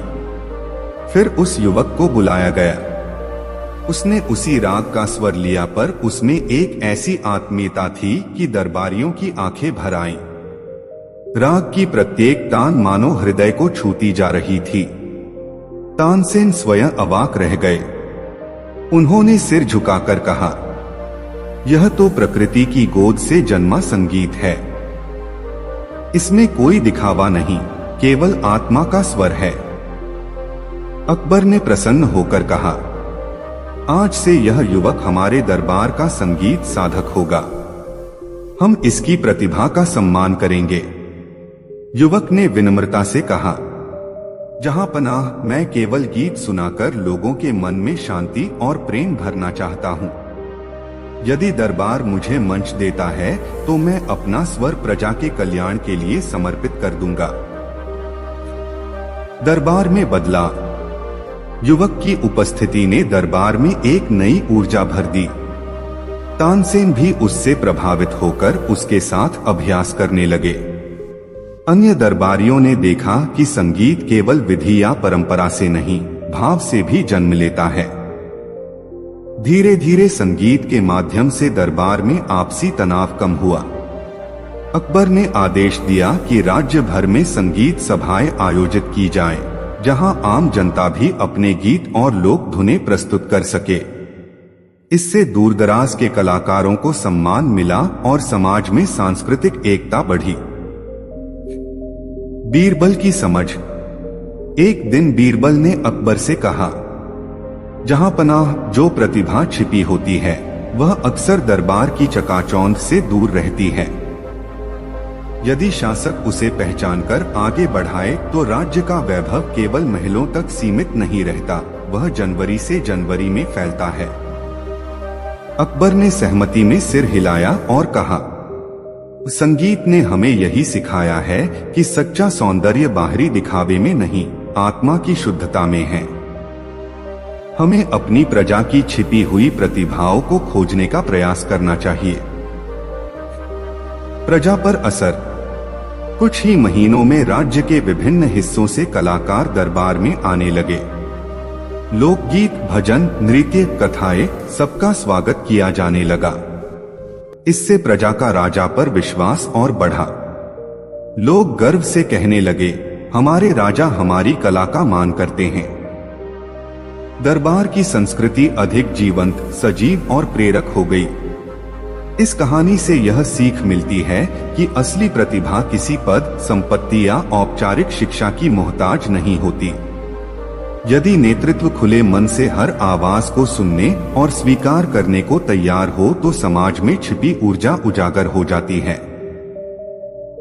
फिर उस युवक को बुलाया गया। उसने उसी राग का स्वर लिया, पर उसमें एक ऐसी आत्मीयता थी कि दरबारियों की आंखें भर आईं। राग की प्रत्येक तान मानो हृदय को छूती जा रही थी। तानसेन स्वयं अवाक रह गए। उन्होंने सिर झुकाकर कहा, यह तो प्रकृति की गोद से जन्मा संगीत है। इसमें कोई दिखावा नहीं, केवल आत्मा का स्वर है। अकबर ने प्रसन्न होकर कहा, आज से यह युवक हमारे दरबार का संगीत साधक होगा। हम इसकी प्रतिभा का सम्मान करेंगे। युवक ने विनम्रता से कहा, जहां पनाह, मैं केवल गीत सुनाकर लोगों के मन में शांति और प्रेम भरना चाहता हूं। यदि दरबार मुझे मंच देता है तो मैं अपना स्वर प्रजा के कल्याण के लिए समर्पित कर दूंगा। दरबार में बदलाव। युवक की उपस्थिति ने दरबार में एक नई ऊर्जा भर दी। तानसेन भी उससे प्रभावित होकर उसके साथ अभ्यास करने लगे। अन्य दरबारियों ने देखा कि संगीत केवल विधि या परंपरा से नहीं, भाव से भी जन्म लेता है। धीरे धीरे संगीत के माध्यम से दरबार में आपसी तनाव कम हुआ। अकबर ने आदेश दिया कि राज्य भर में संगीत सभाएं आयोजित की जाएं। जहां आम जनता भी अपने गीत और लोक धुनें प्रस्तुत कर सके। इससे दूरदराज के कलाकारों को सम्मान मिला और समाज में सांस्कृतिक एकता बढ़ी। बीरबल की समझ। एक दिन बीरबल ने अकबर से कहा, जहां पनाह जो प्रतिभा छिपी होती है वह अक्सर दरबार की चकाचौंध से दूर रहती है। यदि शासक उसे पहचानकर आगे बढ़ाए तो राज्य का वैभव केवल महलों तक सीमित नहीं रहता, वह जनवरी से जनवरी में फैलता है। अकबर ने सहमति में सिर हिलाया और कहा, संगीत ने हमें यही सिखाया है कि सच्चा सौंदर्य बाहरी दिखावे में नहीं, आत्मा की शुद्धता में है। हमें अपनी प्रजा की छिपी हुई प्रतिभाओं को खोजने का प्रयास करना चाहिए। प्रजा पर असर। कुछ ही महीनों में राज्य के विभिन्न हिस्सों से कलाकार दरबार में आने लगे। लोकगीत, भजन, नृत्य, कथाएं, सबका स्वागत किया जाने लगा। इससे प्रजा का राजा पर विश्वास और बढ़ा। लोग गर्व से कहने लगे, हमारे राजा हमारी कला का मान करते हैं। दरबार की संस्कृति अधिक जीवंत, सजीव और प्रेरक हो गई। इस कहानी से यह सीख मिलती है कि असली प्रतिभा किसी पद, संपत्ति या औपचारिक शिक्षा की मोहताज नहीं होती। यदि नेतृत्व खुले मन से हर आवाज को सुनने और स्वीकार करने को तैयार हो तो समाज में छिपी ऊर्जा उजागर हो जाती है।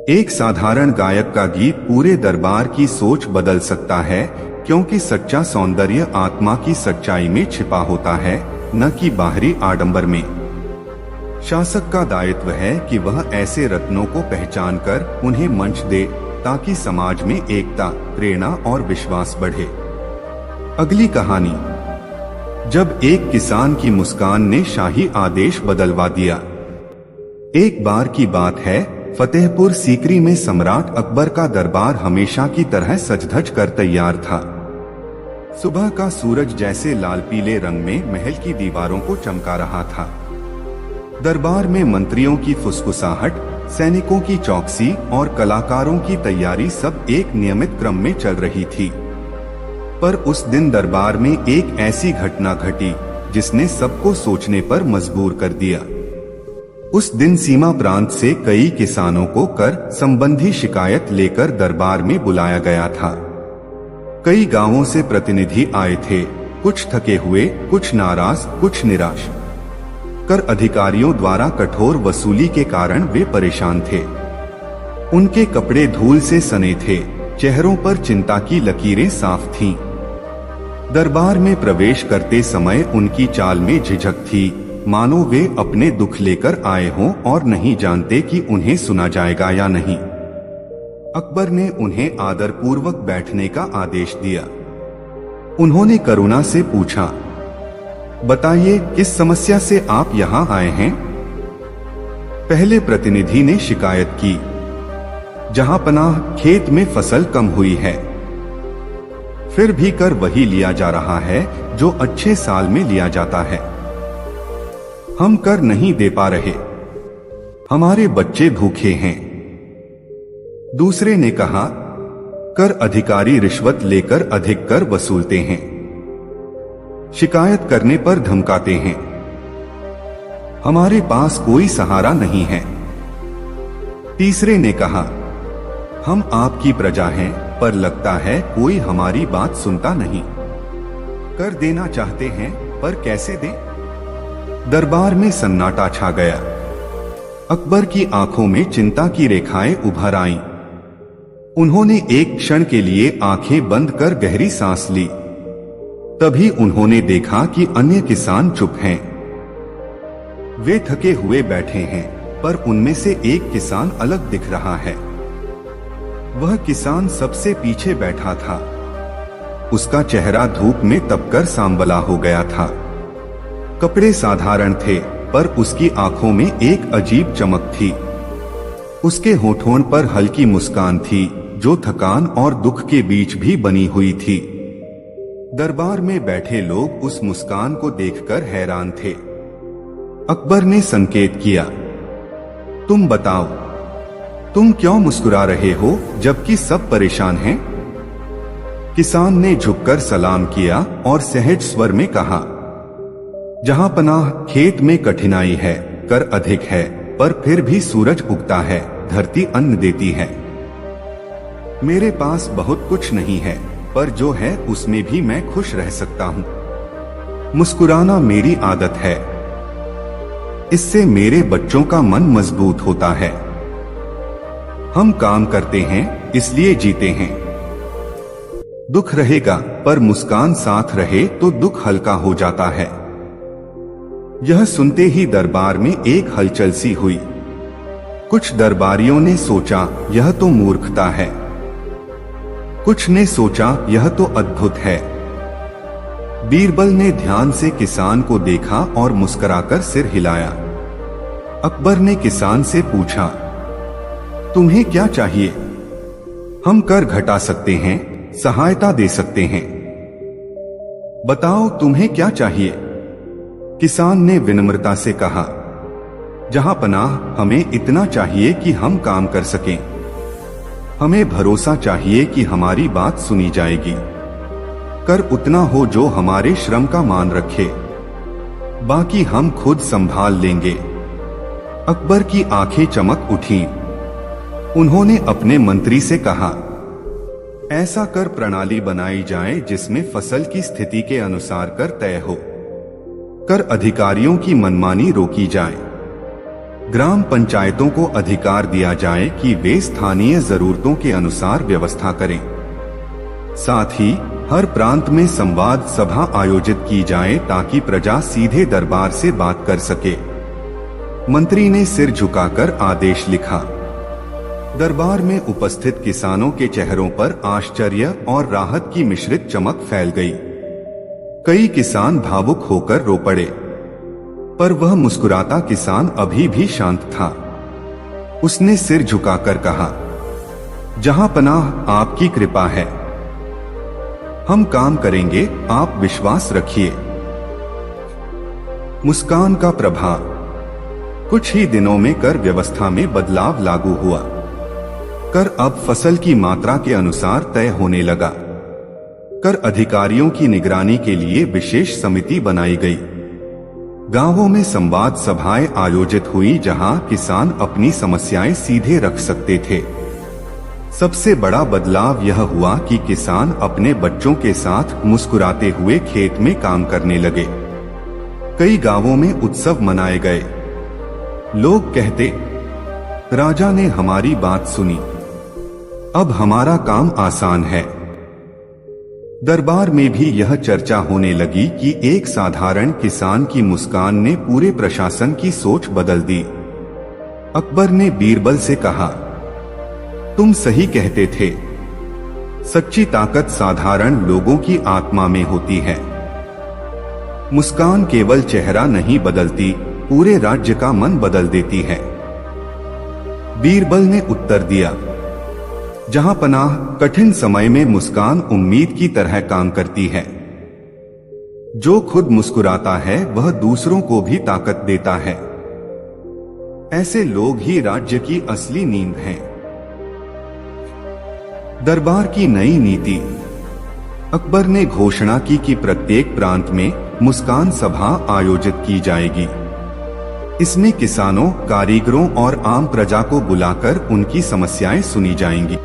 एक साधारण गायक का गीत पूरे दरबार की सोच बदल सकता है, क्योंकि सच्चा सौंदर्य आत्मा की सच्चाई में छिपा होता है, न कि बाहरी आडंबर में। शासक का दायित्व है कि वह ऐसे रत्नों को पहचानकर उन्हें मंच दे ताकि समाज में एकता, प्रेरणा और विश्वास बढ़े। अगली कहानी। जब एक किसान की मुस्कान ने शाही आदेश बदलवा दिया। एक बार की बात है, फतेहपुर सीकरी में सम्राट अकबर का दरबार हमेशा की तरह सज-धज कर तैयार था। सुबह का सूरज जैसे लाल पीले रंग में महल की दीवारों को चमका रहा था। दरबार में मंत्रियों की फुसफुसाहट, सैनिकों की चौकसी और कलाकारों की तैयारी सब एक नियमित क्रम में चल रही थी। पर उस दिन दरबार में एक ऐसी घटना घटी जिसने सबको सोचने पर मजबूर कर दिया। उस दिन सीमा प्रांत से कई किसानों को कर संबंधी शिकायत लेकर दरबार में बुलाया गया था। कई गांवों से प्रतिनिधि आए थे, कुछ थके हुए, कुछ नाराज, कुछ निराश। कर अधिकारियों द्वारा कठोर वसूली के कारण वे परेशान थे। उनके कपड़े धूल से सने थे, चेहरों पर चिंता की लकीरें साफ थीं। दरबार में प्रवेश करते समय उनकी चाल में झिझक थी, मानो वे अपने दुख लेकर आए हों और नहीं जानते कि उन्हें सुना जाएगा या नहीं। अकबर ने उन्हें आदरपूर्वक बैठने का आदेश दिया। उन्होंने करुणा से पूछा, बताइए किस समस्या से आप यहाँ आए हैं? पहले प्रतिनिधि ने शिकायत की, जहां पनाह खेत में फसल कम हुई है, फिर भी कर वही लिया जा रहा है जो अच्छे साल में लिया जाता है। हम कर नहीं दे पा रहे, हमारे बच्चे भूखे हैं। दूसरे ने कहा, कर अधिकारी रिश्वत लेकर अधिक कर वसूलते हैं, शिकायत करने पर धमकाते हैं, हमारे पास कोई सहारा नहीं है। तीसरे ने कहा, हम आपकी प्रजा हैं, पर लगता है कोई हमारी बात सुनता नहीं। कर देना चाहते हैं, पर कैसे दें? दरबार में सन्नाटा छा गया। अकबर की आंखों में चिंता की रेखाएं उभर आईं। उन्होंने एक क्षण के लिए आंखें बंद कर गहरी सांस ली। तभी उन्होंने देखा कि अन्य किसान चुप हैं। वे थके हुए बैठे हैं, पर उनमें से एक किसान अलग दिख रहा है। वह किसान सबसे पीछे बैठा था। उसका चेहरा धूप में तपकर सांवला हो गया था। कपड़े साधारण थे, पर उसकी आंखों में एक अजीब चमक थी। उसके होठों पर हल्की मुस्कान थी, जो थकान और दुख के बीच भी बनी हुई थी। दरबार में बैठे लोग उस मुस्कान को देखकर हैरान थे। अकबर ने संकेत किया, तुम बताओ, तुम क्यों मुस्कुरा रहे हो जबकि सब परेशान हैं? किसान ने झुककर सलाम किया और सहज स्वर में कहा, जहां पनाह, खेत में कठिनाई है, कर अधिक है, पर फिर भी सूरज उगता है, धरती अन्न देती है। मेरे पास बहुत कुछ नहीं है, पर जो है उसमें भी मैं खुश रह सकता हूँ। मुस्कुराना मेरी आदत है, इससे मेरे बच्चों का मन मजबूत होता है। हम काम करते हैं इसलिए जीते हैं। दुख रहेगा पर मुस्कान साथ रहे तो दुख हल्का हो जाता है। यह सुनते ही दरबार में एक हलचल सी हुई। कुछ दरबारियों ने सोचा यह तो मूर्खता है, कुछ ने सोचा यह तो अद्भुत है। बीरबल ने ध्यान से किसान को देखा और मुस्कुराकर सिर हिलाया। अकबर ने किसान से पूछा, तुम्हें क्या चाहिए? हम कर घटा सकते हैं, सहायता दे सकते हैं। बताओ तुम्हें क्या चाहिए? किसान ने विनम्रता से कहा, जहां पनाह, हमें इतना चाहिए कि हम काम कर सकें। हमें भरोसा चाहिए कि हमारी बात सुनी जाएगी। कर उतना हो जो हमारे श्रम का मान रखे, बाकी हम खुद संभाल लेंगे। अकबर की आंखें चमक उठीं। उन्होंने अपने मंत्री से कहा, ऐसा कर प्रणाली बनाई जाए जिसमें फसल की स्थिति के अनुसार कर तय हो। कर अधिकारियों की मनमानी रोकी जाए। ग्राम पंचायतों को अधिकार दिया जाए कि वे स्थानीय जरूरतों के अनुसार व्यवस्था करें। साथ ही हर प्रांत में संवाद सभा आयोजित की जाए ताकि प्रजा सीधे दरबार से बात कर सके। मंत्री ने सिर झुकाकर आदेश लिखा। दरबार में उपस्थित किसानों के चेहरों पर आश्चर्य और राहत की मिश्रित चमक फैल गई। कई किसान भावुक होकर रो पड़े, पर वह मुस्कुराता किसान अभी भी शांत था। उसने सिर झुकाकर कहा, जहां पनाह, आपकी कृपा है। हम काम करेंगे, आप विश्वास रखिए। मुस्कान का प्रभाव। कुछ ही दिनों में कर व्यवस्था में बदलाव लागू हुआ। कर अब फसल की मात्रा के अनुसार तय होने लगा। कर अधिकारियों की निगरानी के लिए विशेष समिति बनाई गई। गांवों में संवाद सभाएं आयोजित हुई जहां किसान अपनी समस्याएं सीधे रख सकते थे। सबसे बड़ा बदलाव यह हुआ कि किसान अपने बच्चों के साथ मुस्कुराते हुए खेत में काम करने लगे। कई गांवों में उत्सव मनाए गए। लोग कहते, राजा ने हमारी बात सुनी, अब हमारा काम आसान है। दरबार में भी यह चर्चा होने लगी कि एक साधारण किसान की मुस्कान ने पूरे प्रशासन की सोच बदल दी। अकबर ने बीरबल से कहा, तुम सही कहते थे। सच्ची ताकत साधारण लोगों की आत्मा में होती है। मुस्कान केवल चेहरा नहीं बदलती, पूरे राज्य का मन बदल देती है। बीरबल ने उत्तर दिया, जहां पनाह, कठिन समय में मुस्कान उम्मीद की तरह काम करती है। जो खुद मुस्कुराता है वह दूसरों को भी ताकत देता है। ऐसे लोग ही राज्य की असली नींव हैं। दरबार की नई नीति। अकबर ने घोषणा की कि प्रत्येक प्रांत में मुस्कान सभा आयोजित की जाएगी। इसमें किसानों, कारीगरों और आम प्रजा को बुलाकर उनकी समस्याएं सुनी जाएंगी।